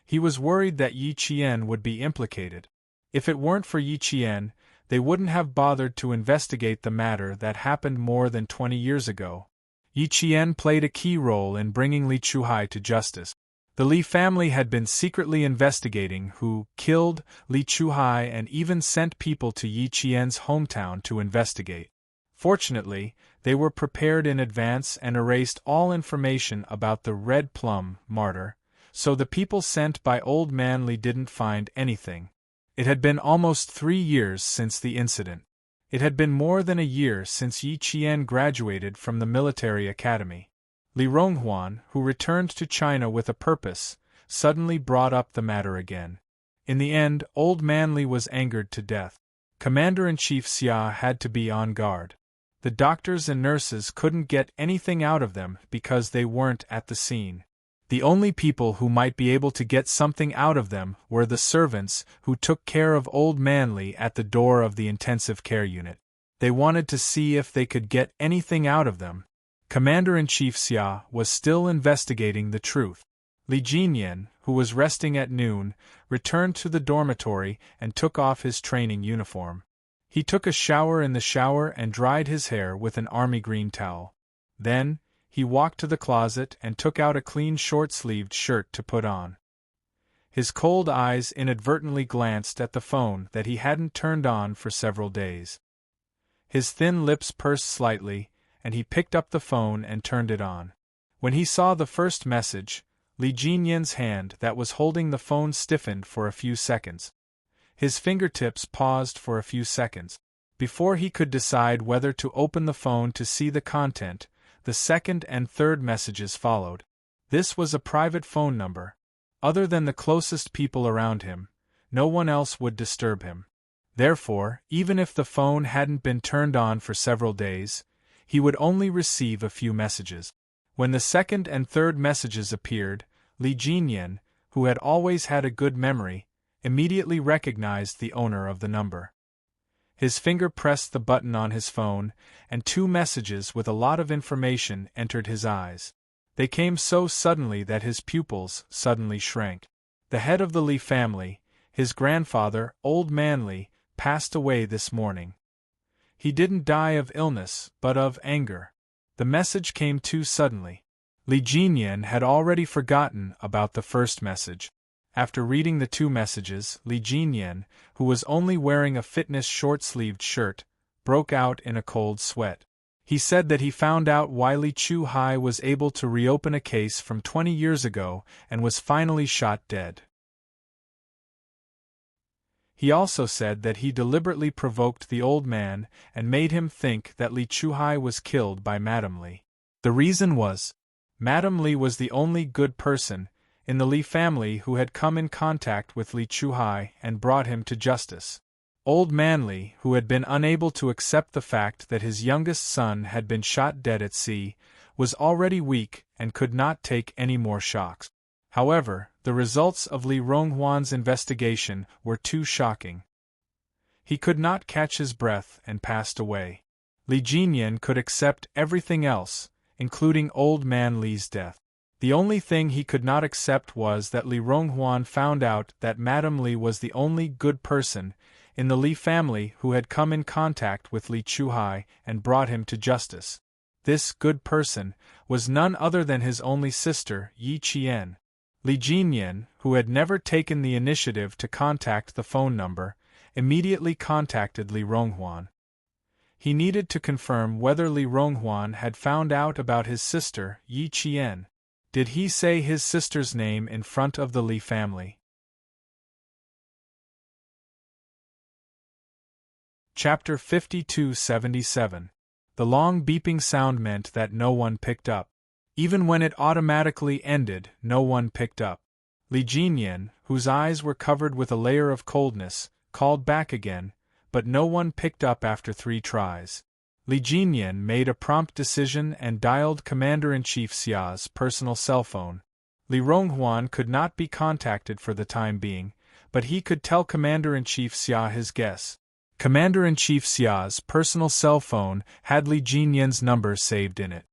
He was worried that Yi Qian would be implicated. If it weren't for Yi Qian, they wouldn't have bothered to investigate the matter that happened more than 20 years ago. Yi Qian played a key role in bringing Li Chuhai to justice. The Li family had been secretly investigating who killed Li Chuhai and even sent people to Yi Qian's hometown to investigate. Fortunately, they were prepared in advance and erased all information about the Red Plum martyr, so the people sent by old man Li didn't find anything. It had been almost 3 years since the incident. It had been more than a year since Yi Qian graduated from the military academy. Li Ronghuan, who returned to China with a purpose, suddenly brought up the matter again. In the end, old man Li was angered to death. Commander-in-Chief Xia had to be on guard. The doctors and nurses couldn't get anything out of them because they weren't at the scene. The only people who might be able to get something out of them were the servants who took care of old man Li at the door of the intensive care unit. They wanted to see if they could get anything out of them. Commander-in-Chief Xia was still investigating the truth. Li Jinyan, who was resting at noon, returned to the dormitory and took off his training uniform. He took a shower in the shower and dried his hair with an army green towel. Then, he walked to the closet and took out a clean short-sleeved shirt to put on. His cold eyes inadvertently glanced at the phone that he hadn't turned on for several days. His thin lips pursed slightly, and he picked up the phone and turned it on. When he saw the first message, Li Jinyan's hand that was holding the phone stiffened for a few seconds. His fingertips paused for a few seconds. Before he could decide whether to open the phone to see the content, the second and third messages followed. This was a private phone number. Other than the closest people around him, no one else would disturb him. Therefore, even if the phone hadn't been turned on for several days, he would only receive a few messages. When the second and third messages appeared, Li Jinyan, who had always had a good memory, immediately recognized the owner of the number. His finger pressed the button on his phone, and two messages with a lot of information entered his eyes. They came so suddenly that his pupils suddenly shrank. The head of the Li family, his grandfather, Old Man Li, passed away this morning. He didn't die of illness, but of anger. The message came too suddenly. Li Jinyan had already forgotten about the first message. After reading the two messages, Li Jinyan, who was only wearing a fitness short-sleeved shirt, broke out in a cold sweat. He said that he found out why Li Chuhai was able to reopen a case from 20 years ago and was finally shot dead. He also said that he deliberately provoked the old man and made him think that Li Chuhai was killed by Madame Li. The reason was, Madame Li was the only good person in the Li family who had come in contact with Li Chuhai and brought him to justice. Old Man Li, who had been unable to accept the fact that his youngest son had been shot dead at sea, was already weak and could not take any more shocks. However, the results of Li Ronghuan's investigation were too shocking. He could not catch his breath and passed away. Li Jinyan could accept everything else, including Old Man Li's death. The only thing he could not accept was that Li Ronghuan found out that Madame Li was the only good person in the Li family who had come in contact with Li Chuhai and brought him to justice. This good person was none other than his only sister, Yi Qian. Li Jinyan, who had never taken the initiative to contact the phone number, immediately contacted Li Ronghuan. He needed to confirm whether Li Ronghuan had found out about his sister, Yi Qian. Did he say his sister's name in front of the Li family? Chapter 5277. The long beeping sound meant that no one picked up. Even when it automatically ended, no one picked up. Li Jinyan, whose eyes were covered with a layer of coldness, called back again, but no one picked up after 3 tries. Li Jinyan made a prompt decision and dialed Commander-in-Chief Xia's personal cell phone. Li Ronghuan could not be contacted for the time being, but he could tell Commander-in-Chief Xia his guess. Commander-in-Chief Xia's personal cell phone had Li Jinyan's number saved in it.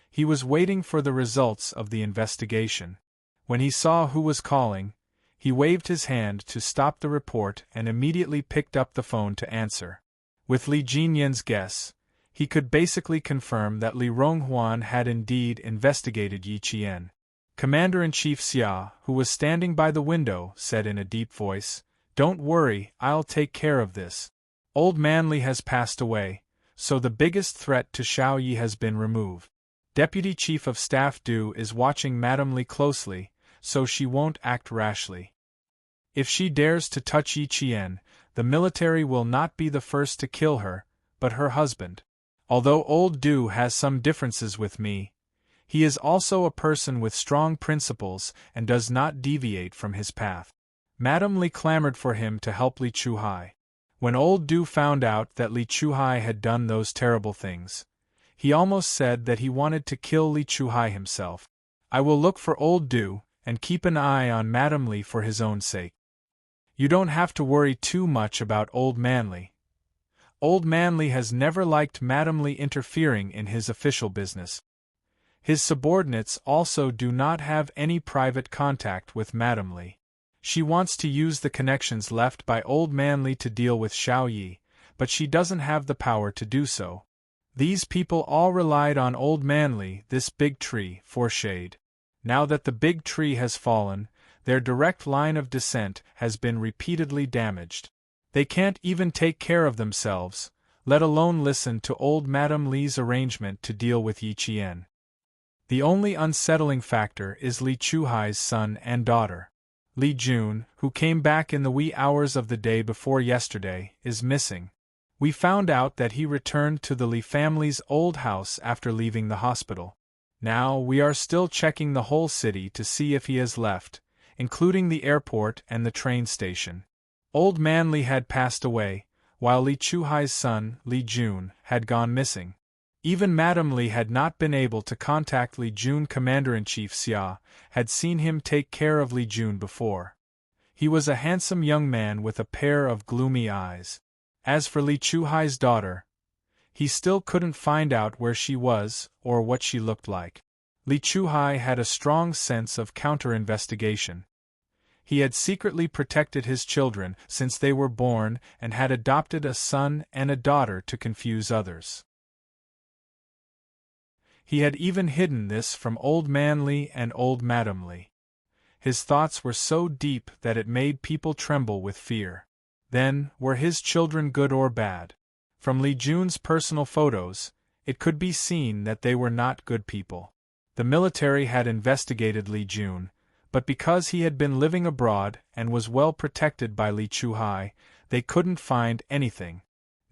He was waiting for the results of the investigation. When he saw who was calling, he waved his hand to stop the report and immediately picked up the phone to answer. With Li Jinyan's guess, he could basically confirm that Li Ronghuan had indeed investigated Yi Qian. Commander-in-Chief Xia, who was standing by the window, said in a deep voice, "Don't worry, I'll take care of this. Old Man Li has passed away, so the biggest threat to Xiao Yi has been removed. Deputy Chief of Staff Du is watching Madame Li closely, so she won't act rashly. If she dares to touch Yi Qian, the military will not be the first to kill her, but her husband. Although old Du has some differences with me, he is also a person with strong principles and does not deviate from his path." Madame Li clamored for him to help Li Chuhai. When old Du found out that Li Chuhai had done those terrible things, he almost said that he wanted to kill Li Chuhai himself. "I will look for old Du, and keep an eye on Madame Li for his own sake. You don't have to worry too much about Old Man Li. Old Man Li has never liked Madame Li interfering in his official business. His subordinates also do not have any private contact with Madame Li. She wants to use the connections left by Old Man Li to deal with Xiao Yi, but she doesn't have the power to do so. These people all relied on Old Man Li, this big tree, for shade. Now that the big tree has fallen, Their direct line of descent has been repeatedly damaged. They can't even take care of themselves, let alone listen to old Madame Li's arrangement to deal with Yi Qian. The only unsettling factor is Li Chuhai's son and daughter. Li Jun, who came back in the wee hours of the day before yesterday, is missing. We found out that he returned to the Li family's old house after leaving the hospital. Now we are still checking the whole city to see if he has left, including the airport and the train station. Old man Li had passed away, while Li Chuhai's son, Li Jun, had gone missing. Even Madame Li had not been able to contact Li Jun. Commander-in-Chief Xia had seen him take care of Li Jun before. He was a handsome young man with a pair of gloomy eyes. As for Li Chuhai's daughter, he still couldn't find out where she was or what she looked like. Li Chuhai had a strong sense of counter-investigation. He had secretly protected his children since they were born and had adopted a son and a daughter to confuse others. He had even hidden this from old man Li and old Madame Li. His thoughts were so deep that it made people tremble with fear. Then, were his children good or bad? From Li Jun's personal photos, it could be seen that they were not good people. The military had investigated Li Jun, but because he had been living abroad and was well protected by Li Chuhai, they couldn't find anything.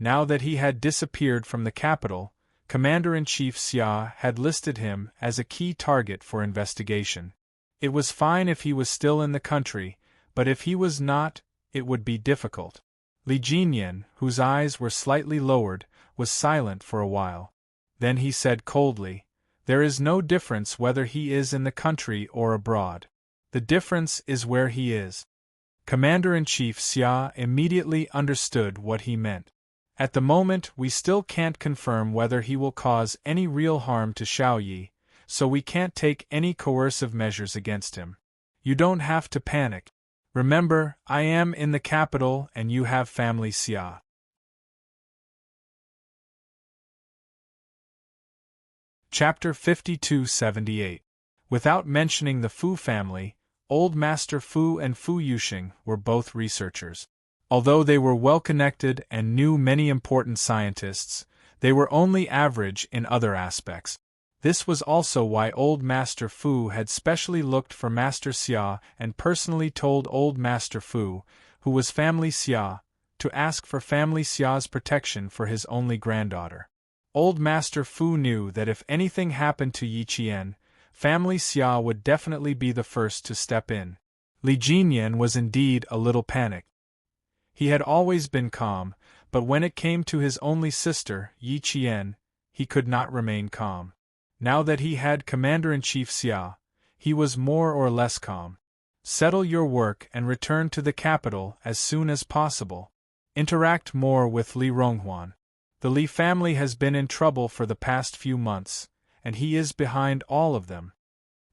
Now that he had disappeared from the capital, Commander-in-Chief Xia had listed him as a key target for investigation. It was fine if he was still in the country, but if he was not, it would be difficult. Li Jinyan, whose eyes were slightly lowered, was silent for a while. Then he said coldly, "There is no difference whether he is in the country or abroad. The difference is where he is." Commander-in-Chief Xia immediately understood what he meant. At the moment we still can't confirm whether he will cause any real harm to Xiaoyi, so we can't take any coercive measures against him. You don't have to panic. Remember, I am in the capital and you have family Xia. Chapter 5278. Without mentioning the Fu family, Old Master Fu and Fu Yuxing were both researchers. Although they were well-connected and knew many important scientists, they were only average in other aspects. This was also why Old Master Fu had specially looked for Master Xia and personally told Old Master Fu, who was family Xia, to ask for family Xia's protection for his only granddaughter. Old Master Fu knew that if anything happened to Yi Qian, family Xia would definitely be the first to step in. Li Jinyan was indeed a little panicked. He had always been calm, but when it came to his only sister, Yi Qian, he could not remain calm. Now that he had Commander-in-Chief Xia, he was more or less calm. Settle your work and return to the capital as soon as possible. Interact more with Li Ronghuan. The Li family has been in trouble for the past few months, and he is behind all of them.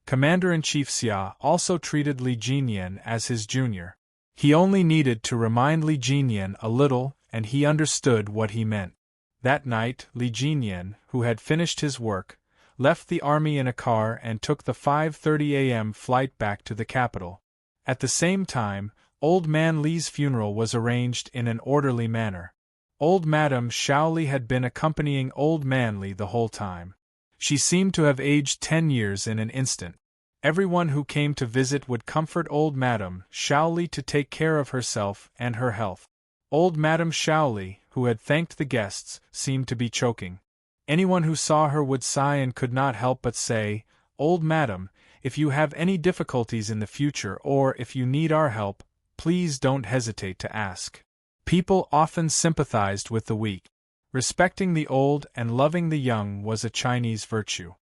Commander-in-Chief Xia also treated Li Jinyan as his junior. He only needed to remind Li Jinyan a little, and he understood what he meant. That night, Li Jinyan, who had finished his work, left the army in a car and took the 5:30 a.m. flight back to the capital. At the same time, Old Man Li's funeral was arranged in an orderly manner. Old Madame Xiaoli had been accompanying Old Man Li the whole time. She seemed to have aged 10 years in an instant. Everyone who came to visit would comfort Old Madame Xiaoli to take care of herself and her health. Old Madame Xiaoli, who had thanked the guests, seemed to be choking. Anyone who saw her would sigh and could not help but say, "Old Madam, if you have any difficulties in the future or if you need our help, please don't hesitate to ask." People often sympathized with the weak. Respecting the old and loving the young was a Chinese virtue.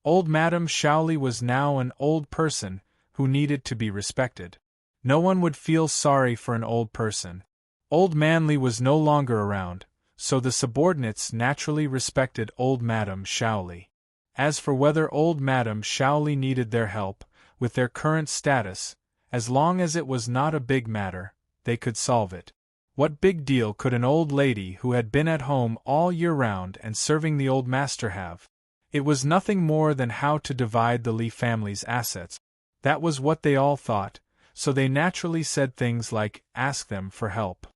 Old Madame Xiaoli was now an old person who needed to be respected. No one would feel sorry for an old person. Old Man Li was no longer around, so the subordinates naturally respected Old Madame Xiaoli. As for whether Old Madame Xiaoli needed their help, with their current status, as long as it was not a big matter, they could solve it. What big deal could an old lady who had been at home all year round and serving the old master have? It was nothing more than how to divide the Li family's assets. That was what they all thought, so they naturally said things like, "Ask them for help."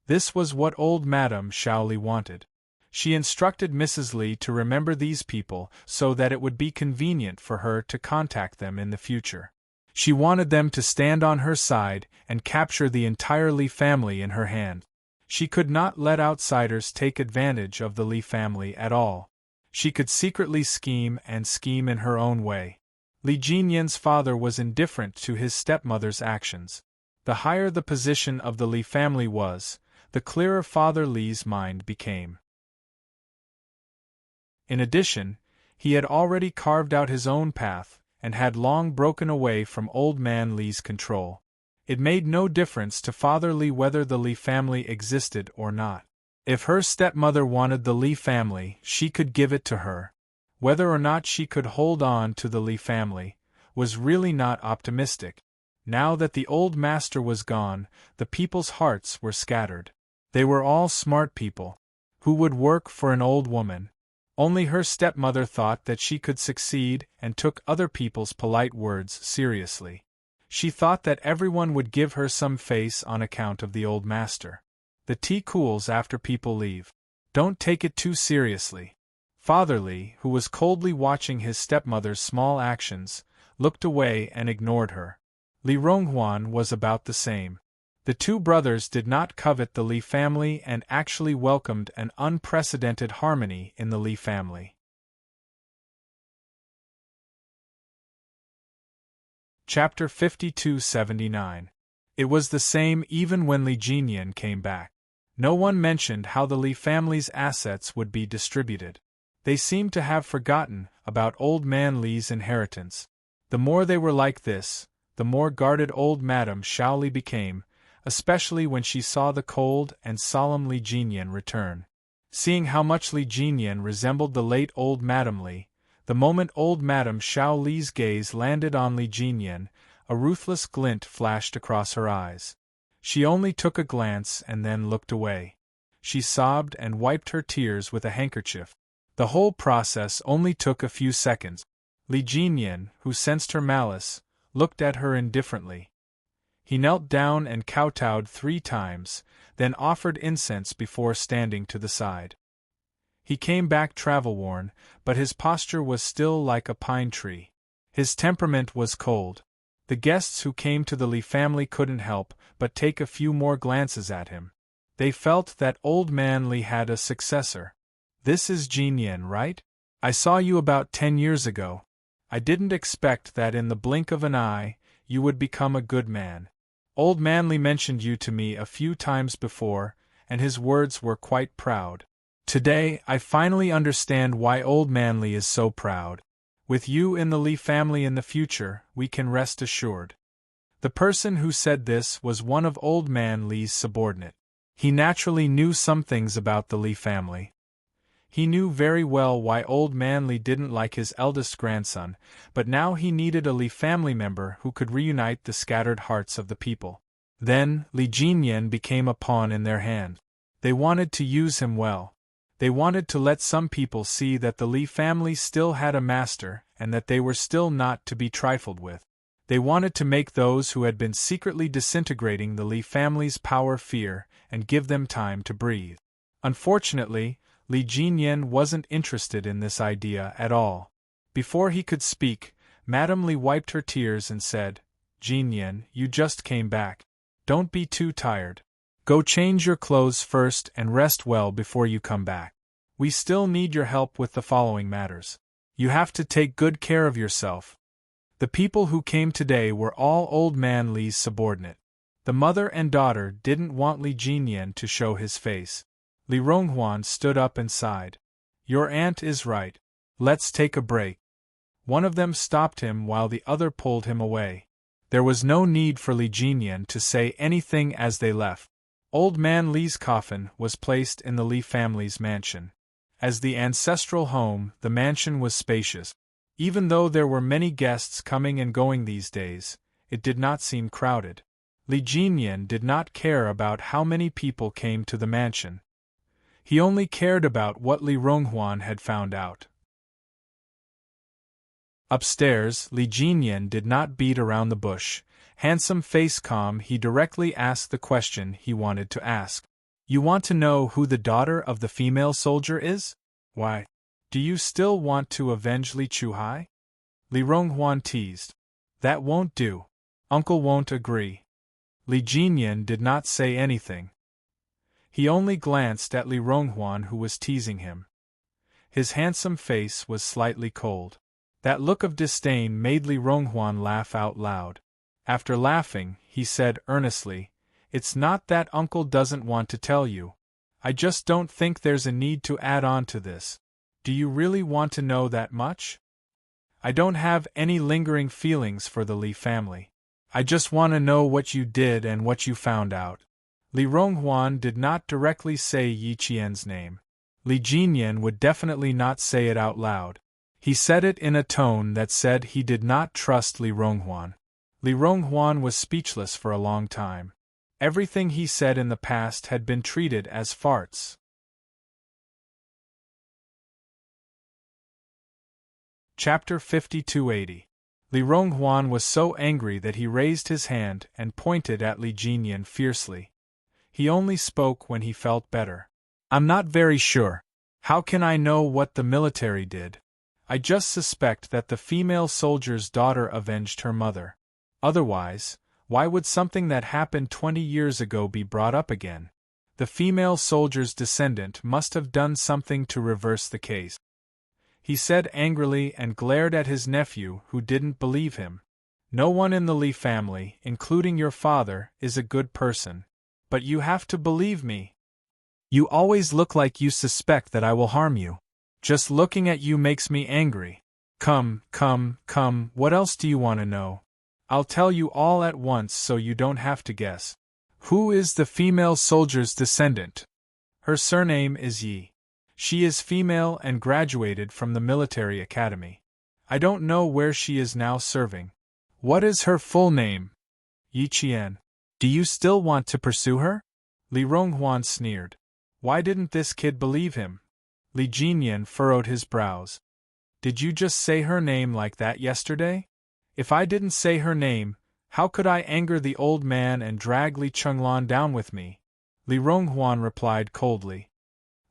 This was what old Madame Shaoli wanted. She instructed Mrs. Li to remember these people so that it would be convenient for her to contact them in the future. She wanted them to stand on her side and capture the entire Li family in her hand. She could not let outsiders take advantage of the Li family at all. She could secretly scheme in her own way. Li Jinyan's father was indifferent to his stepmother's actions. The higher the position of the Li family was, the clearer Father Li's mind became. In addition, he had already carved out his own path, and had long broken away from Old Man Li's control. It made no difference to Father Li whether the Li family existed or not. If her stepmother wanted the Li family, she could give it to her. Whether or not she could hold on to the Li family was really not optimistic. Now that the old master was gone, the people's hearts were scattered. They were all smart people, who would work for an old woman. Only her stepmother thought that she could succeed and took other people's polite words seriously. She thought that everyone would give her some face on account of the old master. The tea cools after people leave. Don't take it too seriously. Father Li, who was coldly watching his stepmother's small actions, looked away and ignored her. Li Ronghuan was about the same. The two brothers did not covet the Li family and actually welcomed an unprecedented harmony in the Li family. Chapter 5279. It was the same even when Li Jinyan came back. No one mentioned how the Li family's assets would be distributed. They seemed to have forgotten about Old Man Li's inheritance. The more they were like this, the more guarded old Madame Shaoli became, especially when she saw the cold and solemn Li Jinyan return. Seeing how much Li Jinyan resembled the late old Madame Li, the moment old Madame Shaoli's gaze landed on Li Jinyan, a ruthless glint flashed across her eyes. She only took a glance and then looked away. She sobbed and wiped her tears with a handkerchief. The whole process only took a few seconds. Li Jinyan, who sensed her malice, looked at her indifferently. He knelt down and kowtowed 3 times, then offered incense before standing to the side. He came back travel-worn, but his posture was still like a pine tree. His temperament was cold. The guests who came to the Li family couldn't help but take a few more glances at him. They felt that Old Man Li had a successor. "This is Jinyan, right? I saw you about 10 years ago. I didn't expect that in the blink of an eye, you would become a good man. Old Man Li mentioned you to me a few times before, and his words were quite proud. Today, I finally understand why Old Man Li is so proud. With you in the Li family in the future, we can rest assured." The person who said this was one of Old Man Li's subordinate. He naturally knew some things about the Li family. He knew very well why Old Man Li didn't like his eldest grandson, but now he needed a Li family member who could reunite the scattered hearts of the people. Then, Li Jinyan became a pawn in their hand. They wanted to use him well. They wanted to let some people see that the Li family still had a master and that they were still not to be trifled with. They wanted to make those who had been secretly disintegrating the Li family's power fear and give them time to breathe. Unfortunately, Li Jinyan wasn't interested in this idea at all. Before he could speak, Madame Li wiped her tears and said, "Jinyan, you just came back. Don't be too tired. Go change your clothes first and rest well before you come back. We still need your help with the following matters. You have to take good care of yourself." The people who came today were all Old Man Li's subordinate. The mother and daughter didn't want Li Jinyan to show his face. Li Ronghuan stood up and sighed. "Your aunt is right. Let's take a break." One of them stopped him while the other pulled him away. There was no need for Li Jinyan to say anything as they left. Old Man Li's coffin was placed in the Li family's mansion. As the ancestral home, the mansion was spacious. Even though there were many guests coming and going these days, it did not seem crowded. Li Jinyan did not care about how many people came to the mansion. He only cared about what Li Ronghuan had found out. Upstairs, Li Jinyan did not beat around the bush. Handsome face calm, he directly asked the question he wanted to ask. You want to know who the daughter of the female soldier is? Why? Do you still want to avenge Li Chuhai? Li Ronghuan teased. That won't do. Uncle won't agree. Li Jinyan did not say anything. He only glanced at Li Ronghuan, who was teasing him. His handsome face was slightly cold. That look of disdain made Li Ronghuan laugh out loud. After laughing, he said earnestly, It's not that Uncle doesn't want to tell you. I just don't think there's a need to add on to this. Do you really want to know that much? I don't have any lingering feelings for the Li family. I just want to know what you did and what you found out. Li Ronghuan did not directly say Yi Qian's name. Li Jinyan would definitely not say it out loud. He said it in a tone that said he did not trust Li Ronghuan. Li Ronghuan was speechless for a long time. Everything he said in the past had been treated as farts. Chapter 5280. Li Ronghuan was so angry that he raised his hand and pointed at Li Jinyan fiercely. He only spoke when he felt better. I'm not very sure. How can I know what the military did? I just suspect that the female soldier's daughter avenged her mother. Otherwise, why would something that happened 20 years ago be brought up again? The female soldier's descendant must have done something to reverse the case. He said angrily and glared at his nephew, who didn't believe him. No one in the Li family, including your father, is a good person. But you have to believe me. You always look like you suspect that I will harm you. Just looking at you makes me angry. Come, what else do you want to know? I'll tell you all at once so you don't have to guess. Who is the female soldier's descendant? Her surname is Yi. She is female and graduated from the military academy. I don't know where she is now serving. What is her full name? Yi Qian. Do you still want to pursue her? Li Ronghuan sneered. Why didn't this kid believe him? Li Jinyan furrowed his brows. Did you just say her name like that yesterday? If I didn't say her name, how could I anger the old man and drag Li Chenglan down with me? Li Ronghuan replied coldly.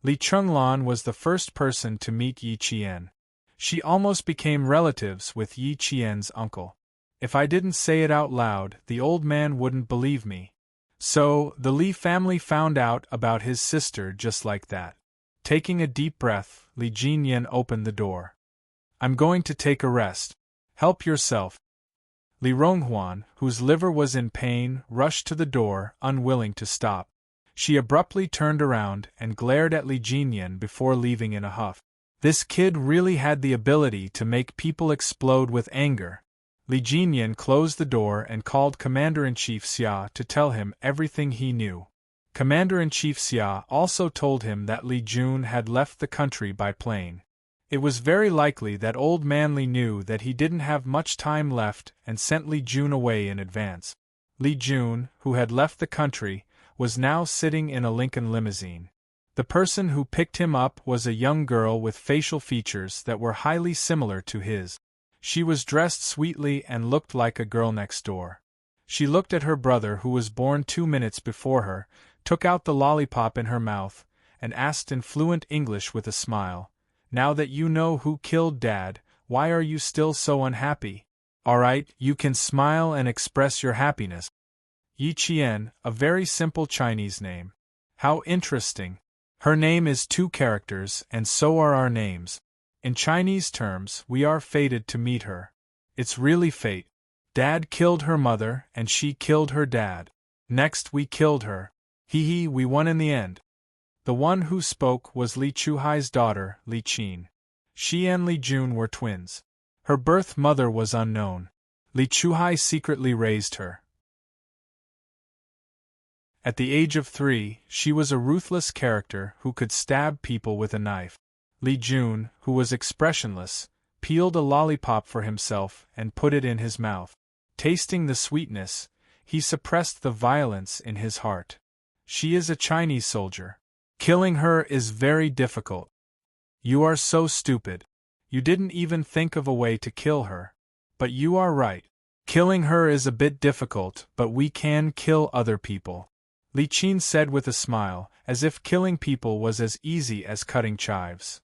Li Chenglan was the first person to meet Yi Qian. She almost became relatives with Yi Qian's uncle. If I didn't say it out loud, the old man wouldn't believe me. So, the Li family found out about his sister just like that. Taking a deep breath, Li Jinyan opened the door. I'm going to take a rest. Help yourself. Li Ronghuan, whose liver was in pain, rushed to the door, unwilling to stop. She abruptly turned around and glared at Li Jinyan before leaving in a huff. This kid really had the ability to make people explode with anger. Li Jinyan closed the door and called Commander-in-Chief Xia to tell him everything he knew. Commander-in-Chief Xia also told him that Li Jun had left the country by plane. It was very likely that old man Li knew that he didn't have much time left and sent Li Jun away in advance. Li Jun, who had left the country, was now sitting in a Lincoln limousine. The person who picked him up was a young girl with facial features that were highly similar to his. She was dressed sweetly and looked like a girl next door. She looked at her brother, who was born 2 minutes before her, took out the lollipop in her mouth, and asked in fluent English with a smile, Now that you know who killed Dad, why are you still so unhappy? All right, you can smile and express your happiness. Yi Qian, a very simple Chinese name. How interesting. Her name is 2 characters, and so are our names. In Chinese terms, we are fated to meet her. It's really fate. Dad killed her mother, and she killed her dad. Next we killed her. Hee, we won in the end. The one who spoke was Li Chuhai's daughter, Li Qin. She and Li Jun were twins. Her birth mother was unknown. Li Chuhai secretly raised her. At the age of 3, she was a ruthless character who could stab people with a knife. Li Jun, who was expressionless, peeled a lollipop for himself and put it in his mouth. Tasting the sweetness, he suppressed the violence in his heart. She is a Chinese soldier. Killing her is very difficult. You are so stupid. You didn't even think of a way to kill her. But you are right. Killing her is a bit difficult, but we can kill other people, Li Qin said with a smile, as if killing people was as easy as cutting chives.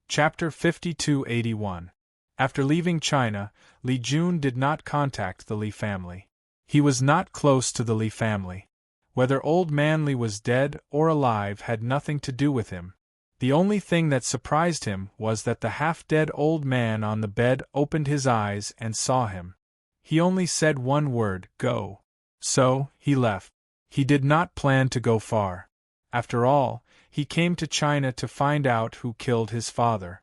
Chapter 5281. After leaving China, Li Jun did not contact the Li family. He was not close to the Li family. Whether old man Li was dead or alive had nothing to do with him. The only thing that surprised him was that the half-dead old man on the bed opened his eyes and saw him. He only said one word, "Go." So, he left. He did not plan to go far. After all, he came to China to find out who killed his father.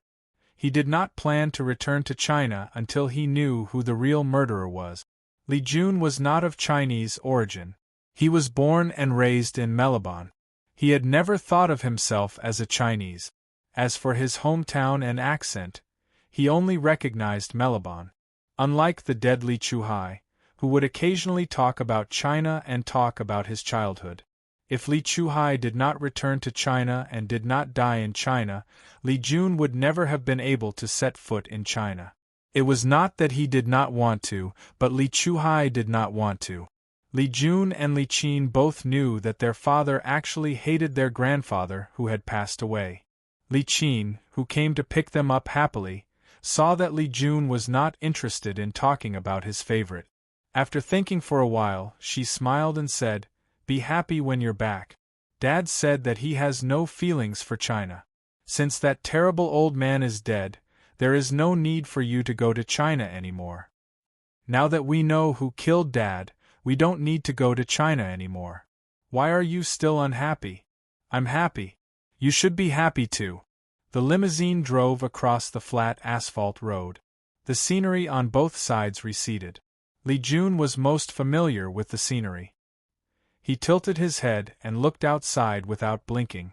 He did not plan to return to China until he knew who the real murderer was. Li Jun was not of Chinese origin. He was born and raised in Melbourne. He had never thought of himself as a Chinese. As for his hometown and accent, he only recognized Melbourne. Unlike the dead Li Chuhai, who would occasionally talk about China and talk about his childhood. If Li Chuhai did not return to China and did not die in China, Li Jun would never have been able to set foot in China. It was not that he did not want to, but Li Chuhai did not want to. Li Jun and Li Qin both knew that their father actually hated their grandfather who had passed away. Li Qin, who came to pick them up happily, saw that Li Jun was not interested in talking about his favorite. After thinking for a while, she smiled and said, "Be happy when you're back. Dad said that he has no feelings for China. Since that terrible old man is dead, there is no need for you to go to China anymore. Now that we know who killed Dad, we don't need to go to China anymore. Why are you still unhappy?" "I'm happy. You should be happy too." The limousine drove across the flat asphalt road. The scenery on both sides receded. Li Jun was most familiar with the scenery. He tilted his head and looked outside without blinking.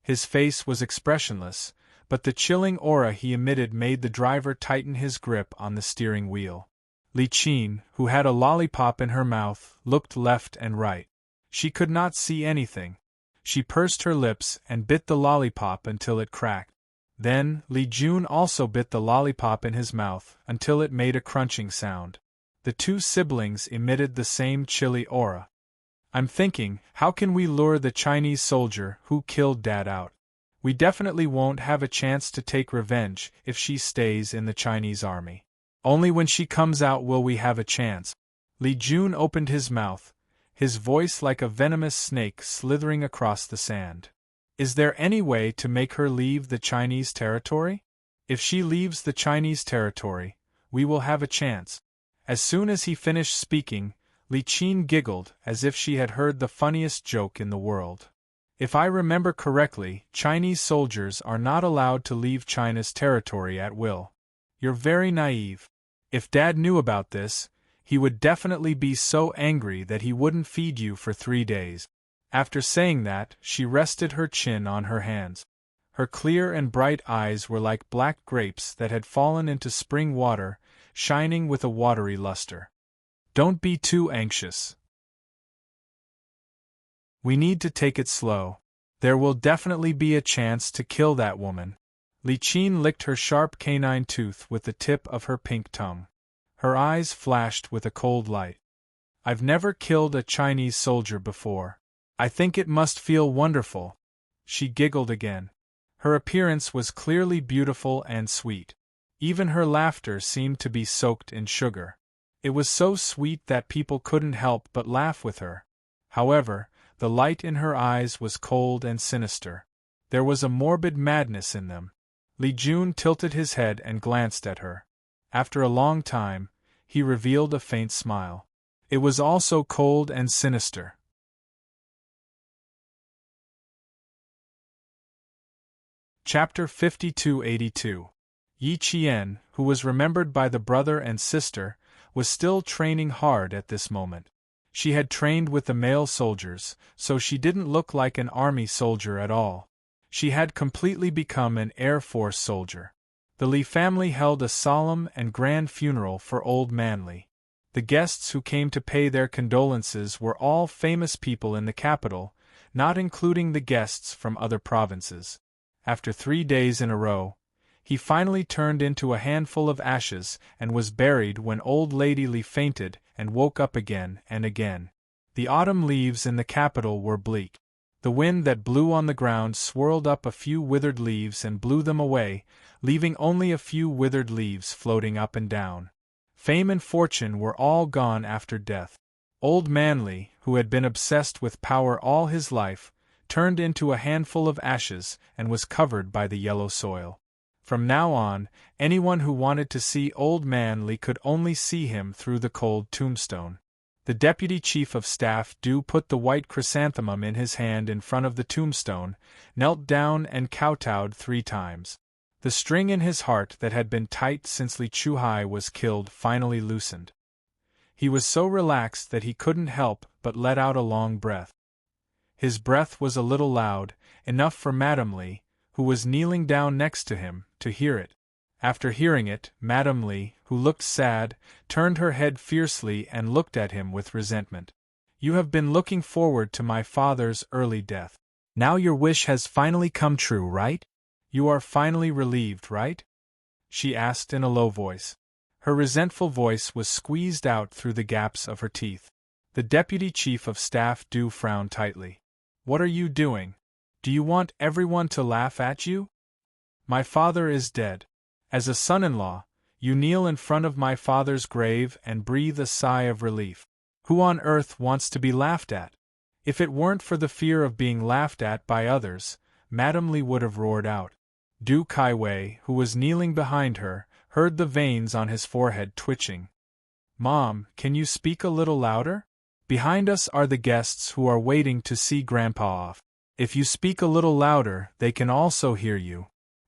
His face was expressionless, but the chilling aura he emitted made the driver tighten his grip on the steering wheel. Li Qin, who had a lollipop in her mouth, looked left and right. She could not see anything. She pursed her lips and bit the lollipop until it cracked. Then, Li Jun also bit the lollipop in his mouth until it made a crunching sound. The two siblings emitted the same chilly aura. "I'm thinking, how can we lure the Chinese soldier who killed Dad out? We definitely won't have a chance to take revenge if she stays in the Chinese army. Only when she comes out will we have a chance." Li Jun opened his mouth, his voice like a venomous snake slithering across the sand. "Is there any way to make her leave the Chinese territory? If she leaves the Chinese territory, we will have a chance." As soon as he finished speaking, Li Qin giggled as if she had heard the funniest joke in the world. "If I remember correctly, Chinese soldiers are not allowed to leave China's territory at will. You're very naive. If Dad knew about this, he would definitely be so angry that he wouldn't feed you for 3 days." After saying that, she rested her chin on her hands. Her clear and bright eyes were like black grapes that had fallen into spring water, shining with a watery luster. "Don't be too anxious. We need to take it slow. There will definitely be a chance to kill that woman." Li Qin licked her sharp canine tooth with the tip of her pink tongue. Her eyes flashed with a cold light. "I've never killed a Chinese soldier before. I think it must feel wonderful." She giggled again. Her appearance was clearly beautiful and sweet. Even her laughter seemed to be soaked in sugar. It was so sweet that people couldn't help but laugh with her. However, the light in her eyes was cold and sinister. There was a morbid madness in them. Li Jun tilted his head and glanced at her. After a long time, he revealed a faint smile. It was also cold and sinister. Chapter 5282. Yi Qian, who was remembered by the brother and sister, was still training hard at this moment. She had trained with the male soldiers, so she didn't look like an army soldier at all. She had completely become an Air Force soldier. The Li family held a solemn and grand funeral for old man Li. The guests who came to pay their condolences were all famous people in the capital, not including the guests from other provinces. after 3 days in a row, he finally turned into a handful of ashes and was buried when old Lady Li fainted and woke up again and again. The autumn leaves in the capital were bleak. The wind that blew on the ground swirled up a few withered leaves and blew them away, leaving only a few withered leaves floating up and down. Fame and fortune were all gone after death. Old Manly, who had been obsessed with power all his life, turned into a handful of ashes and was covered by the yellow soil. From now on, anyone who wanted to see Old Manly could only see him through the cold tombstone. The deputy chief of staff put the white chrysanthemum in his hand in front of the tombstone, knelt down and kowtowed 3 times. The string in his heart that had been tight since Li Chuhai was killed finally loosened. He was so relaxed that he couldn't help but let out a long breath. His breath was a little loud, enough for Madame Li, who was kneeling down next to him, to hear it. After hearing it, Madame Li, who looked sad, turned her head fiercely and looked at him with resentment. "You have been looking forward to my father's early death. Now your wish has finally come true, right? You are finally relieved, right?" she asked in a low voice. Her resentful voice was squeezed out through the gaps of her teeth. The deputy chief of staff frowned tightly. "What are you doing? Do you want everyone to laugh at you? My father is dead. As a son-in-law, you kneel in front of my father's grave and breathe a sigh of relief. Who on earth wants to be laughed at?" If it weren't for the fear of being laughed at by others, Madame Li would have roared out. Du Kaiwei, who was kneeling behind her, heard the veins on his forehead twitching. "Mom, can you speak a little louder? Behind us are the guests who are waiting to see Grandpa off. If you speak a little louder, they can also hear you."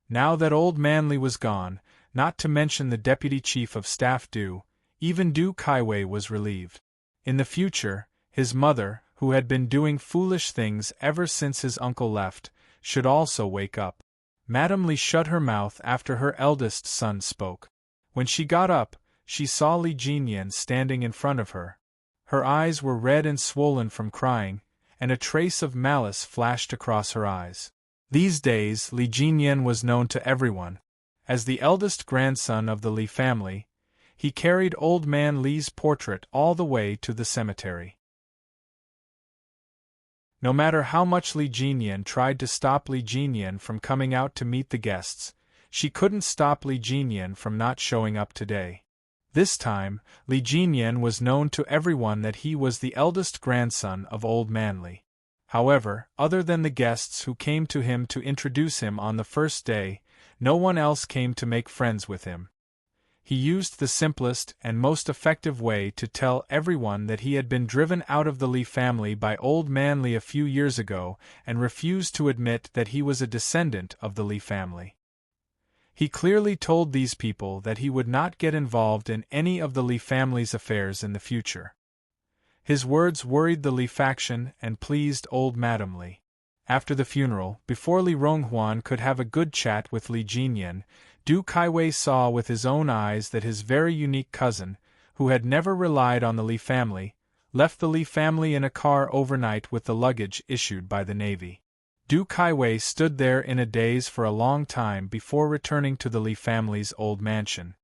Now that Old Manly was gone, not to mention the deputy chief of staff even Du Kaiwei was relieved. In the future, his mother, who had been doing foolish things ever since his uncle left, should also wake up. Madame Li shut her mouth after her eldest son spoke. When she got up, she saw Li Jinyan standing in front of her. Her eyes were red and swollen from crying, and a trace of malice flashed across her eyes. These days, Li Jinyan was known to everyone. As the eldest grandson of the Li family, he carried Old Man Li's portrait all the way to the cemetery. No matter how much Li Jinyan tried to stop Li Jinyan from coming out to meet the guests, she couldn't stop Li Jinyan from not showing up today. This time, Li Jinyan was known to everyone that he was the eldest grandson of Old Manly. However, other than the guests who came to him to introduce him on the first day, no one else came to make friends with him. He used the simplest and most effective way to tell everyone that he had been driven out of the Li family by Old Manly a few years ago and refused to admit that he was a descendant of the Li family. He clearly told these people that he would not get involved in any of the Li family's affairs in the future. His words worried the Li faction and pleased old Madame Li. After the funeral, before Li Ronghuan could have a good chat with Li Jinyan, Du Kaiwei saw with his own eyes that his very unique cousin, who had never relied on the Li family, left the Li family in a car overnight with the luggage issued by the Navy. Du Kaiwei stood there in a daze for a long time before returning to the Li family's old mansion.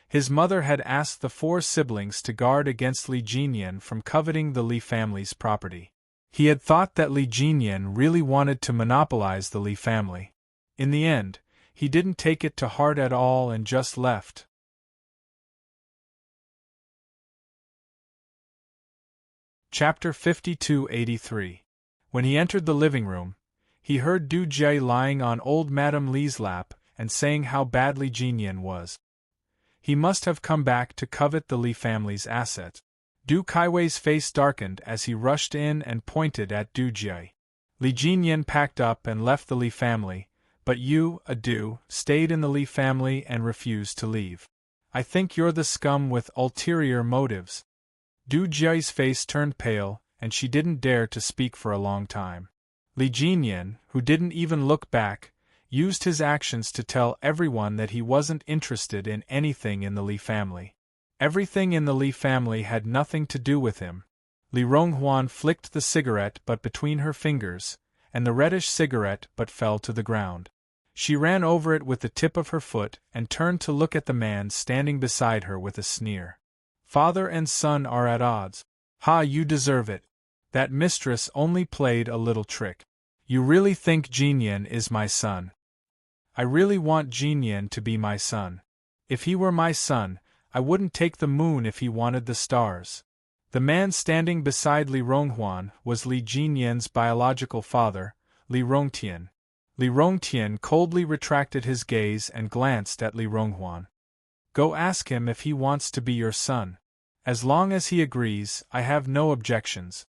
His mother had asked the 4 siblings to guard against Li Jinyan from coveting the Li family's property. He had thought that Li Jinyan really wanted to monopolize the Li family. In the end, he didn't take it to heart at all and just left. Chapter 5283. When he entered the living room, he heard Du Jie lying on old Madame Li's lap and saying how bad Li Jinyan was. He must have come back to covet the Li family's assets. Du Kaiwei's face darkened as he rushed in and pointed at Du Jie. Li Jinyan packed up and left the Li family, but you, Du, stayed in the Li family and refused to leave. I think you're the scum with ulterior motives. Du Jie's face turned pale, and she didn't dare to speak for a long time. Li Jinyan, who didn't even look back, used his actions to tell everyone that he wasn't interested in anything in the Li family. Everything in the Li family had nothing to do with him. Li Ronghuan flicked the cigarette butt between her fingers, and the reddish cigarette butt fell to the ground. She ran over it with the tip of her foot and turned to look at the man standing beside her with a sneer. Father and son are at odds. Ha, you deserve it. That mistress only played a little trick. You really think Jinyan is my son? I really want Jinyan to be my son. If he were my son, I wouldn't take the moon if he wanted the stars. The man standing beside Li Ronghuan was Li Jinyan's biological father, Li Rongtian. Li Rongtian coldly retracted his gaze and glanced at Li Ronghuan. Go ask him if he wants to be your son. As long as he agrees, I have no objections.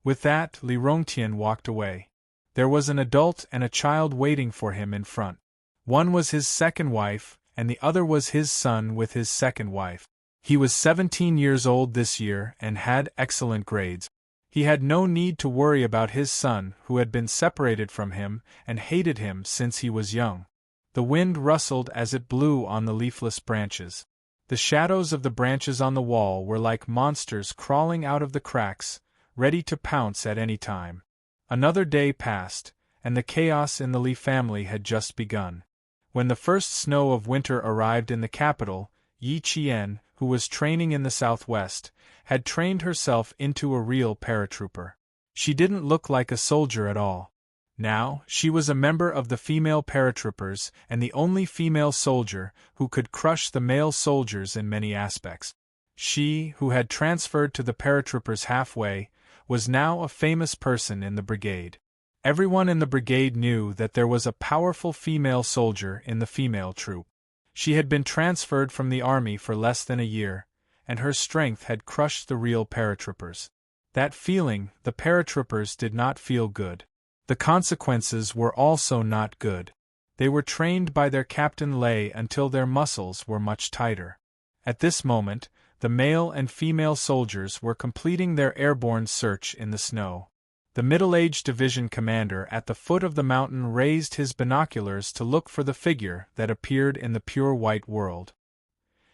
With that, Li Rongtian walked away. There was an adult and a child waiting for him in front. One was his second wife, and the other was his son with his second wife. He was 17 years old this year and had excellent grades. He had no need to worry about his son, who had been separated from him and hated him since he was young. The wind rustled as it blew on the leafless branches. The shadows of the branches on the wall were like monsters crawling out of the cracks, ready to pounce at any time. Another day passed, and the chaos in the Li family had just begun. When the first snow of winter arrived in the capital, Yi Qian, who was training in the southwest, had trained herself into a real paratrooper. She didn't look like a soldier at all. Now, she was a member of the female paratroopers and the only female soldier who could crush the male soldiers in many aspects. She, who had transferred to the paratroopers halfway, was now a famous person in the brigade. Everyone in the brigade knew that there was a powerful female soldier in the female troop. She had been transferred from the army for less than a year, and her strength had crushed the real paratroopers. That feeling, the paratroopers did not feel good. The consequences were also not good. They were trained by their Captain Lei until their muscles were much tighter. At this moment, the male and female soldiers were completing their airborne search in the snow. The middle-aged division commander at the foot of the mountain raised his binoculars to look for the figure that appeared in the pure white world.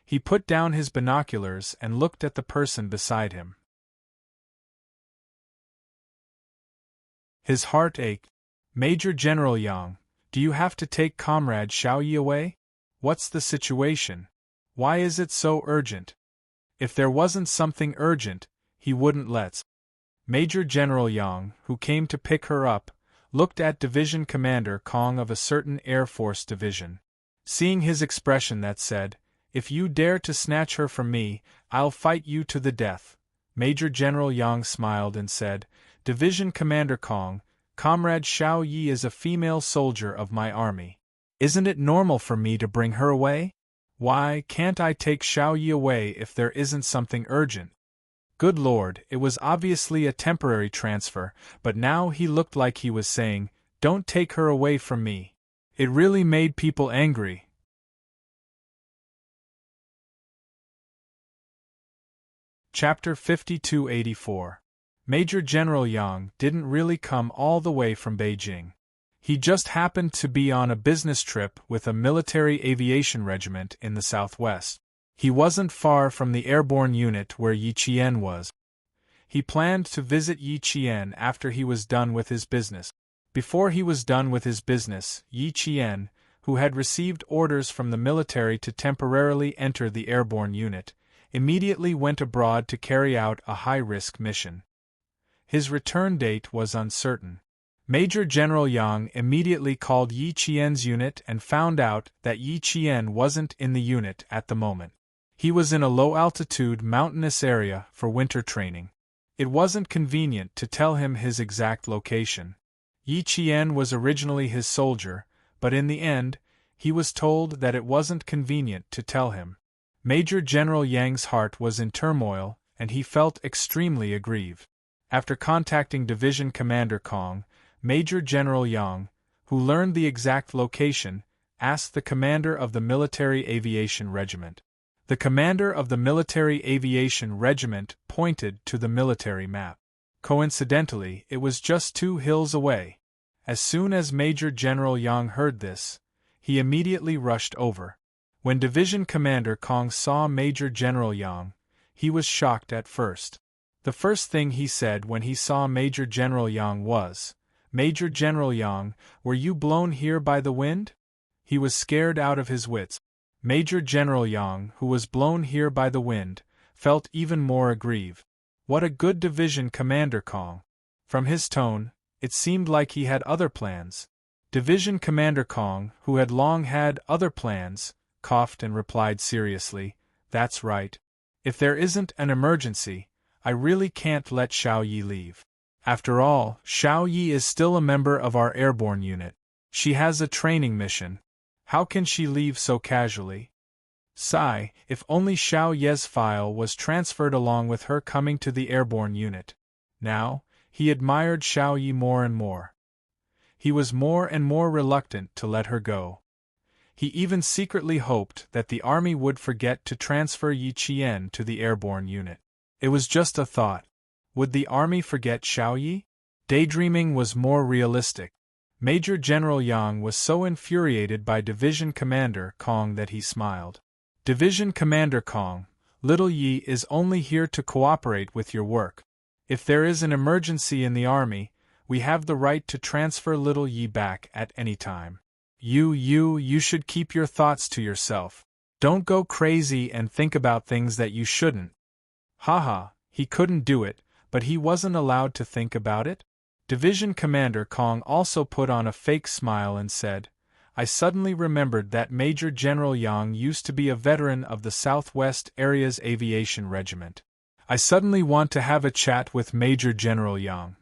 He put down his binoculars and looked at the person beside him. His heart ached. Major General Yang, do you have to take Comrade Xiaoyi away? What's the situation? Why is it so urgent? If there wasn't something urgent, he wouldn't let's. Major General Yang, who came to pick her up, looked at Division Commander Kong of a certain Air Force division. Seeing his expression that said, "If you dare to snatch her from me, I'll fight you to the death," Major General Yang smiled and said, "Division Commander Kong, Comrade Xiao Yi is a female soldier of my army. Isn't it normal for me to bring her away? Why can't I take Xiao Yi away if there isn't something urgent?" Good Lord, it was obviously a temporary transfer, but now he looked like he was saying, "Don't take her away from me." It really made people angry. Chapter 5284. Major General Yang didn't really come all the way from Beijing. He just happened to be on a business trip with a military aviation regiment in the southwest. He wasn't far from the airborne unit where Yi Qian was. He planned to visit Yi Qian after he was done with his business. Before he was done with his business, Yi Qian, who had received orders from the military to temporarily enter the airborne unit, immediately went abroad to carry out a high-risk mission. His return date was uncertain. Major General Yang immediately called Yi Qian's unit and found out that Yi Qian wasn't in the unit at the moment. He was in a low-altitude mountainous area for winter training. It wasn't convenient to tell him his exact location. Yi Qian was originally his soldier, but in the end, he was told that it wasn't convenient to tell him. Major General Yang's heart was in turmoil, and he felt extremely aggrieved. After contacting Division Commander Kong, Major General Yang, who learned the exact location, asked the commander of the Military Aviation Regiment. The commander of the Military Aviation Regiment pointed to the military map. Coincidentally, it was just 2 hills away. As soon as Major General Yang heard this, he immediately rushed over. When Division Commander Kong saw Major General Yang, he was shocked at first. The first thing he said when he saw Major General Yang was, "Major General Yang, were you blown here by the wind? He was scared out of his wits. Major General Yang, who was blown here by the wind, felt even more aggrieved. What a good division Commander Kong! From his tone, it seemed like he had other plans. Division Commander Kong, who had long had other plans, coughed and replied seriously, "That's right. If there isn't an emergency, I really can't let Xiao Yi leave. After all, Xiao Yi is still a member of our airborne unit. She has a training mission. How can she leave so casually?" Sigh, if only Xiao Ye's file was transferred along with her coming to the airborne unit. Now, he admired Xiao Yi more and more. He was more and more reluctant to let her go. He even secretly hoped that the army would forget to transfer Yi Qian to the airborne unit. It was just a thought. Would the army forget Xiao Yi? Daydreaming was more realistic. Major General Yang was so infuriated by Division Commander Kong that he smiled. "Division Commander Kong, little Yi is only here to cooperate with your work. If there is an emergency in the army, we have the right to transfer little Yi back at any time. You should keep your thoughts to yourself. Don't go crazy and think about things that you shouldn't." Haha, he couldn't do it, but he wasn't allowed to think about it? Division Commander Kong also put on a fake smile and said, "I suddenly remembered that Major General Yang used to be a veteran of the Southwest Area's Aviation Regiment. I suddenly want to have a chat with Major General Yang."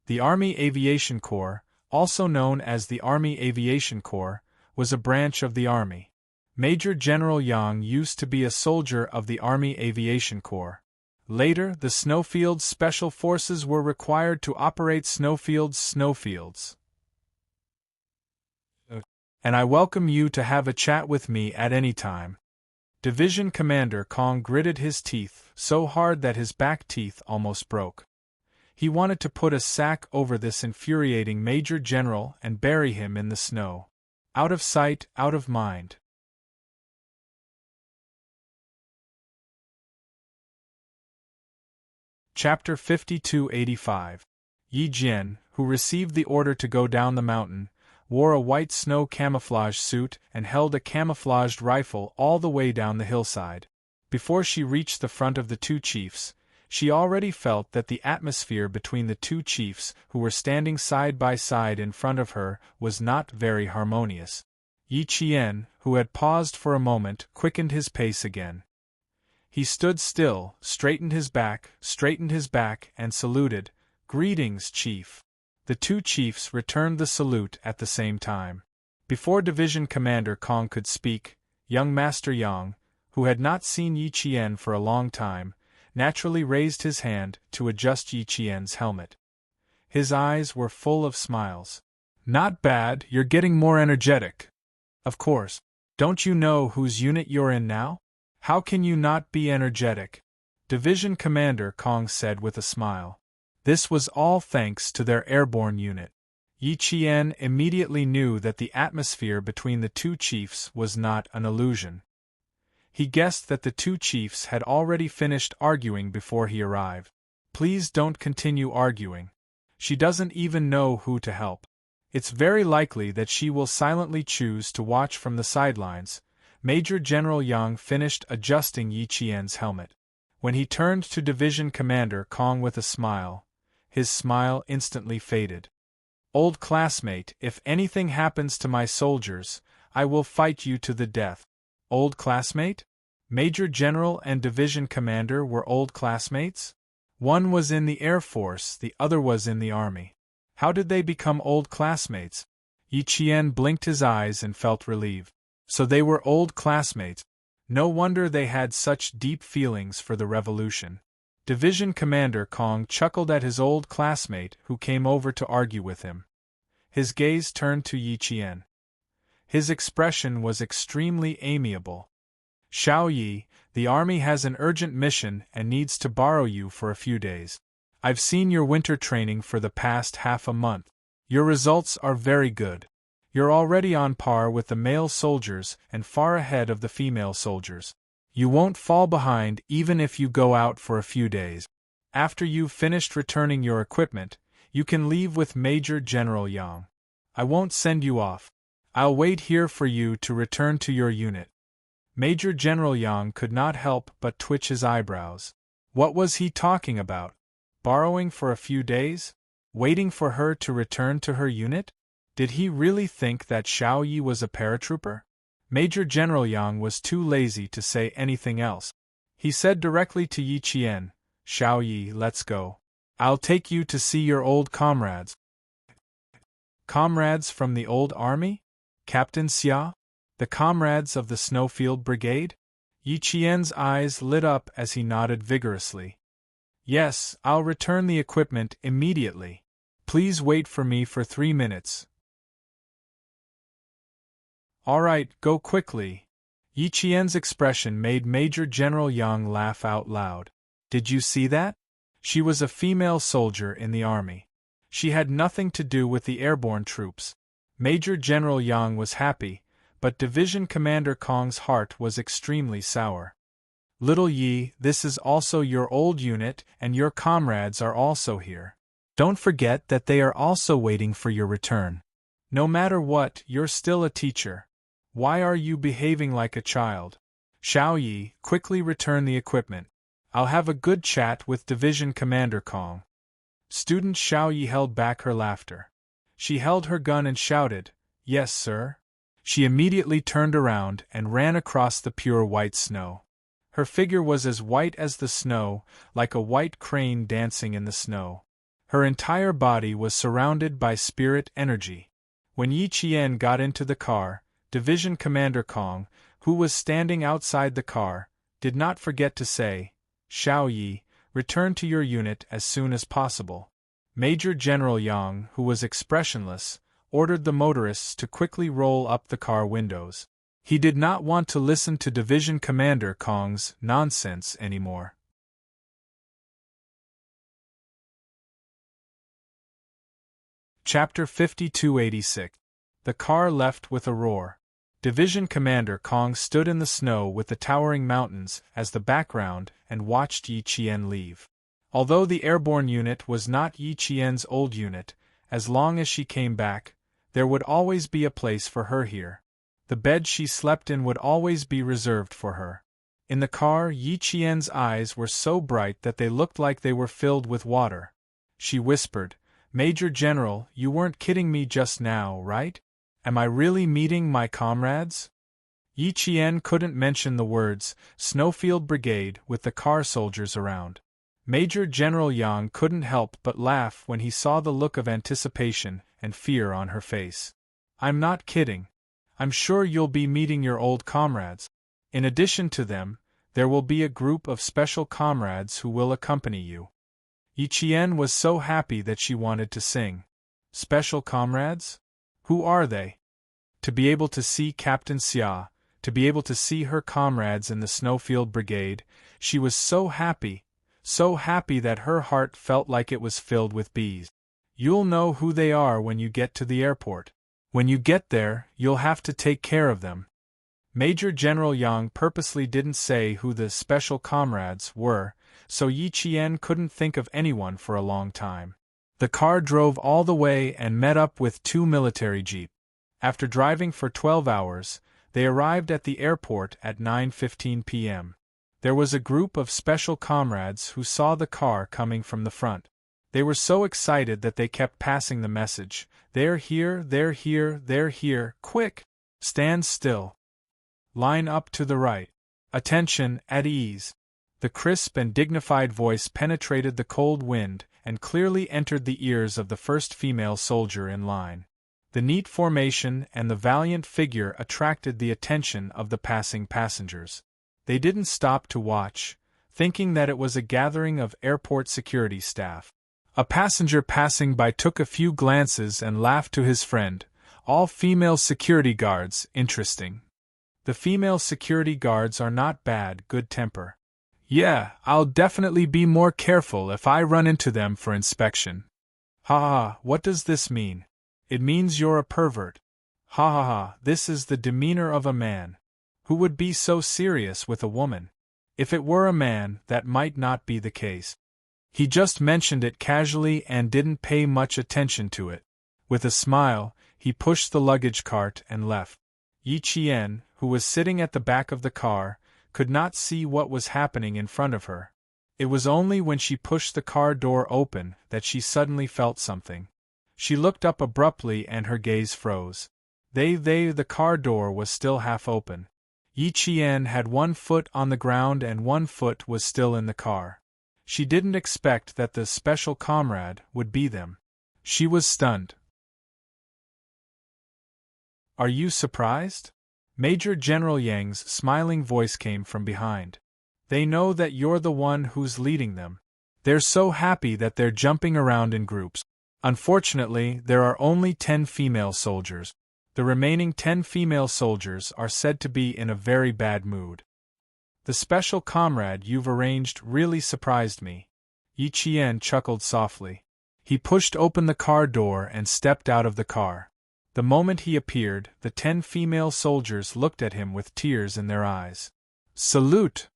The Army Aviation Corps, also known as the Army Aviation Corps, was a branch of the Army. Major General Yang used to be a soldier of the Army Aviation Corps. Later, the Snowfields Special Forces were required to operate snowfields. And I welcome you to have a chat with me at any time. Division Commander Kong gritted his teeth so hard that his back teeth almost broke. He wanted to put a sack over this infuriating Major General and bury him in the snow. Out of sight, out of mind. Chapter 5285. Yi Jian, who received the order to go down the mountain, wore a white snow camouflage suit and held a camouflaged rifle all the way down the hillside. Before she reached the front of the two chiefs, she already felt that the atmosphere between the two chiefs who were standing side by side in front of her was not very harmonious. Yi Qian, who had paused for a moment, quickened his pace again. He stood still, straightened his back, and saluted, "Greetings, Chief." The two chiefs returned the salute at the same time. Before Division Commander Kong could speak, young Master Yang, who had not seen Yi Qian for a long time, naturally raised his hand to adjust Yi Qian's helmet. His eyes were full of smiles. "Not bad, you're getting more energetic. Of course. Don't you know whose unit you're in now? How can you not be energetic?" Division Commander Kong said with a smile. This was all thanks to their airborne unit. Yi Qian immediately knew that the atmosphere between the two chiefs was not an illusion. He guessed that the two chiefs had already finished arguing before he arrived. "Please don't continue arguing. She doesn't even know who to help. It's very likely that she will silently choose to watch from the sidelines." Major General Yang finished adjusting Yi Qian's helmet. When he turned to Division Commander Kong with a smile, his smile instantly faded. "Old classmate, if anything happens to my soldiers, I will fight you to the death." Old classmate? Major General and Division Commander were old classmates? One was in the Air Force, the other was in the Army. How did they become old classmates? Yi Qian blinked his eyes and felt relieved. So they were old classmates. No wonder they had such deep feelings for the revolution. Division Commander Kong chuckled at his old classmate who came over to argue with him. His gaze turned to Yi Qian. His expression was extremely amiable. "Xiao Yi, the army has an urgent mission and needs to borrow you for a few days. I've seen your winter training for the past half a month. Your results are very good. You're already on par with the male soldiers and far ahead of the female soldiers. You won't fall behind even if you go out for a few days. After you've finished returning your equipment, you can leave with Major General Yang. I won't send you off. I'll wait here for you to return to your unit. Major General Yang could not help but twitch his eyebrows. What was he talking about? Borrowing for a few days? Waiting for her to return to her unit? Did he really think that Xiao Yi was a paratrooper? Major General Yang was too lazy to say anything else. He said directly to Yi Qian, "Xiao Yi, let's go. I'll take you to see your old comrades." Comrades from the old army? Captain Xia? The comrades of the Snowfield Brigade? Yi Qian's eyes lit up as he nodded vigorously. "Yes, I'll return the equipment immediately. Please wait for me for 3 minutes." "All right, go quickly." Yi Qian's expression made Major General Yang laugh out loud. Did you see that? She was a female soldier in the army. She had nothing to do with the airborne troops. Major General Yang was happy, but Division Commander Kong's heart was extremely sour. "Little Yi, this is also your old unit, and your comrades are also here. Don't forget that they are also waiting for your return. No matter what, you're still a teacher. Why are you behaving like a child? Xiao Yi, quickly return the equipment. I'll have a good chat with Division Commander Kong." Student Xiao Yi held back her laughter. She held her gun and shouted, "Yes, sir." She immediately turned around and ran across the pure white snow. Her figure was as white as the snow, like a white crane dancing in the snow. Her entire body was surrounded by spirit energy. When Yi Qian got into the car, Division Commander Kong, who was standing outside the car, did not forget to say, "Xiao Yi, return to your unit as soon as possible." Major General Yang, who was expressionless, ordered the motorists to quickly roll up the car windows. He did not want to listen to Division Commander Kong's nonsense anymore. Chapter 5286. The car left with a roar. Division Commander Kong stood in the snow with the towering mountains as the background and watched Yi Qian leave. Although the airborne unit was not Yi Qian's old unit, as long as she came back, there would always be a place for her here. The bed she slept in would always be reserved for her. In the car, Yi Qian's eyes were so bright that they looked like they were filled with water. She whispered, "Major General, you weren't kidding me just now, right? Am I really meeting my comrades?" Yi Qian couldn't mention the words Snowfield Brigade with the car soldiers around. Major General Yang couldn't help but laugh when he saw the look of anticipation and fear on her face. "I'm not kidding. I'm sure you'll be meeting your old comrades. In addition to them, there will be a group of special comrades who will accompany you." Yi Qian was so happy that she wanted to sing. Special comrades? Who are they? To be able to see Captain Xia, to be able to see her comrades in the Snowfield Brigade, she was so happy that her heart felt like it was filled with bees. "You'll know who they are when you get to the airport. When you get there, you'll have to take care of them." Major General Yang purposely didn't say who the special comrades were, so Yi Qian couldn't think of anyone for a long time. The car drove all the way and met up with 2 military jeeps. After driving for 12 hours, they arrived at the airport at 9:15 p.m. There was a group of special comrades who saw the car coming from the front. They were so excited that they kept passing the message, "They're here, they're here, they're here, quick! Stand still. Line up to the right. Attention, at ease." The crisp and dignified voice penetrated the cold wind and clearly entered the ears of the first female soldier in line. The neat formation and the valiant figure attracted the attention of the passing passengers. They didn't stop to watch, thinking that it was a gathering of airport security staff. A passenger passing by took a few glances and laughed to his friend, "All female security guards, interesting." The female security guards are not bad, good temper. "Yeah, I'll definitely be more careful if I run into them for inspection." "Ha ha, what does this mean?" "It means you're a pervert." "Ha ha ha, this is the demeanor of a man. Who would be so serious with a woman? If it were a man, that might not be the case. He just mentioned it casually and didn't pay much attention to it." With a smile, He pushed the luggage cart and left. Yi Qian, who was sitting at the back of the car, could not see what was happening in front of her. It was only when she pushed the car door open that she suddenly felt something. She looked up abruptly and her gaze froze. The car door was still half open. Yi Qian had one foot on the ground and one foot was still in the car. She didn't expect that the special comrade would be them. She was stunned. Are you surprised? Major General Yang's smiling voice came from behind. They know that you're the one who's leading them. They're so happy that they're jumping around in groups. Unfortunately, there are only 10 female soldiers. The remaining 10 female soldiers are said to be in a very bad mood. The special comrade you've arranged really surprised me. Yi Qian chuckled softly. He pushed open the car door and stepped out of the car. The moment he appeared, the 10 female soldiers looked at him with tears in their eyes. Salute!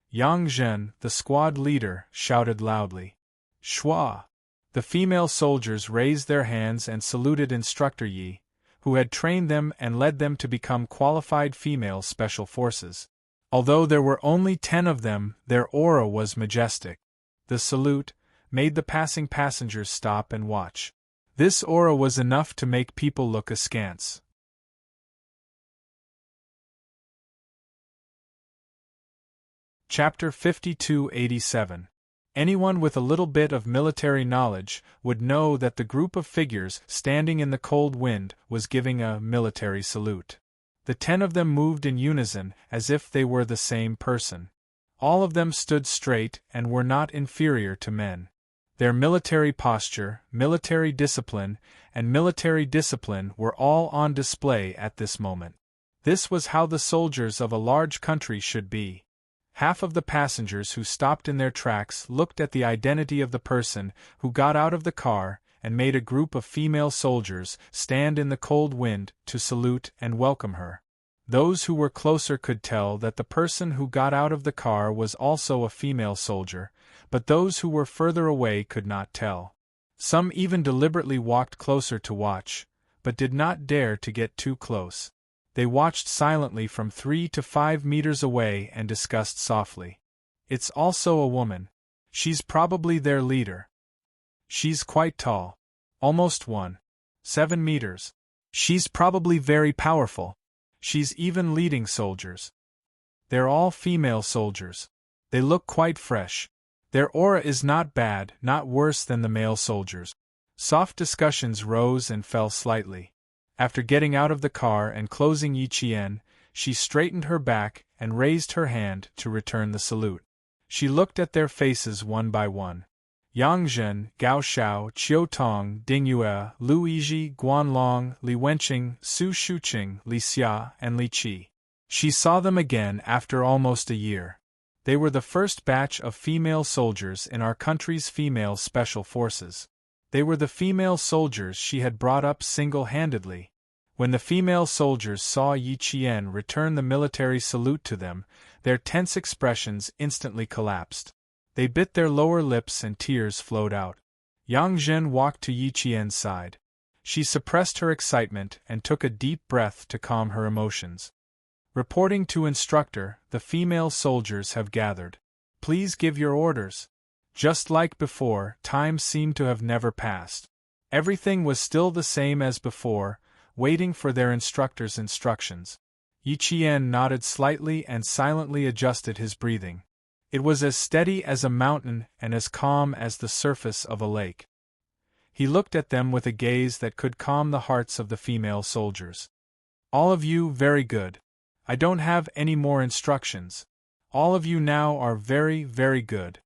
Yang Zhen, the squad leader, shouted loudly. Shua! The female soldiers raised their hands and saluted Instructor Yi, who had trained them and led them to become qualified female special forces. Although there were only 10 of them, their aura was majestic. The salute made the passing passengers stop and watch. This aura was enough to make people look askance. Chapter 5287. Anyone with a little bit of military knowledge would know that the group of figures standing in the cold wind was giving a military salute. The 10 of them moved in unison as if they were the same person. All of them stood straight and were not inferior to men. Their military posture, military discipline, and military discipline were all on display at this moment. This was how the soldiers of a large country should be. Half of the passengers who stopped in their tracks looked at the identity of the person who got out of the car and made a group of female soldiers stand in the cold wind to salute and welcome her. Those who were closer could tell that the person who got out of the car was also a female soldier, but those who were further away could not tell. Some even deliberately walked closer to watch, but did not dare to get too close. They watched silently from 3 to 5 meters away and discussed softly. It's also a woman. She's probably their leader. She's quite tall. Almost 1.7 meters. She's probably very powerful. She's even leading soldiers. They're all female soldiers. They look quite fresh. Their aura is not bad, not worse than the male soldiers. Soft discussions rose and fell slightly. After getting out of the car and closing Yi Qian, she straightened her back and raised her hand to return the salute. She looked at their faces one by one. Yang Zhen, Gao Xiao, Qiu Tong, Ding Yue, Lu Yizhi, Guan Long, Li Wenqing, Su Shuqing, Li Xia, and Li Qi. She saw them again after almost a year. They were the first batch of female soldiers in our country's female special forces. They were the female soldiers she had brought up single-handedly. When the female soldiers saw Yi Qian return the military salute to them, their tense expressions instantly collapsed. They bit their lower lips and tears flowed out. Yang Zhen walked to Yi Qian's side. She suppressed her excitement and took a deep breath to calm her emotions. Reporting to instructor, the female soldiers have gathered. Please give your orders. Just like before, time seemed to have never passed. Everything was still the same as before, waiting for their instructor's instructions. Yi Qian nodded slightly and silently adjusted his breathing. It was as steady as a mountain and as calm as the surface of a lake. He looked at them with a gaze that could calm the hearts of the female soldiers. All of you very good. I don't have any more instructions. All of you now are very, very good.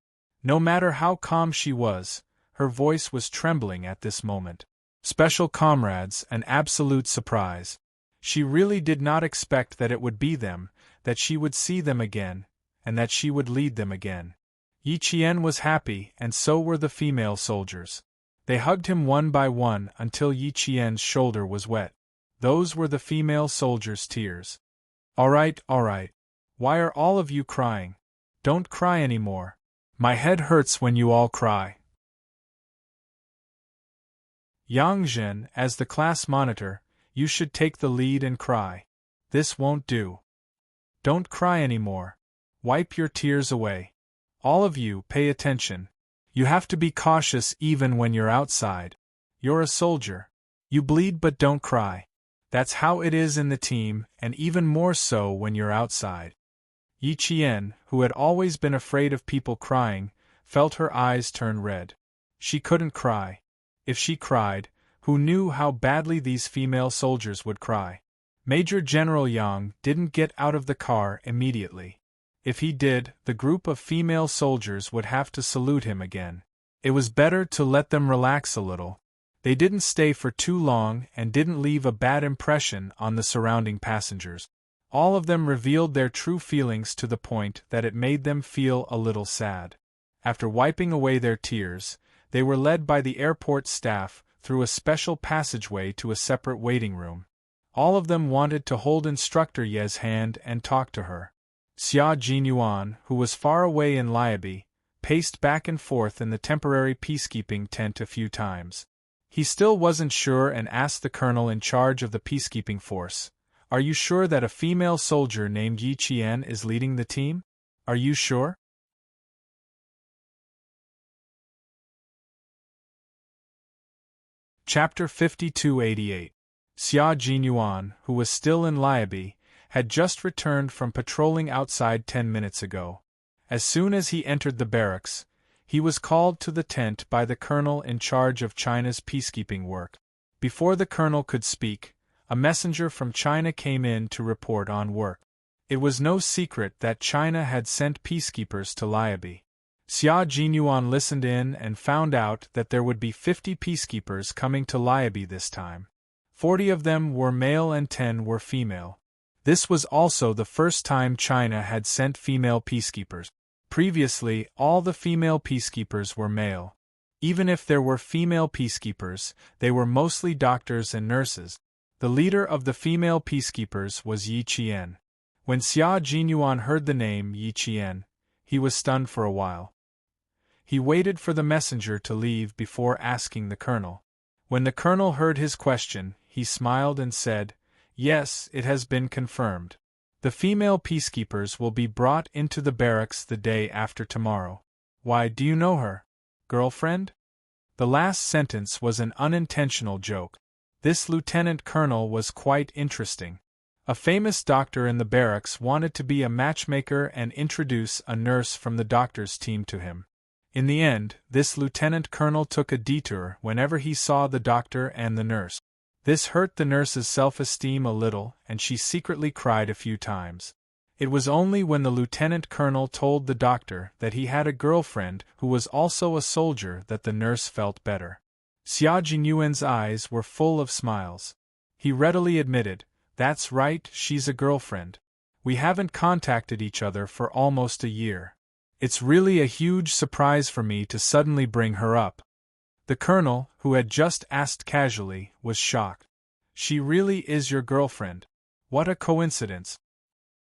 No matter how calm she was, her voice was trembling at this moment. Special comrades, an absolute surprise. She really did not expect that it would be them, that she would see them again, and that she would lead them again. Yi Qian was happy, and so were the female soldiers. They hugged him one by one until Yi Qian's shoulder was wet. Those were the female soldiers' tears. All right. Why are all of you crying? Don't cry anymore. My head hurts when you all cry. Yang Zhen, as the class monitor, You should take the lead and cry. This won't do. Don't cry anymore. Wipe your tears away. All of you, pay attention. You have to be cautious even when you're outside. You're a soldier. You bleed but don't cry. That's how it is in the team, and even more so when you're outside. Yi Qian, who had always been afraid of people crying, felt her eyes turn red. She couldn't cry. If she cried, who knew how badly these female soldiers would cry? Major General Yang didn't get out of the car immediately. If he did, the group of female soldiers would have to salute him again. It was better to let them relax a little. They didn't stay for too long and didn't leave a bad impression on the surrounding passengers. All of them revealed their true feelings to the point that it made them feel a little sad. After wiping away their tears, they were led by the airport staff through a special passageway to a separate waiting room. All of them wanted to hold Instructor Ye's hand and talk to her. Xia Jinyuan, who was far away in Liabi, paced back and forth in the temporary peacekeeping tent a few times. He still wasn't sure and asked the colonel in charge of the peacekeeping force, "Are you sure that a female soldier named Yi Qian is leading the team? Are you sure?" Chapter 5288. Xia Jinyuan, who was still in Liabi, had just returned from patrolling outside 10 minutes ago. As soon as he entered the barracks, he was called to the tent by the colonel in charge of China's peacekeeping work. Before the colonel could speak, a messenger from China came in to report on work. It was no secret that China had sent peacekeepers to Liabi. Xia Jinyuan listened in and found out that there would be 50 peacekeepers coming to Liabi this time. 40 of them were male and 10 were female. This was also the first time China had sent female peacekeepers. Previously, all the female peacekeepers were male. Even if there were female peacekeepers, they were mostly doctors and nurses. The leader of the female peacekeepers was Yi Qian. When Xia Jinyuan heard the name Yi Qian, he was stunned for a while. He waited for the messenger to leave before asking the colonel. When the colonel heard his question, he smiled and said, "Yes, it has been confirmed. The female peacekeepers will be brought into the barracks the day after tomorrow." "Why, do you know her? Girlfriend?" The last sentence was an unintentional joke. This lieutenant colonel was quite interesting. A famous doctor in the barracks wanted to be a matchmaker and introduce a nurse from the doctor's team to him. In the end, this lieutenant colonel took a detour whenever he saw the doctor and the nurse. This hurt the nurse's self-esteem a little, and she secretly cried a few times. It was only when the lieutenant colonel told the doctor that he had a girlfriend who was also a soldier that the nurse felt better. Xia Jinyuan's eyes were full of smiles. He readily admitted, "That's right, she's a girlfriend. We haven't contacted each other for almost a year. It's really a huge surprise for me to suddenly bring her up." The colonel, who had just asked casually, was shocked. "She really is your girlfriend? What a coincidence."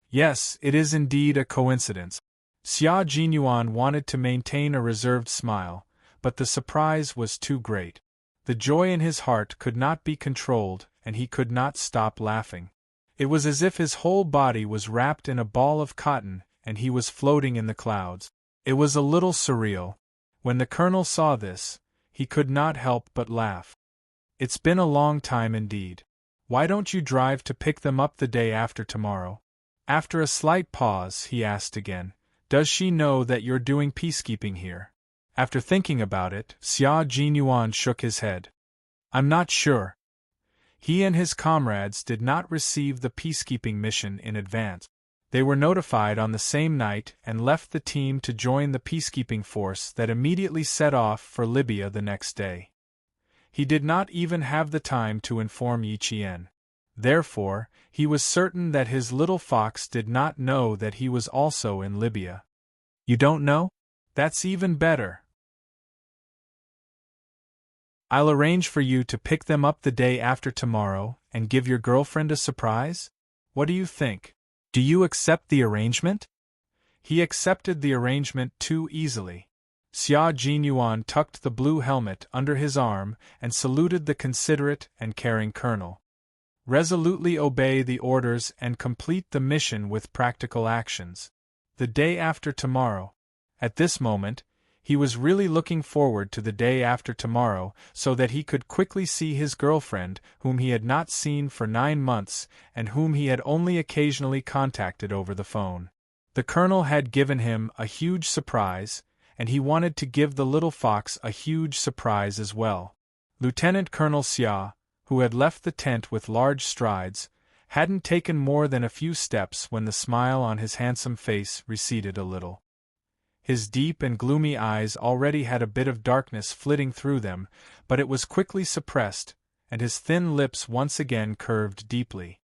"Yes, it is indeed a coincidence." Xia Jinyuan wanted to maintain a reserved smile, but the surprise was too great. The joy in his heart could not be controlled, and he could not stop laughing. It was as if his whole body was wrapped in a ball of cotton, and he was floating in the clouds. It was a little surreal. When the colonel saw this, he could not help but laugh. "It's been a long time indeed. Why don't you drive to pick them up the day after tomorrow?" After a slight pause, he asked again, "Does she know that you're doing peacekeeping here?" After thinking about it, Xia Jinyuan shook his head. "I'm not sure." He and his comrades did not receive the peacekeeping mission in advance. They were notified on the same night and left the team to join the peacekeeping force that immediately set off for Libya the next day. He did not even have the time to inform Yi Qian. Therefore, he was certain that his little fox did not know that he was also in Libya. "You don't know? That's even better. I'll arrange for you to pick them up the day after tomorrow and give your girlfriend a surprise? What do you think? Do you accept the arrangement?" He accepted the arrangement too easily. Xia Jinyuan tucked the blue helmet under his arm and saluted the considerate and caring colonel. Resolutely obey the orders and complete the mission with practical actions. The day after tomorrow. At this moment, he was really looking forward to the day after tomorrow so that he could quickly see his girlfriend, whom he had not seen for 9 months and whom he had only occasionally contacted over the phone. The colonel had given him a huge surprise, and he wanted to give the little fox a huge surprise as well. Lieutenant Colonel Xia, who had left the tent with large strides, hadn't taken more than a few steps when the smile on his handsome face receded a little. His deep and gloomy eyes already had a bit of darkness flitting through them, but it was quickly suppressed, and his thin lips once again curved deeply.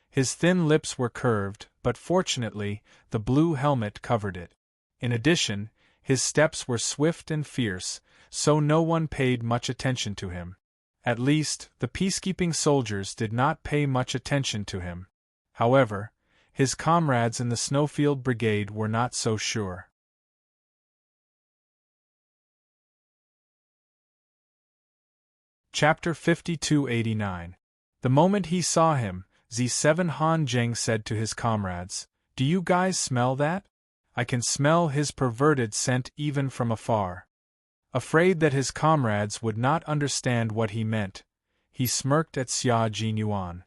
His thin lips were curved, but fortunately, the blue helmet covered it. In addition, his steps were swift and fierce, so no one paid much attention to him. At least, the peacekeeping soldiers did not pay much attention to him. However, his comrades in the Snowfield Brigade were not so sure. Chapter 5289. The moment he saw him, Z7 Han Zheng said to his comrades, "Do you guys smell that? I can smell his perverted scent even from afar." Afraid that his comrades would not understand what he meant, he smirked at Xia Jinyuan.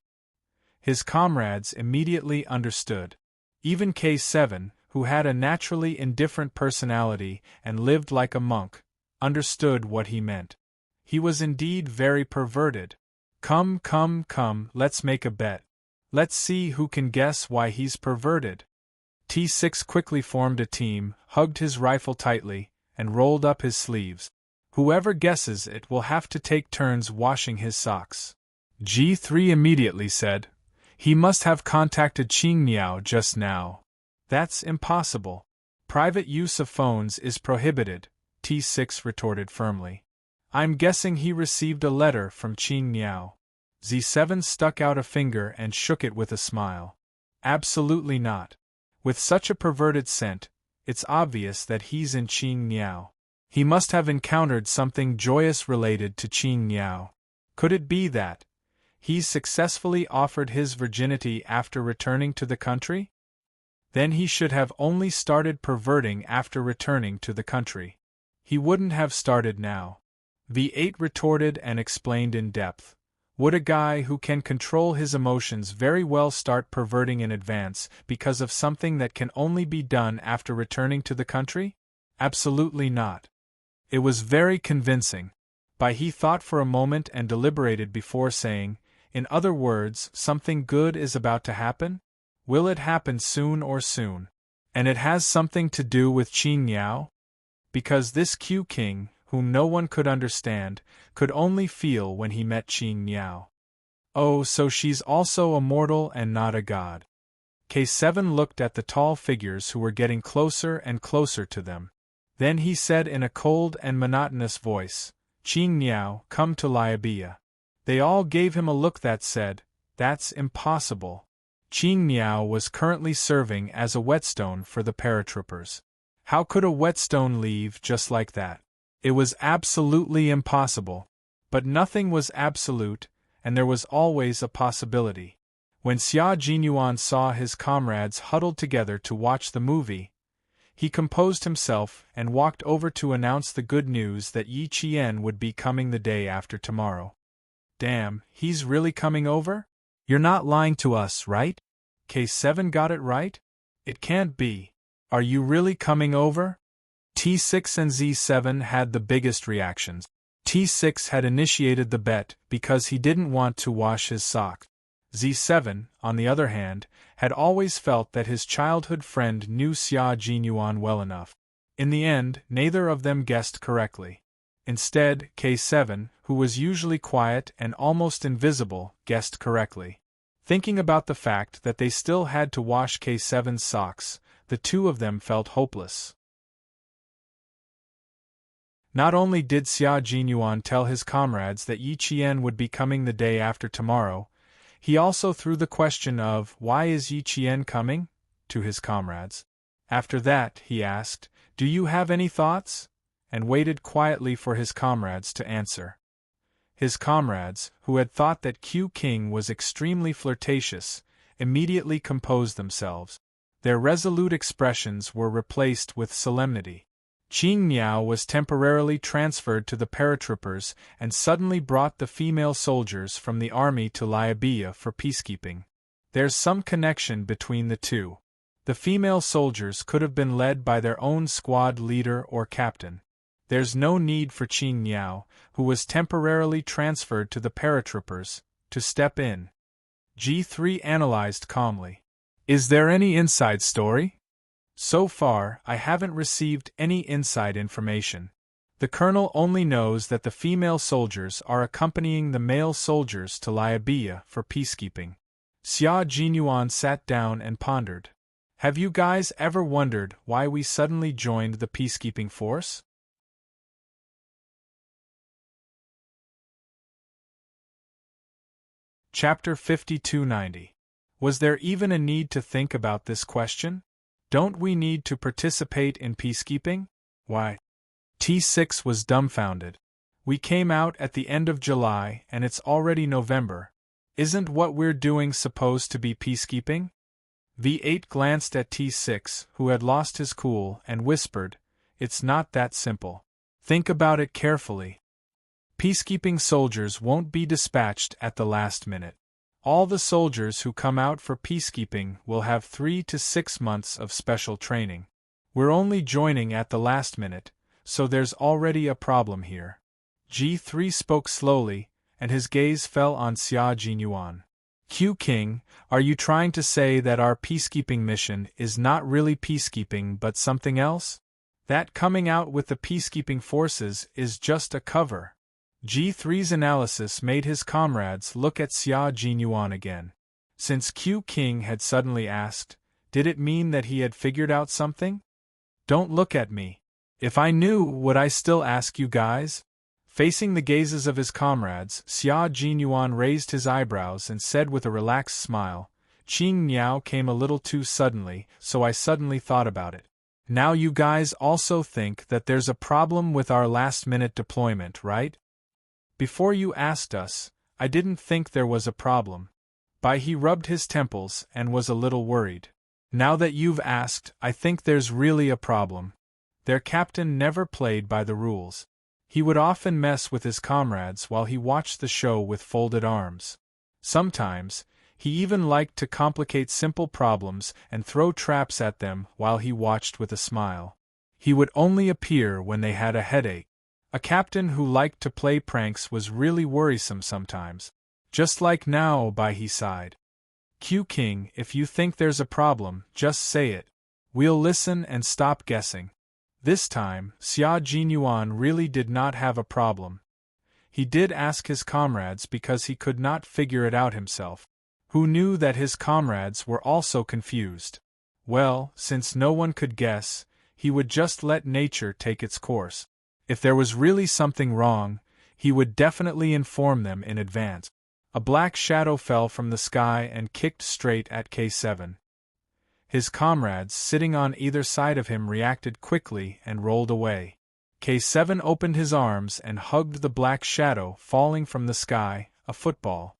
His comrades immediately understood. Even K7, who had a naturally indifferent personality and lived like a monk, understood what he meant. He was indeed very perverted. Come, let's make a bet. Let's see who can guess why he's perverted." T6 quickly formed a team, hugged his rifle tightly, and rolled up his sleeves. Whoever guesses it will have to take turns washing his socks. G3 immediately said, "He must have contacted Qing Niao just now." "That's impossible. Private use of phones is prohibited," T6 retorted firmly. "I'm guessing he received a letter from Qing Niao." Z7 stuck out a finger and shook it with a smile. "Absolutely not. With such a perverted scent, it's obvious that he's in Qing Niao. He must have encountered something joyous related to Qing Niao. Could it be that he's successfully offered his virginity after returning to the country? Then he should have only started perverting after returning to the country. He wouldn't have started now." V8 retorted and explained in depth. "Would a guy who can control his emotions very well start perverting in advance because of something that can only be done after returning to the country? Absolutely not." It was very convincing. He thought for a moment and deliberated before saying, "In other words, something good is about to happen? Will it happen soon or soon? And it has something to do with Qing Niao? Because this Q King, whom no one could understand, could only feel when he met Qing Niao. Oh, so she's also a mortal and not a god." K7 looked at the tall figures who were getting closer and closer to them. Then he said in a cold and monotonous voice, "Qing Niao, come to Liabia." They all gave him a look that said, "That's impossible." Qing Niao was currently serving as a whetstone for the paratroopers. How could a whetstone leave just like that? It was absolutely impossible. But nothing was absolute, and there was always a possibility. When Xia Jinyuan saw his comrades huddled together to watch the movie, he composed himself and walked over to announce the good news that Yi Qian would be coming the day after tomorrow. "Damn, he's really coming over? You're not lying to us, right? K7 got it right? It can't be. Are you really coming over?" T6 and Z7 had the biggest reactions. T6 had initiated the bet because he didn't want to wash his socks. Z7, on the other hand, had always felt that his childhood friend knew Xia Jinyuan well enough. In the end, neither of them guessed correctly. Instead, K7, who was usually quiet and almost invisible, guessed correctly. Thinking about the fact that they still had to wash K7's socks, the two of them felt hopeless. Not only did Xia Jinyuan tell his comrades that Yi Qian would be coming the day after tomorrow, he also threw the question of, "Why is Yi Qian coming?" to his comrades. After that, he asked, "Do you have any thoughts?" and waited quietly for his comrades to answer. His comrades, who had thought that Q King was extremely flirtatious, immediately composed themselves. Their resolute expressions were replaced with solemnity. Qing Miao was temporarily transferred to the paratroopers and suddenly brought the female soldiers from the army to Liabia for peacekeeping. There's some connection between the two. The female soldiers could have been led by their own squad leader or captain. There's no need for Qing Miao, who was temporarily transferred to the paratroopers, to step in. G3 analyzed calmly. Is there any inside story? So far, I haven't received any inside information. The colonel only knows that the female soldiers are accompanying the male soldiers to Liabia for peacekeeping. Xia Jinyuan sat down and pondered. Have you guys ever wondered why we suddenly joined the peacekeeping force? Chapter 5290. Was there even a need to think about this question? Don't we need to participate in peacekeeping? Why? T6 was dumbfounded. We came out at the end of July and it's already November. Isn't what we're doing supposed to be peacekeeping? V8 glanced at T6, who had lost his cool, and whispered, It's not that simple. Think about it carefully. Peacekeeping soldiers won't be dispatched at the last minute. All the soldiers who come out for peacekeeping will have 3 to 6 months of special training. We're only joining at the last minute, so there's already a problem here. G3 spoke slowly, and his gaze fell on Xia Jinyuan. Q King, are you trying to say that our peacekeeping mission is not really peacekeeping but something else? That coming out with the peacekeeping forces is just a cover? G3's analysis made his comrades look at Xia Jinyuan again. Since Q King had suddenly asked, did it mean that he had figured out something? Don't look at me. If I knew, would I still ask you guys? Facing the gazes of his comrades, Xia Jinyuan raised his eyebrows and said with a relaxed smile, Qing Miao came a little too suddenly, so I suddenly thought about it. Now you guys also think that there's a problem with our last-minute deployment, right? Before you asked us, I didn't think there was a problem. He rubbed his temples and was a little worried. Now that you've asked, I think there's really a problem. Their captain never played by the rules. He would often mess with his comrades while he watched the show with folded arms. Sometimes, he even liked to complicate simple problems and throw traps at them while he watched with a smile. He would only appear when they had a headache. A captain who liked to play pranks was really worrisome sometimes. Just like now, he sighed. Q King, if you think there's a problem, just say it. We'll listen and stop guessing. This time, Xia Jinyuan really did not have a problem. He did ask his comrades because he could not figure it out himself. Who knew that his comrades were also confused? Well, since no one could guess, he would just let nature take its course. If there was really something wrong, he would definitely inform them in advance. A black shadow fell from the sky and kicked straight at K7. His comrades sitting on either side of him reacted quickly and rolled away. K7 opened his arms and hugged the black shadow falling from the sky, a football.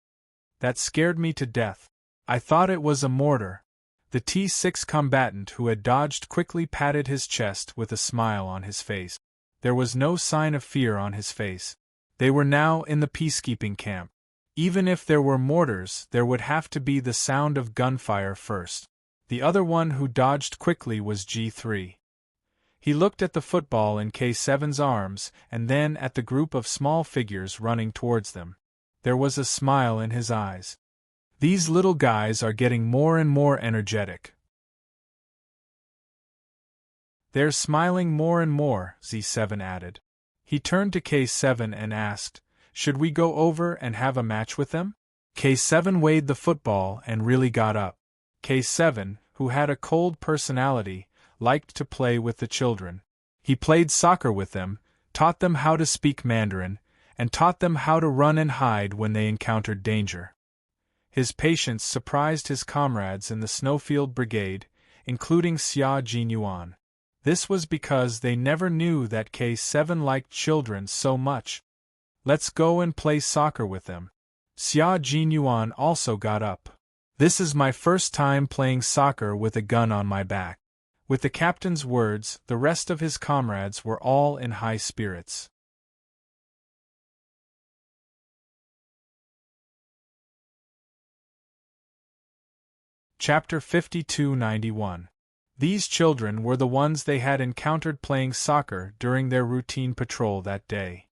That scared me to death. I thought it was a mortar. The T6 combatant who had dodged quickly patted his chest with a smile on his face. There was no sign of fear on his face. They were now in the peacekeeping camp. Even if there were mortars, there would have to be the sound of gunfire first. The other one who dodged quickly was G3. He looked at the football in K7's arms and then at the group of small figures running towards them. There was a smile in his eyes. These little guys are getting more and more energetic. They're smiling more and more, Z7 added. He turned to K7 and asked, should we go over and have a match with them? K7 weighed the football and really got up. K7, who had a cold personality, liked to play with the children. He played soccer with them, taught them how to speak Mandarin, and taught them how to run and hide when they encountered danger. His patience surprised his comrades in the Snowfield Brigade, including Xia Jinyuan. This was because they never knew that K7 liked children so much. Let's go and play soccer with them. Xia Jinyuan also got up. This is my first time playing soccer with a gun on my back. With the captain's words, the rest of his comrades were all in high spirits. Chapter 5291. These children were the ones they had encountered playing soccer during their routine patrol that day.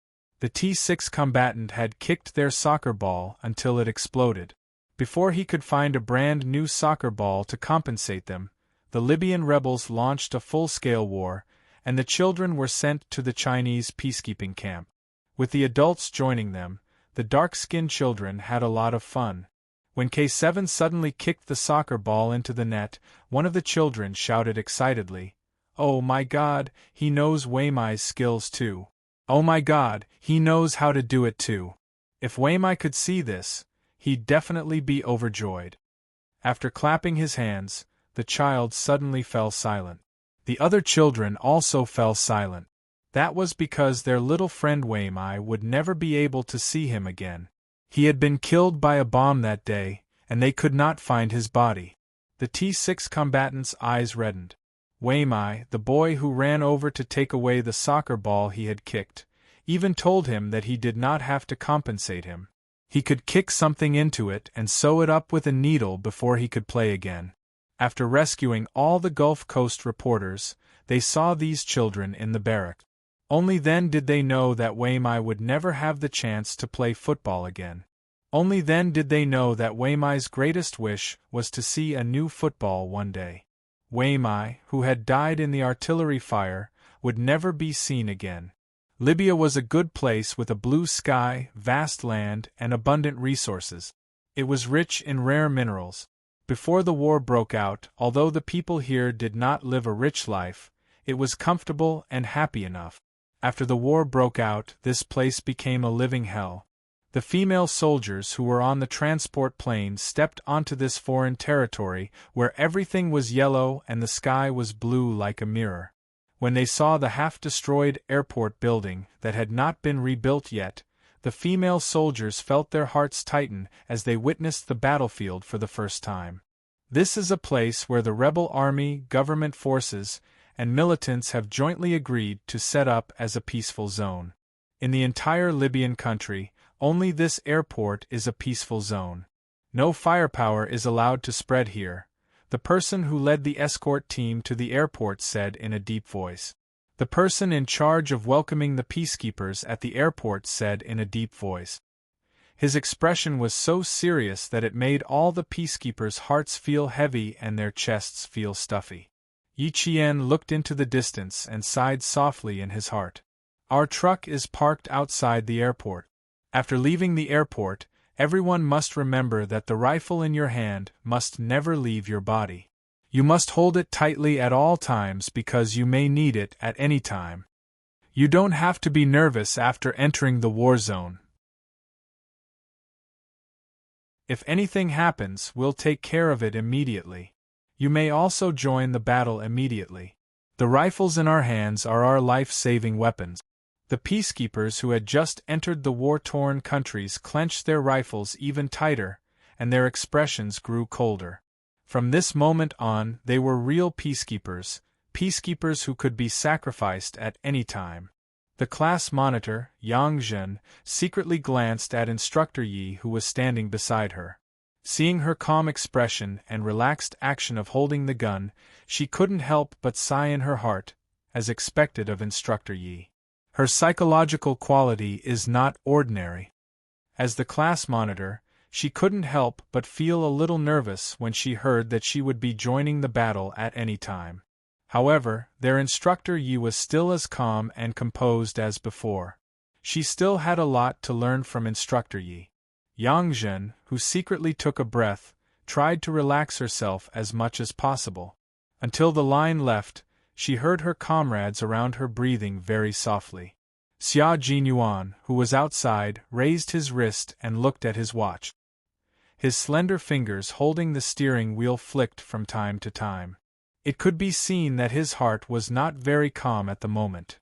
The T6 combatant had kicked their soccer ball until it exploded. Before he could find a brand new soccer ball to compensate them, the Libyan rebels launched a full-scale war, and the children were sent to the Chinese peacekeeping camp. With the adults joining them, the dark-skinned children had a lot of fun. When K7 suddenly kicked the soccer ball into the net, one of the children shouted excitedly, "Oh my God, he knows Weimai's skills too. Oh my God, he knows how to do it too." If Weimai could see this, he'd definitely be overjoyed. After clapping his hands, the child suddenly fell silent. The other children also fell silent. That was because their little friend Weimai would never be able to see him again. He had been killed by a bomb that day, and they could not find his body. The T6 combatant's eyes reddened. Weimai, the boy who ran over to take away the soccer ball he had kicked, even told him that he did not have to compensate him. He could kick something into it and sew it up with a needle before he could play again. After rescuing all the Gulf Coast reporters, they saw these children in the barrack. Only then did they know that Weimai would never have the chance to play football again. Only then did they know that Weimai's greatest wish was to see a new football one day. Weimai, who had died in the artillery fire, would never be seen again. Libya was a good place with a blue sky, vast land, and abundant resources. It was rich in rare minerals. Before the war broke out, although the people here did not live a rich life, it was comfortable and happy enough. After the war broke out, this place became a living hell. The female soldiers who were on the transport plane stepped onto this foreign territory where everything was yellow and the sky was blue like a mirror. When they saw the half-destroyed airport building that had not been rebuilt yet, the female soldiers felt their hearts tighten as they witnessed the battlefield for the first time. This is a place where the rebel army, government forces, and militants have jointly agreed to set up as a peaceful zone. In the entire Libyan country, only this airport is a peaceful zone. No firepower is allowed to spread here, the person who led the escort team to the airport said in a deep voice. The person in charge of welcoming the peacekeepers at the airport said in a deep voice. His expression was so serious that it made all the peacekeepers' hearts feel heavy and their chests feel stuffy. Yi Qian looked into the distance and sighed softly in his heart. Our truck is parked outside the airport. After leaving the airport, everyone must remember that the rifle in your hand must never leave your body. You must hold it tightly at all times because you may need it at any time. You don't have to be nervous after entering the war zone. If anything happens, we'll take care of it immediately. You may also join the battle immediately. The rifles in our hands are our life-saving weapons. The peacekeepers who had just entered the war-torn countries clenched their rifles even tighter, and their expressions grew colder. From this moment on, they were real peacekeepers, peacekeepers who could be sacrificed at any time. The class monitor, Yang Zhen, secretly glanced at Instructor Yi who was standing beside her. Seeing her calm expression and relaxed action of holding the gun, she couldn't help but sigh in her heart, as expected of Instructor Yi. Her psychological quality is not ordinary. As the class monitor, she couldn't help but feel a little nervous when she heard that she would be joining the battle at any time. However, their Instructor Yi was still as calm and composed as before. She still had a lot to learn from Instructor Yi. Yang Zhen, who secretly took a breath, tried to relax herself as much as possible. Until the line left, she heard her comrades around her breathing very softly. Xia Jinyuan, who was outside, raised his wrist and looked at his watch. His slender fingers holding the steering wheel flicked from time to time. It could be seen that his heart was not very calm at the moment.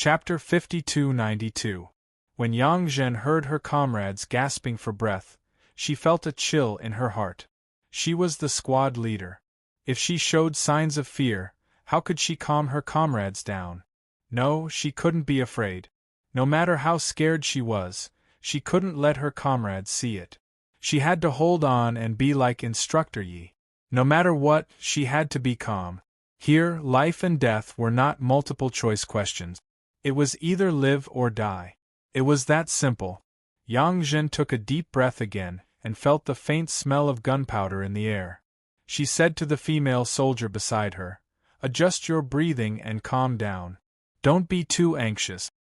Chapter 5292. When Yang Zhen heard her comrades gasping for breath, she felt a chill in her heart. She was the squad leader. If she showed signs of fear, how could she calm her comrades down? No, she couldn't be afraid. No matter how scared she was, she couldn't let her comrades see it. She had to hold on and be like Instructor Yi. No matter what, she had to be calm. Here, life and death were not multiple-choice questions. It was either live or die. It was that simple. Yang Zhen took a deep breath again, and felt the faint smell of gunpowder in the air. She said to the female soldier beside her, "Adjust your breathing and calm down. Don't be too anxious."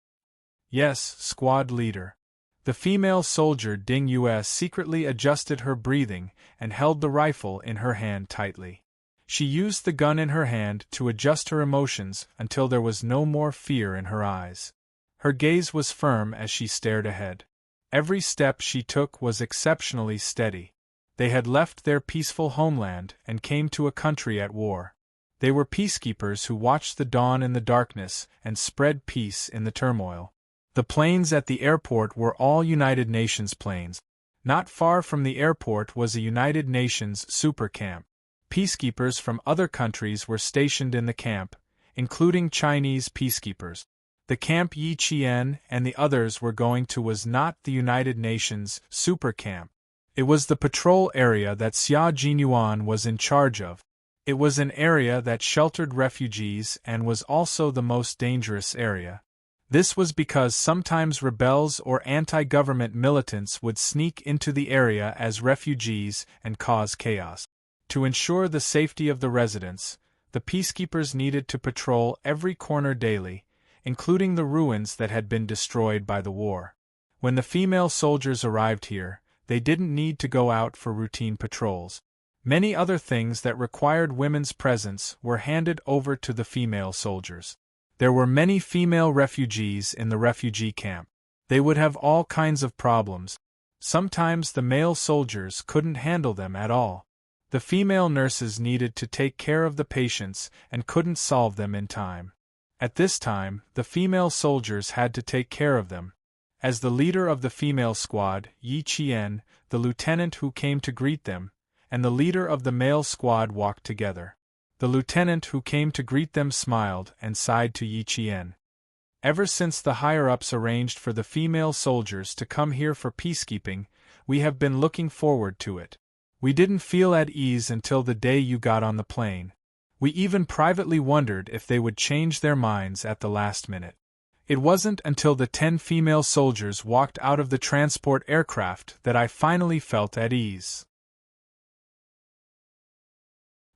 "Yes, squad leader." The female soldier Ding Yue secretly adjusted her breathing and held the rifle in her hand tightly. She used the gun in her hand to adjust her emotions until there was no more fear in her eyes. Her gaze was firm as she stared ahead. Every step she took was exceptionally steady. They had left their peaceful homeland and came to a country at war. They were peacekeepers who watched the dawn in the darkness and spread peace in the turmoil. The planes at the airport were all United Nations planes. Not far from the airport was a United Nations super camp. Peacekeepers from other countries were stationed in the camp, including Chinese peacekeepers. The camp Yi Qian and the others were going to was not the United Nations super camp. It was the patrol area that Xia Jinyuan was in charge of. It was an area that sheltered refugees and was also the most dangerous area. This was because sometimes rebels or anti-government militants would sneak into the area as refugees and cause chaos. To ensure the safety of the residents, the peacekeepers needed to patrol every corner daily, including the ruins that had been destroyed by the war. When the female soldiers arrived here, they didn't need to go out for routine patrols. Many other things that required women's presence were handed over to the female soldiers. There were many female refugees in the refugee camp. They would have all kinds of problems. Sometimes the male soldiers couldn't handle them at all. The female nurses needed to take care of the patients and couldn't solve them in time. At this time, the female soldiers had to take care of them. As the leader of the female squad, Yi Qian, the lieutenant who came to greet them, and the leader of the male squad walked together. The lieutenant who came to greet them smiled and sighed to Yi Qian. "Ever since the higher-ups arranged for the female soldiers to come here for peacekeeping, we have been looking forward to it. We didn't feel at ease until the day you got on the plane. We even privately wondered if they would change their minds at the last minute. It wasn't until the 10 female soldiers walked out of the transport aircraft that I finally felt at ease."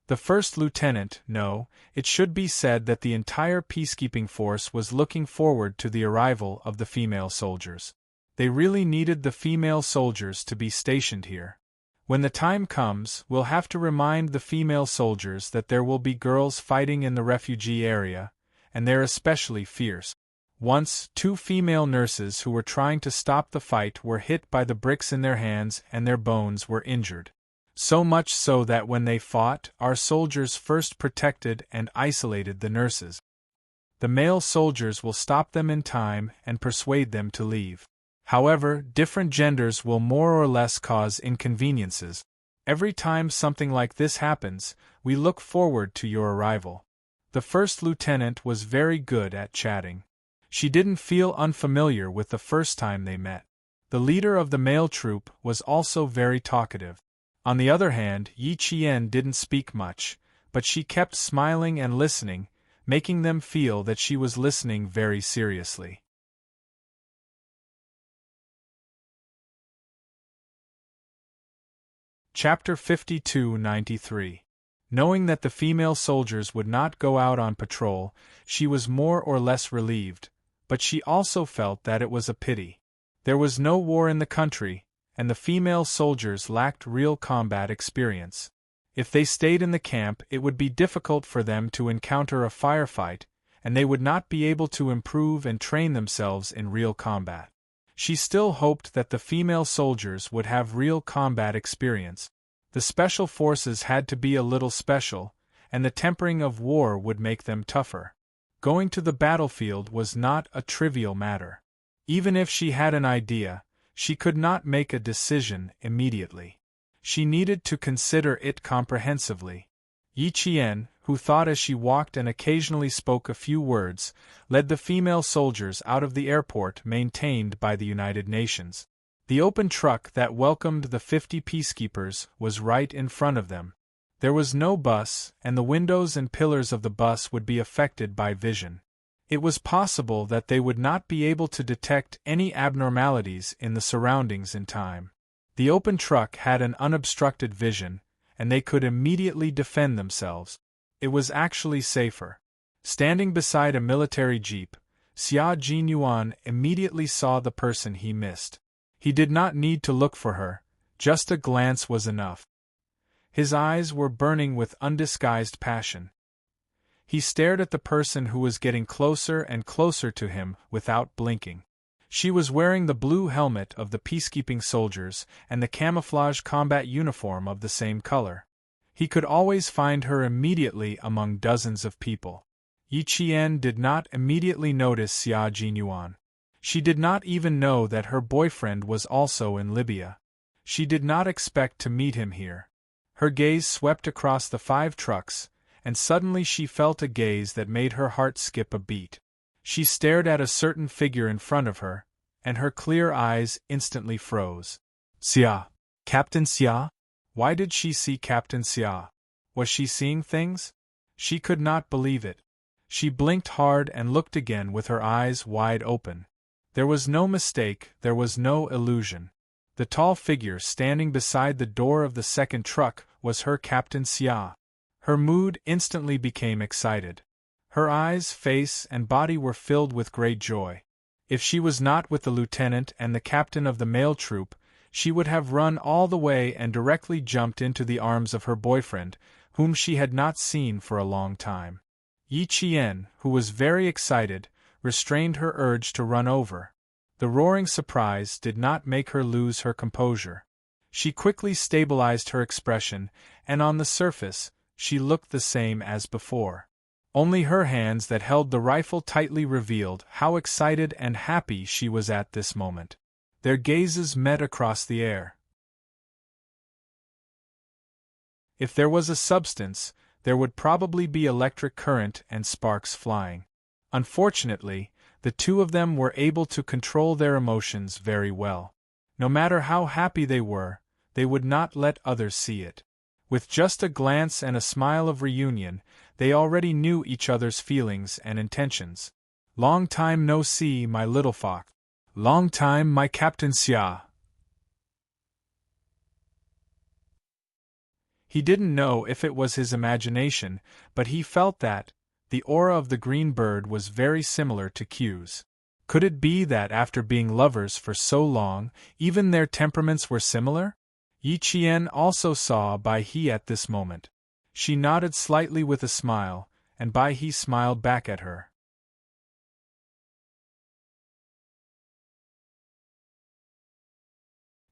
The first lieutenant, no, it should be said that the entire peacekeeping force was looking forward to the arrival of the female soldiers. They really needed the female soldiers to be stationed here. When the time comes, we'll have to remind the female soldiers that there will be girls fighting in the refugee area, and they're especially fierce. Once, 2 female nurses who were trying to stop the fight were hit by the bricks in their hands and their bones were injured. So much so that when they fought, our soldiers first protected and isolated the nurses. The male soldiers will stop them in time and persuade them to leave. However, different genders will more or less cause inconveniences. Every time something like this happens, we look forward to your arrival. The first lieutenant was very good at chatting. She didn't feel unfamiliar with the first time they met. The leader of the male troop was also very talkative. On the other hand, Yi Qian didn't speak much, but she kept smiling and listening, making them feel that she was listening very seriously. Chapter 5293. Knowing that the female soldiers would not go out on patrol, she was more or less relieved, but she also felt that it was a pity. There was no war in the country, and the female soldiers lacked real combat experience. If they stayed in the camp, it would be difficult for them to encounter a firefight, and they would not be able to improve and train themselves in real combat. She still hoped that the female soldiers would have real combat experience. The special forces had to be a little special, and the tempering of war would make them tougher. Going to the battlefield was not a trivial matter. Even if she had an idea, she could not make a decision immediately. She needed to consider it comprehensively. Yi Qian, who thought as she walked and occasionally spoke a few words, led the female soldiers out of the airport maintained by the United Nations. The open truck that welcomed the 50 peacekeepers was right in front of them. There was no bus, and the windows and pillars of the bus would be affected by vision. It was possible that they would not be able to detect any abnormalities in the surroundings in time. The open truck had an unobstructed vision, and they could immediately defend themselves. It was actually safer. Standing beside a military jeep, Xia Jinyuan immediately saw the person he missed. He did not need to look for her, just a glance was enough. His eyes were burning with undisguised passion. He stared at the person who was getting closer and closer to him without blinking. She was wearing the blue helmet of the peacekeeping soldiers and the camouflage combat uniform of the same color. He could always find her immediately among dozens of people. Yi Qian did not immediately notice Xia Jinyuan. She did not even know that her boyfriend was also in Libya. She did not expect to meet him here. Her gaze swept across the 5 trucks, and suddenly she felt a gaze that made her heart skip a beat. She stared at a certain figure in front of her, and her clear eyes instantly froze. Xia. Captain Xia? Why did she see Captain Xia? Was she seeing things? She could not believe it. She blinked hard and looked again with her eyes wide open. There was no mistake, there was no illusion. The tall figure standing beside the door of the second truck was her Captain Xia. Her mood instantly became excited. Her eyes, face, and body were filled with great joy. If she was not with the lieutenant and the captain of the male troop, she would have run all the way and directly jumped into the arms of her boyfriend, whom she had not seen for a long time. Yi Qian, who was very excited, restrained her urge to run over. The roaring surprise did not make her lose her composure. She quickly stabilized her expression, and on the surface, she looked the same as before. Only her hands that held the rifle tightly revealed how excited and happy she was at this moment. Their gazes met across the air. If there was a substance, there would probably be electric current and sparks flying. Unfortunately, the two of them were able to control their emotions very well. No matter how happy they would not let others see it. With just a glance and a smile of reunion, they already knew each other's feelings and intentions. Long time no see, my little fox. Long time, my Captain Xia. He didn't know if it was his imagination, but he felt that the aura of the green bird was very similar to Q's. Could it be that after being lovers for so long, even their temperaments were similar? Yi Qian also saw Bai He at this moment. She nodded slightly with a smile, and Bai He smiled back at her.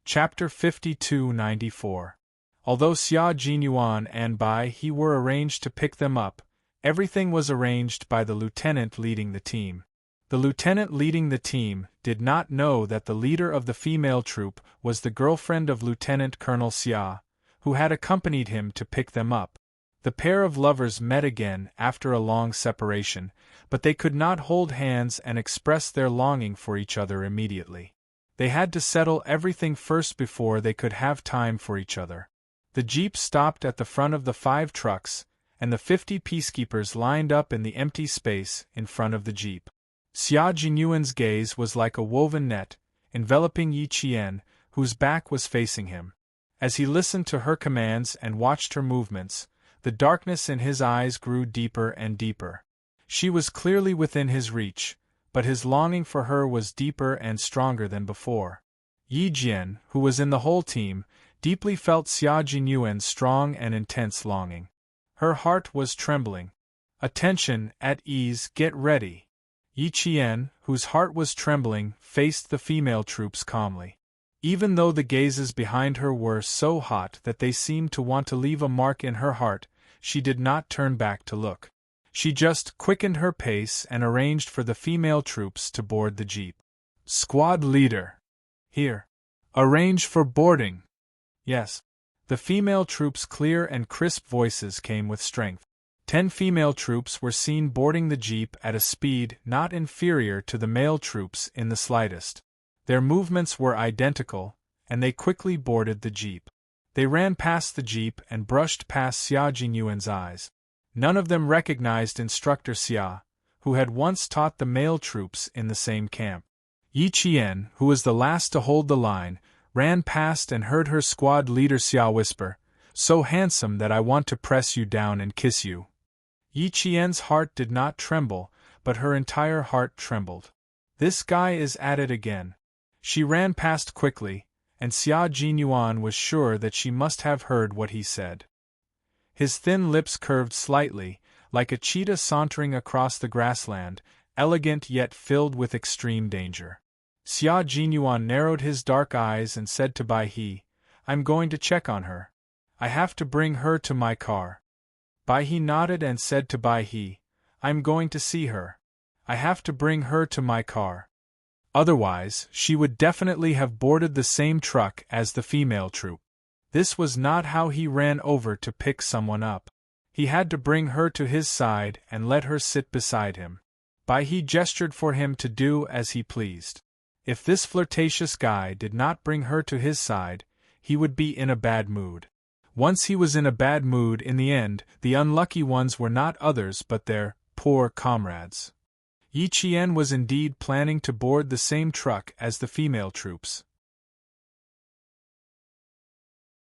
Chapter 52-94. Although Xia Jinyuan and Bai He were arranged to pick them up, everything was arranged by the lieutenant leading the team. The lieutenant leading the team did not know that the leader of the female troop was the girlfriend of Lieutenant Colonel Xia, who had accompanied him to pick them up. The pair of lovers met again after a long separation, but they could not hold hands and express their longing for each other immediately. They had to settle everything first before they could have time for each other. The jeep stopped at the front of the 5 trucks, and the 50 peacekeepers lined up in the empty space in front of the jeep. Xia Jinyuan's gaze was like a woven net, enveloping Yi Qian, whose back was facing him. As he listened to her commands and watched her movements, the darkness in his eyes grew deeper and deeper. She was clearly within his reach, but his longing for her was deeper and stronger than before. Yi Jian, who was in the whole team, deeply felt Xia Jinyuan's strong and intense longing. Her heart was trembling. Attention, at ease, get ready. Yi Qian, whose heart was trembling, faced the female troops calmly. Even though the gazes behind her were so hot that they seemed to want to leave a mark in her heart, she did not turn back to look. She just quickened her pace and arranged for the female troops to board the jeep. Squad leader. Here. Arrange for boarding. Yes. The female troops' clear and crisp voices came with strength. 10 female troops were seen boarding the jeep at a speed not inferior to the male troops in the slightest. Their movements were identical, and they quickly boarded the jeep. They ran past the jeep and brushed past Xia Jinyuan's eyes. None of them recognized Instructor Xia, who had once taught the male troops in the same camp. Yi Qian, who was the last to hold the line, ran past and heard her squad leader Xia whisper, "So handsome that I want to press you down and kiss you." Yi Qian's heart did not tremble, but her entire heart trembled. This guy is at it again. She ran past quickly, and Xia Jinyuan was sure that she must have heard what he said. His thin lips curved slightly, like a cheetah sauntering across the grassland, elegant yet filled with extreme danger. Xia Jinyuan narrowed his dark eyes and said to Bai He, "I'm going to check on her. I have to bring her to my car." Bai He nodded and said to Bai He, "I'm going to see her. I have to bring her to my car." Otherwise, she would definitely have boarded the same truck as the female troop. This was not how he ran over to pick someone up. He had to bring her to his side and let her sit beside him. Bai He gestured for him to do as he pleased. If this flirtatious guy did not bring her to his side, he would be in a bad mood. Once he was in a bad mood in the end, the unlucky ones were not others but their poor comrades. Yi Qian was indeed planning to board the same truck as the female troops.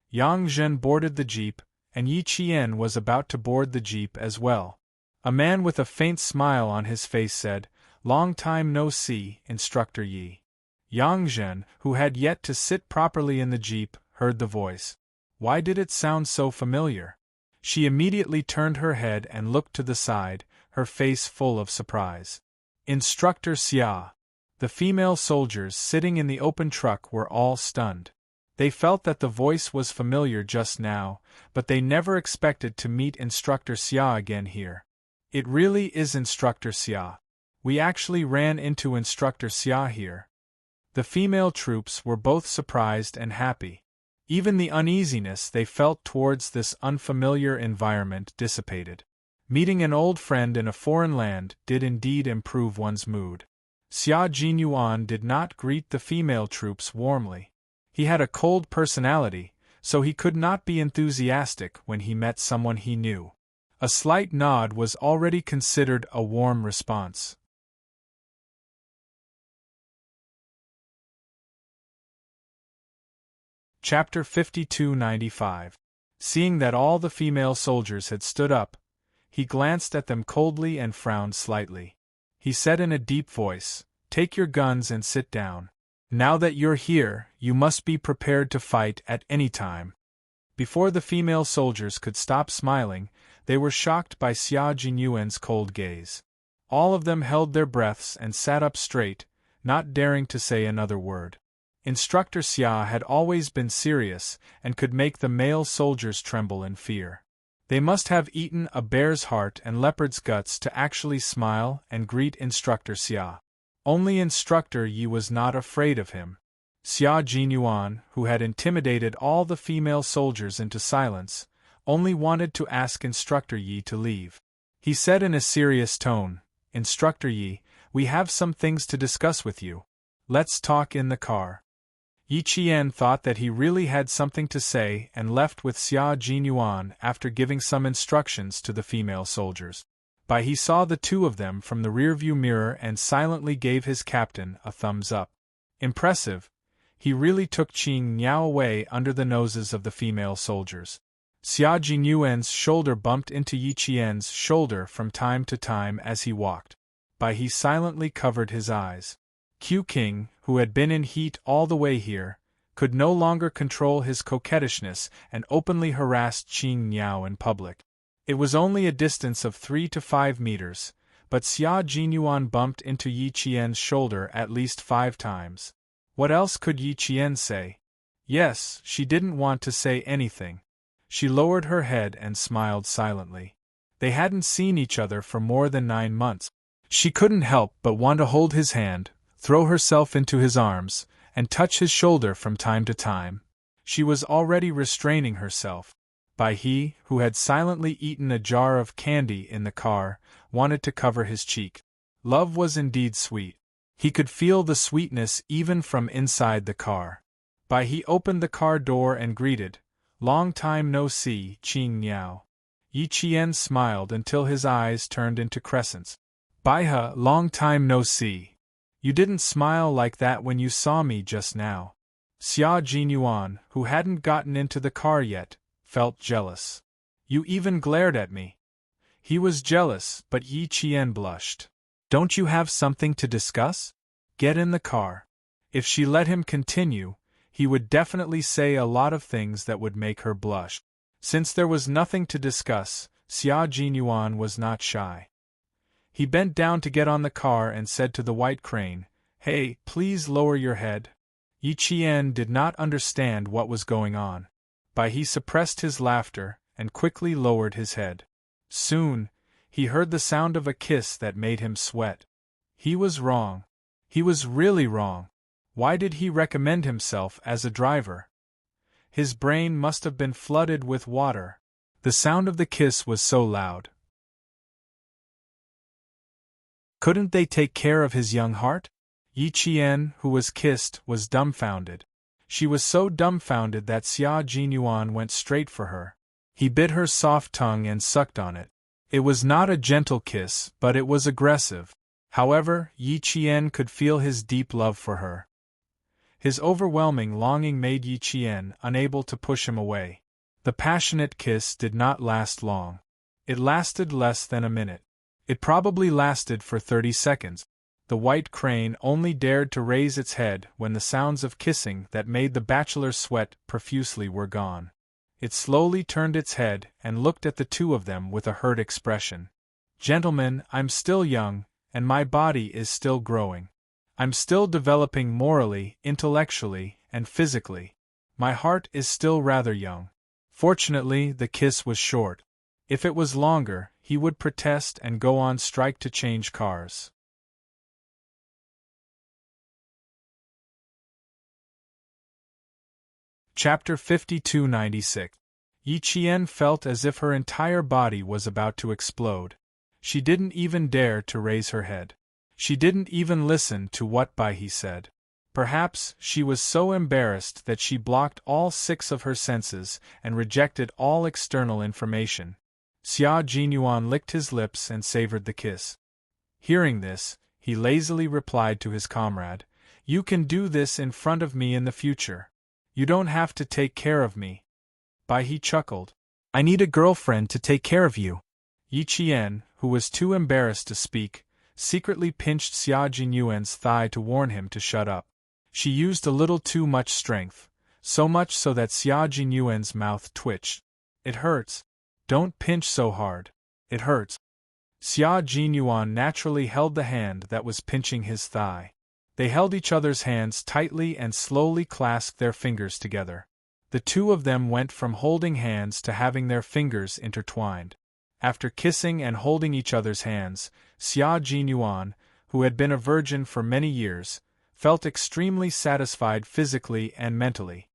Yang Zhen boarded the jeep, and Yi Qian was about to board the jeep as well. A man with a faint smile on his face said, "Long time no see, Instructor Yi." Yang Zhen, who had yet to sit properly in the jeep, heard the voice. Why did it sound so familiar? She immediately turned her head and looked to the side, her face full of surprise. Instructor Xia. The female soldiers sitting in the open truck were all stunned. They felt that the voice was familiar just now, but they never expected to meet Instructor Xia again here. It really is Instructor Xia. We actually ran into Instructor Xia here. The female troops were both surprised and happy. Even the uneasiness they felt towards this unfamiliar environment dissipated. Meeting an old friend in a foreign land did indeed improve one's mood. Xia Jinyuan did not greet the female troops warmly. He had a cold personality, so he could not be enthusiastic when he met someone he knew. A slight nod was already considered a warm response. Chapter 5295. Seeing that all the female soldiers had stood up, he glanced at them coldly and frowned slightly. He said in a deep voice, "Take your guns and sit down. Now that you're here, you must be prepared to fight at any time." Before the female soldiers could stop smiling, they were shocked by Xia Jinyuan's cold gaze. All of them held their breaths and sat up straight, not daring to say another word. Instructor Xia had always been serious and could make the male soldiers tremble in fear. They must have eaten a bear's heart and leopard's guts to actually smile and greet Instructor Xia. Only Instructor Yi was not afraid of him. Xia Jinyuan, who had intimidated all the female soldiers into silence, only wanted to ask Instructor Yi to leave. He said in a serious tone, "Instructor Yi, we have some things to discuss with you. Let's talk in the car." Yi Qian thought that he really had something to say and left with Xia Jinyuan after giving some instructions to the female soldiers. Bai He saw the two of them from the rearview mirror and silently gave his captain a thumbs up. Impressive. He really took Qing Niao away under the noses of the female soldiers. Xia Jinyuan's shoulder bumped into Yi Qian's shoulder from time to time as he walked. Bai He silently covered his eyes. Q King, who had been in heat all the way here, could no longer control his coquettishness and openly harassed Qing Niao in public. It was only a distance of 3 to 5 meters, but Xia Jinyuan bumped into Yi Qian's shoulder at least 5 times. What else could Yi Qian say? Yes, she didn't want to say anything. She lowered her head and smiled silently. They hadn't seen each other for more than 9 months. She couldn't help but want to hold his hand, throw herself into his arms, and touch his shoulder from time to time. She was already restraining herself. He, who had silently eaten a jar of candy in the car, wanted to cover his cheek. Love was indeed sweet. He could feel the sweetness even from inside the car. He opened the car door and greeted, "Long time no see, Qing Niao." Yi Qian smiled until his eyes turned into crescents. Long time no see. You didn't smile like that when you saw me just now." Xia Jinyuan, who hadn't gotten into the car yet, felt jealous. "You even glared at me." He was jealous, but Yi Qian blushed. "Don't you have something to discuss? Get in the car." If she let him continue, he would definitely say a lot of things that would make her blush. Since there was nothing to discuss, Xia Jinyuan was not shy. He bent down to get on the car and said to the white crane, "Hey, please lower your head." Yi Qian did not understand what was going on. He suppressed his laughter and quickly lowered his head. Soon, he heard the sound of a kiss that made him sweat. He was wrong. He was really wrong. Why did he recommend himself as a driver? His brain must have been flooded with water. The sound of the kiss was so loud. Couldn't they take care of his young heart? Yi Qian, who was kissed, was dumbfounded. She was so dumbfounded that Xia Jinyuan went straight for her. He bit her soft tongue and sucked on it. It was not a gentle kiss, but it was aggressive. However, Yi Qian could feel his deep love for her. His overwhelming longing made Yi Qian unable to push him away. The passionate kiss did not last long. It lasted less than a minute. It probably lasted for 30 seconds. The white crane only dared to raise its head when the sounds of kissing that made the bachelor sweat profusely were gone. It slowly turned its head and looked at the two of them with a hurt expression. "Gentlemen, I'm still young, and my body is still growing. I'm still developing morally, intellectually, and physically. My heart is still rather young." Fortunately, the kiss was short. If it was longer, he would protest and go on strike to change cars. Chapter 5296. Yi Qian felt as if her entire body was about to explode. She didn't even dare to raise her head. She didn't even listen to what he said. Perhaps she was so embarrassed that she blocked all 6 of her senses and rejected all external information. Xia Jinyuan licked his lips and savored the kiss. Hearing this, he lazily replied to his comrade, "You can do this in front of me in the future. You don't have to take care of me." He chuckled. "I need a girlfriend to take care of you." Yi Qian, who was too embarrassed to speak, secretly pinched Xia Jinyuan's thigh to warn him to shut up. She used a little too much strength, so much so that Xia Jinyuan's mouth twitched. "It hurts. Don't pinch so hard. It hurts." Xia Jinyuan naturally held the hand that was pinching his thigh. They held each other's hands tightly and slowly clasped their fingers together. The two of them went from holding hands to having their fingers intertwined. After kissing and holding each other's hands, Xia Jinyuan, who had been a virgin for many years, felt extremely satisfied physically and mentally.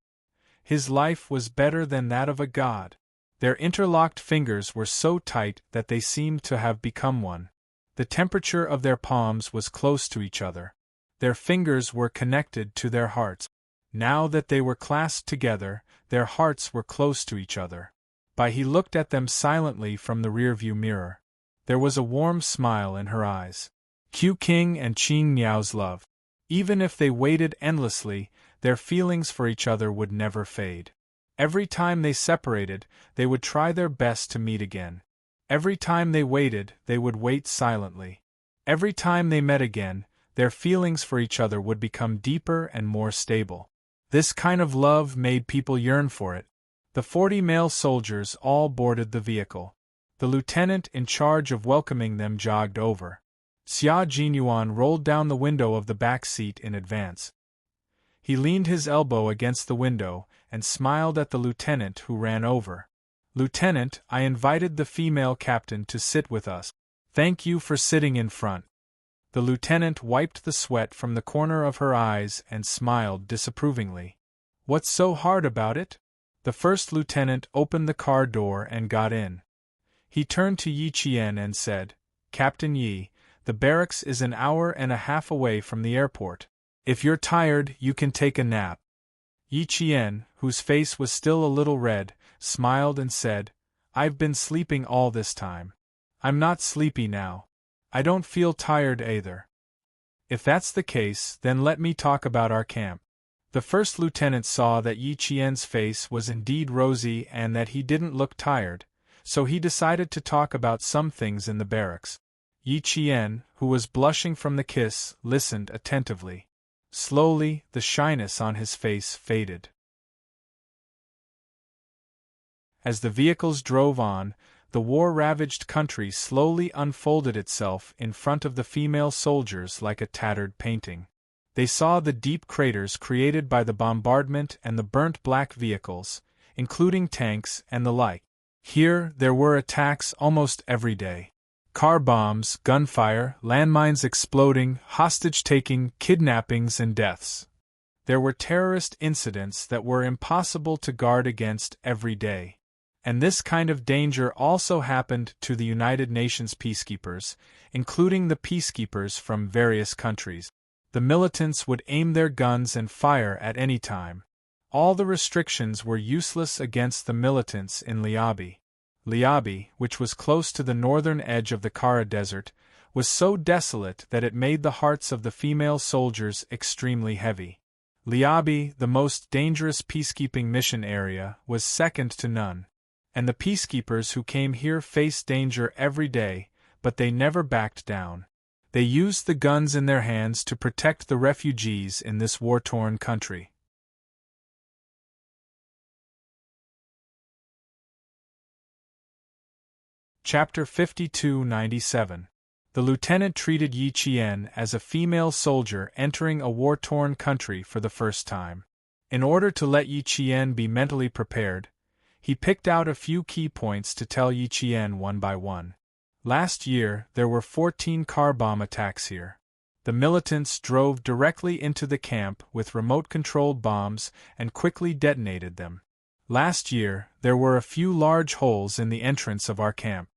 His life was better than that of a god. Their interlocked fingers were so tight that they seemed to have become one. The temperature of their palms was close to each other. Their fingers were connected to their hearts. Now that they were clasped together, their hearts were close to each other. He looked at them silently from the rearview mirror. There was a warm smile in her eyes. Q King and Qing Niao's love. Even if they waited endlessly, their feelings for each other would never fade. Every time they separated, they would try their best to meet again. Every time they waited, they would wait silently. Every time they met again, their feelings for each other would become deeper and more stable. This kind of love made people yearn for it. The 40 male soldiers all boarded the vehicle. The lieutenant in charge of welcoming them jogged over. Xia Jinyuan rolled down the window of the back seat in advance. He leaned his elbow against the window and smiled at the lieutenant who ran over. "Lieutenant, I invited the female captain to sit with us. Thank you for sitting in front." The lieutenant wiped the sweat from the corner of her eyes and smiled disapprovingly. "What's so hard about it?" The first lieutenant opened the car door and got in. He turned to Yi Qian and said, "Captain Yi, the barracks is an hour and a half away from the airport. If you're tired, you can take a nap." Yi Qian, whose face was still a little red, smiled and said, "I've been sleeping all this time. I'm not sleepy now. I don't feel tired either." "If that's the case, then let me talk about our camp." The first lieutenant saw that Yi Qian's face was indeed rosy and that he didn't look tired, so he decided to talk about some things in the barracks. Yi Qian, who was blushing from the kiss, listened attentively. Slowly, the shyness on his face faded. As the vehicles drove on, the war-ravaged country slowly unfolded itself in front of the female soldiers like a tattered painting. They saw the deep craters created by the bombardment and the burnt black vehicles, including tanks and the like. Here, there were attacks almost every day. Car bombs, gunfire, landmines exploding, hostage-taking, kidnappings and deaths. There were terrorist incidents that were impossible to guard against every day. And this kind of danger also happened to the United Nations peacekeepers, including the peacekeepers from various countries. The militants would aim their guns and fire at any time. All the restrictions were useless against the militants in Liabi. Liabi, which was close to the northern edge of the Kara Desert, was so desolate that it made the hearts of the female soldiers extremely heavy. Liabi, the most dangerous peacekeeping mission area, was second to none. And the peacekeepers who came here faced danger every day, but they never backed down. They used the guns in their hands to protect the refugees in this war-torn country. Chapter 5297. The lieutenant treated Yi Qian as a female soldier entering a war-torn country for the first time. In order to let Yi Qian be mentally prepared, he picked out a few key points to tell Yi Qian one by one. Last year, there were 14 car bomb attacks here. The militants drove directly into the camp with remote-controlled bombs and quickly detonated them. Last year, there were a few large holes in the entrance of our camp.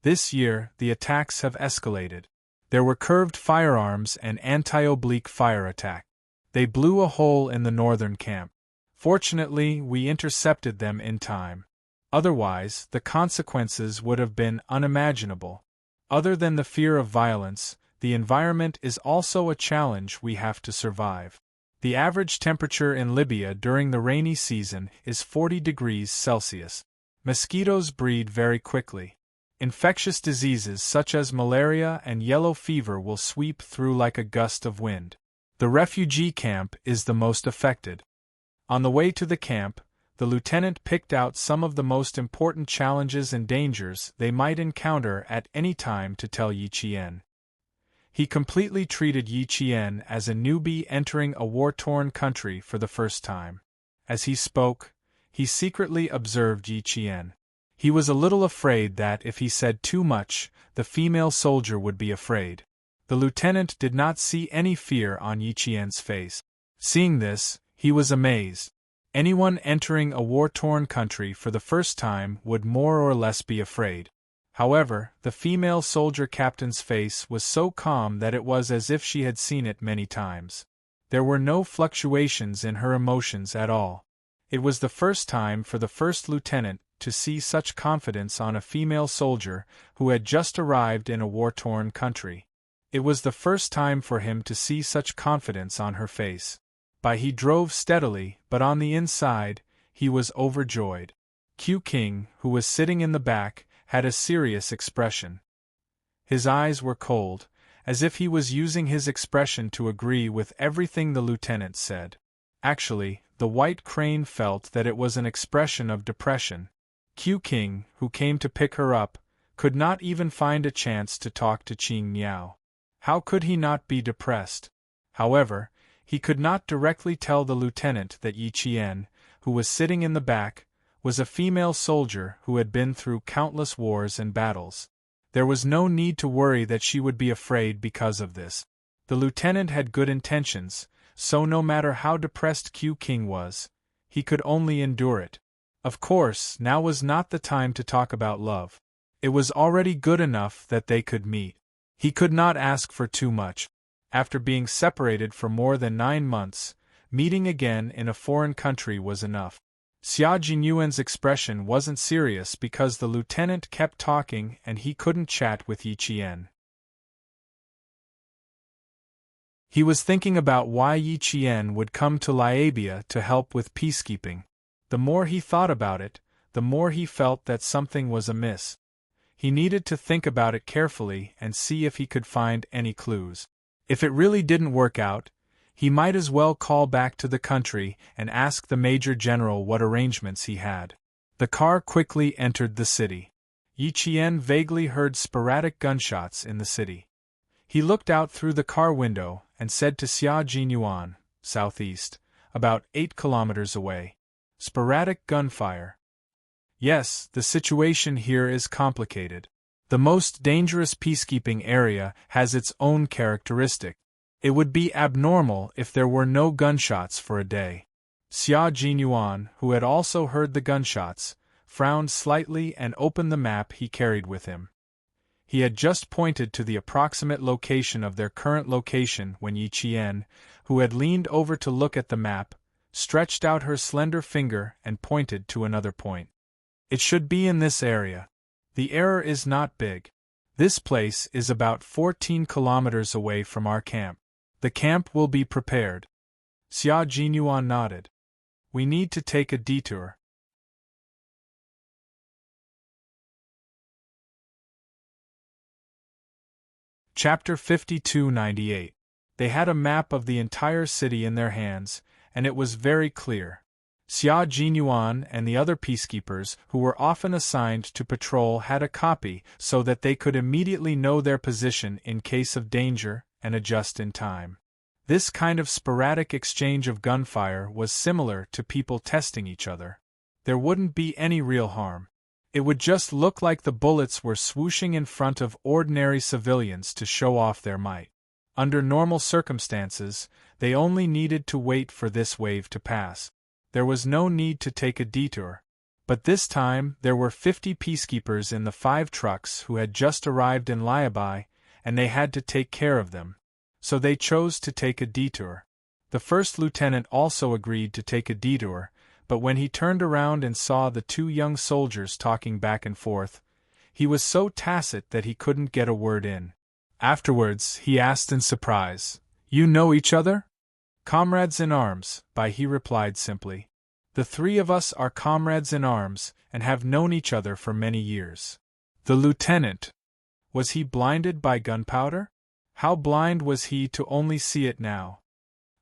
This year, the attacks have escalated. There were curved firearms and anti-oblique fire attack. They blew a hole in the northern camp. Fortunately, we intercepted them in time. Otherwise, the consequences would have been unimaginable. Other than the fear of violence, the environment is also a challenge we have to survive. The average temperature in Libya during the rainy season is 40 degrees Celsius. Mosquitoes breed very quickly. Infectious diseases such as malaria and yellow fever will sweep through like a gust of wind. The refugee camp is the most affected. On the way to the camp, the lieutenant picked out some of the most important challenges and dangers they might encounter at any time to tell Yi Qian. He completely treated Yi Qian as a newbie entering a war-torn country for the first time. As he spoke, he secretly observed Yi Qian. He was a little afraid that if he said too much, the female soldier would be afraid. The lieutenant did not see any fear on Yi Qian's face. Seeing this, he was amazed. Anyone entering a war-torn country for the first time would more or less be afraid. However, the female soldier captain's face was so calm that it was as if she had seen it many times. There were no fluctuations in her emotions at all. It was the first time for the first lieutenant to see such confidence on a female soldier who had just arrived in a war-torn country. It was the first time for him to see such confidence on her face. He drove steadily, but on the inside, he was overjoyed. Q King, who was sitting in the back, had a serious expression. His eyes were cold, as if he was using his expression to agree with everything the lieutenant said. Actually, the White Crane felt that it was an expression of depression. Q King, who came to pick her up, could not even find a chance to talk to Qing Niao. How could he not be depressed? However, he could not directly tell the lieutenant that Yi Qian, who was sitting in the back, was a female soldier who had been through countless wars and battles. There was no need to worry that she would be afraid because of this. The lieutenant had good intentions, so no matter how depressed Q King was, he could only endure it. Of course, now was not the time to talk about love. It was already good enough that they could meet. He could not ask for too much. After being separated for more than 9 months, meeting again in a foreign country was enough. Xia Jinyuan's expression wasn't serious because the lieutenant kept talking and he couldn't chat with Yi Qian. He was thinking about why Yi Qian would come to Liabia to help with peacekeeping. The more he thought about it, the more he felt that something was amiss. He needed to think about it carefully and see if he could find any clues. If it really didn't work out, he might as well call back to the country and ask the Major General what arrangements he had. The car quickly entered the city. Yi Qian vaguely heard sporadic gunshots in the city. He looked out through the car window and said to Xia Jinyuan, southeast, about 8 kilometers away. Sporadic gunfire. Yes, the situation here is complicated. The most dangerous peacekeeping area has its own characteristic. It would be abnormal if there were no gunshots for a day. Xia Jinyuan, who had also heard the gunshots, frowned slightly and opened the map he carried with him. He had just pointed to the approximate location of their current location when Yi Qian, who had leaned over to look at the map, stretched out her slender finger and pointed to another point. It should be in this area. The error is not big. This place is about 14 kilometers away from our camp. The camp will be prepared. Xia Jinyuan nodded. We need to take a detour. Chapter 5298. They had a map of the entire city in their hands, and it was very clear. Xia Jinyuan and the other peacekeepers who were often assigned to patrol had a copy so that they could immediately know their position in case of danger and adjust in time. This kind of sporadic exchange of gunfire was similar to people testing each other. There wouldn't be any real harm. It would just look like the bullets were swooshing in front of ordinary civilians to show off their might. Under normal circumstances, they only needed to wait for this wave to pass. There was no need to take a detour. But this time there were 50 peacekeepers in the 5 trucks who had just arrived in Liabai, and they had to take care of them. So they chose to take a detour. The first lieutenant also agreed to take a detour, but when he turned around and saw the 2 young soldiers talking back and forth, he was so tacit that he couldn't get a word in. Afterwards, he asked in surprise, "You know each other?" "Comrades in arms," he replied simply. "The 3 of us are comrades in arms, and have known each other for many years." The lieutenant. Was he blinded by gunpowder? How blind was he to only see it now?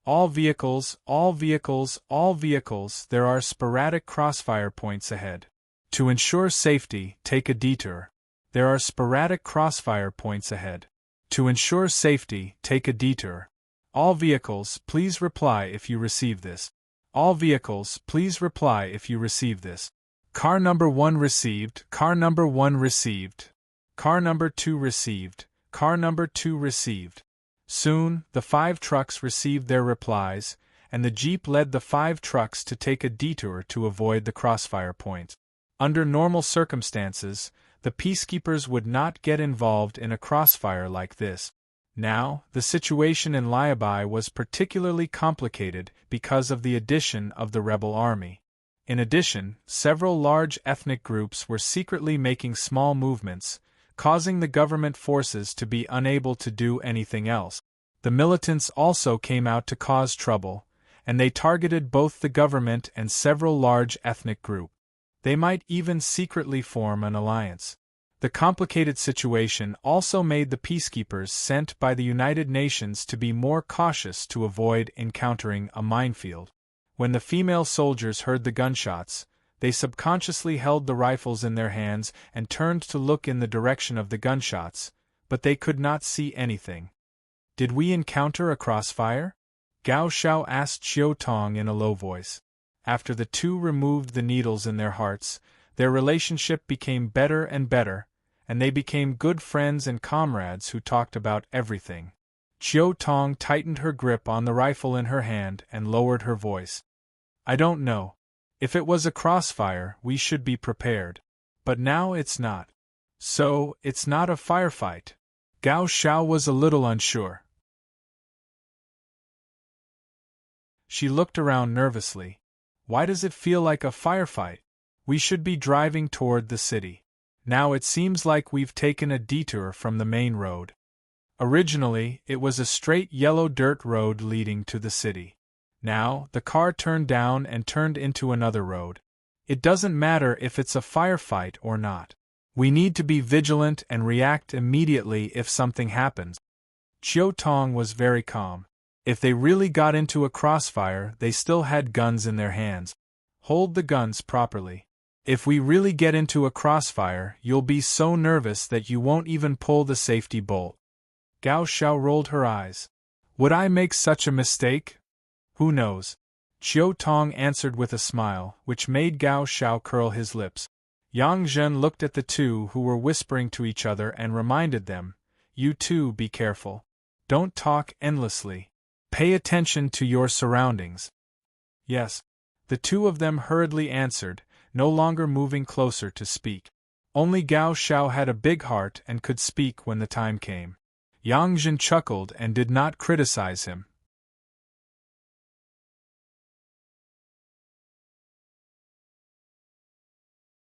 All vehicles, all vehicles, all vehicles, there are sporadic crossfire points ahead. To ensure safety, take a detour. There are sporadic crossfire points ahead. To ensure safety, take a detour. All vehicles, please reply if you receive this. All vehicles, please reply if you receive this. Car number 1 received, car number 1 received. Car number 2 received, car number 2 received. Soon, the 5 trucks received their replies, and the jeep led the 5 trucks to take a detour to avoid the crossfire point. Under normal circumstances, the peacekeepers would not get involved in a crossfire like this. Now, the situation in Liabai was particularly complicated because of the addition of the rebel army. In addition, several large ethnic groups were secretly making small movements, causing the government forces to be unable to do anything else. The militants also came out to cause trouble, and they targeted both the government and several large ethnic groups. They might even secretly form an alliance. The complicated situation also made the peacekeepers sent by the United Nations to be more cautious to avoid encountering a minefield. When the female soldiers heard the gunshots, they subconsciously held the rifles in their hands and turned to look in the direction of the gunshots, but they could not see anything. "Did we encounter a crossfire?" Gao Shao asked Xiao Tong in a low voice. After the two removed the needles in their hearts, their relationship became better and better, and they became good friends and comrades who talked about everything. Chiao Tong tightened her grip on the rifle in her hand and lowered her voice. I don't know. If it was a crossfire, we should be prepared. But now it's not. So, it's not a firefight. Gao Shao was a little unsure. She looked around nervously. Why does it feel like a firefight? We should be driving toward the city. Now it seems like we've taken a detour from the main road. Originally, it was a straight yellow dirt road leading to the city. Now, the car turned down and turned into another road. It doesn't matter if it's a firefight or not. We need to be vigilant and react immediately if something happens. Chiao Tong was very calm. If they really got into a crossfire, they still had guns in their hands. Hold the guns properly. If we really get into a crossfire, you'll be so nervous that you won't even pull the safety bolt. Gao Shao rolled her eyes. Would I make such a mistake? Who knows? Chiao Tong answered with a smile, which made Gao Shao curl his lips. Yang Zhen looked at the two who were whispering to each other and reminded them, You two be careful. Don't talk endlessly. Pay attention to your surroundings. Yes. The two of them hurriedly answered, no longer moving closer to speak. Only Gao Shao had a big heart and could speak when the time came. Yang Zhen chuckled and did not criticize him.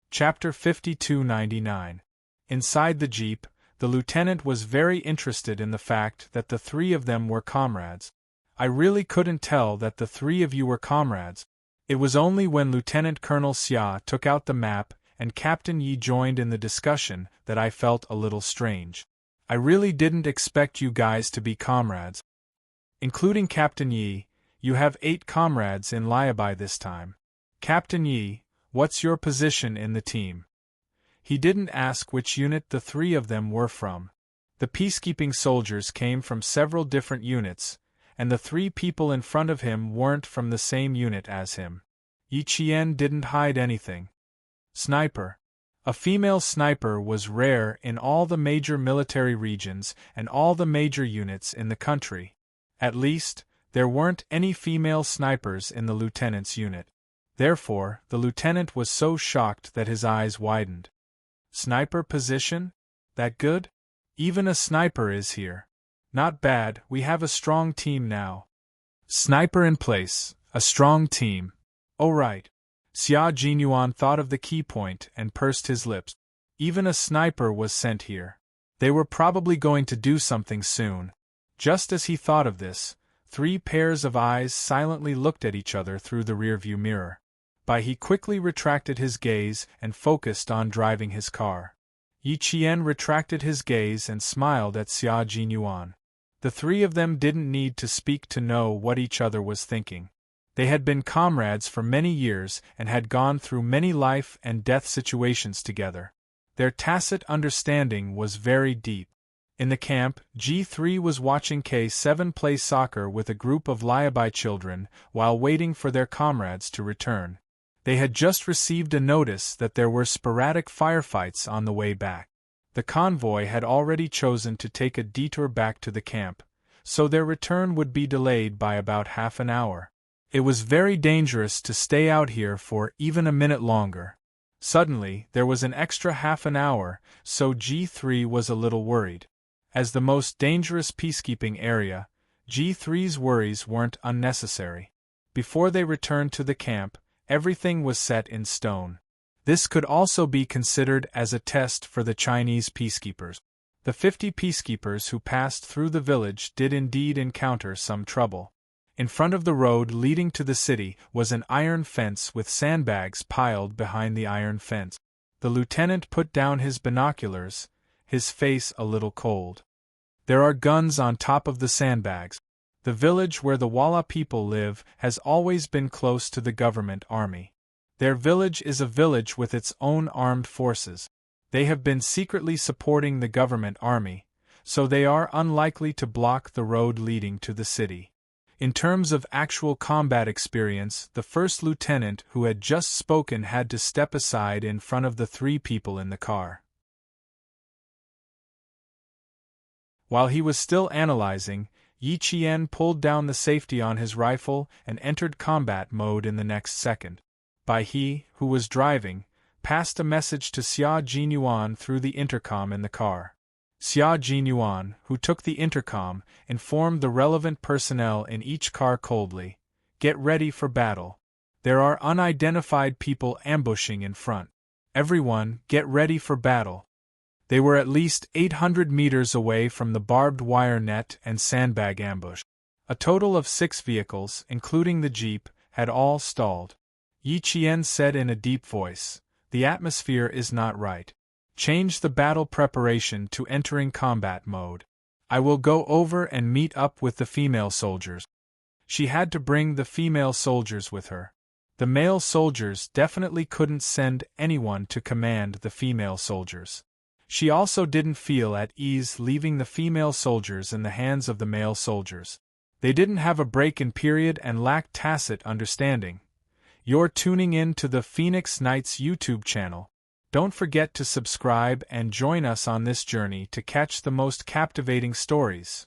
Chapter 5299. Inside the jeep, the lieutenant was very interested in the fact that the three of them were comrades. I really couldn't tell that the three of you were comrades. It was only when Lieutenant Colonel Xia took out the map and Captain Yi joined in the discussion that I felt a little strange. I really didn't expect you guys to be comrades. Including Captain Yi, you have 8 comrades in Liabai this time. Captain Yi, what's your position in the team? He didn't ask which unit the three of them were from. The peacekeeping soldiers came from several different units, and the 3 people in front of him weren't from the same unit as him. Yi Qian didn't hide anything. Sniper. A female sniper was rare in all the major military regions and all the major units in the country. At least, there weren't any female snipers in the lieutenant's unit. Therefore, the lieutenant was so shocked that his eyes widened. Sniper position? That good? Even a sniper is here. Not bad, we have a strong team now. Sniper in place, a strong team. Oh right. Xia Jinyuan thought of the key point and pursed his lips. Even a sniper was sent here. They were probably going to do something soon. Just as he thought of this, 3 pairs of eyes silently looked at each other through the rearview mirror. He quickly retracted his gaze and focused on driving his car. Yi Qian retracted his gaze and smiled at Xia Jinyuan. The 3 of them didn't need to speak to know what each other was thinking. They had been comrades for many years and had gone through many life and death situations together. Their tacit understanding was very deep. In the camp, G3 was watching K7 play soccer with a group of Liabai children while waiting for their comrades to return. They had just received a notice that there were sporadic firefights on the way back. The convoy had already chosen to take a detour back to the camp, so their return would be delayed by about half an hour. It was very dangerous to stay out here for even a minute longer. Suddenly, there was an extra half an hour, so G3 was a little worried. As the most dangerous peacekeeping area, G3's worries weren't unnecessary. Before they returned to the camp, everything was set in stone. This could also be considered as a test for the Chinese peacekeepers. The 50 peacekeepers who passed through the village did indeed encounter some trouble. In front of the road leading to the city was an iron fence with sandbags piled behind the iron fence. The lieutenant put down his binoculars, his face a little cold. There are guns on top of the sandbags. The village where the Walla people live has always been close to the government army. Their village is a village with its own armed forces. They have been secretly supporting the government army, so they are unlikely to block the road leading to the city. In terms of actual combat experience, the first lieutenant who had just spoken had to step aside in front of the 3 people in the car. While he was still analyzing, Yi Qian pulled down the safety on his rifle and entered combat mode in the next second. Bai He, who was driving, passed a message to Xia Jinyuan through the intercom in the car. Xia Jinyuan, who took the intercom, informed the relevant personnel in each car coldly, "Get ready for battle. There are unidentified people ambushing in front. Everyone, get ready for battle." They were at least 800 meters away from the barbed wire net and sandbag ambush. A total of 6 vehicles, including the jeep, had all stalled. Yi Qian said in a deep voice, "The atmosphere is not right. Change the battle preparation to entering combat mode. I will go over and meet up with the female soldiers." She had to bring the female soldiers with her. The male soldiers definitely couldn't send anyone to command the female soldiers. She also didn't feel at ease leaving the female soldiers in the hands of the male soldiers. They didn't have a break-in period and lacked tacit understanding. You're tuning in to the Phoenix Knights YouTube channel. Don't forget to subscribe and join us on this journey to catch the most captivating stories.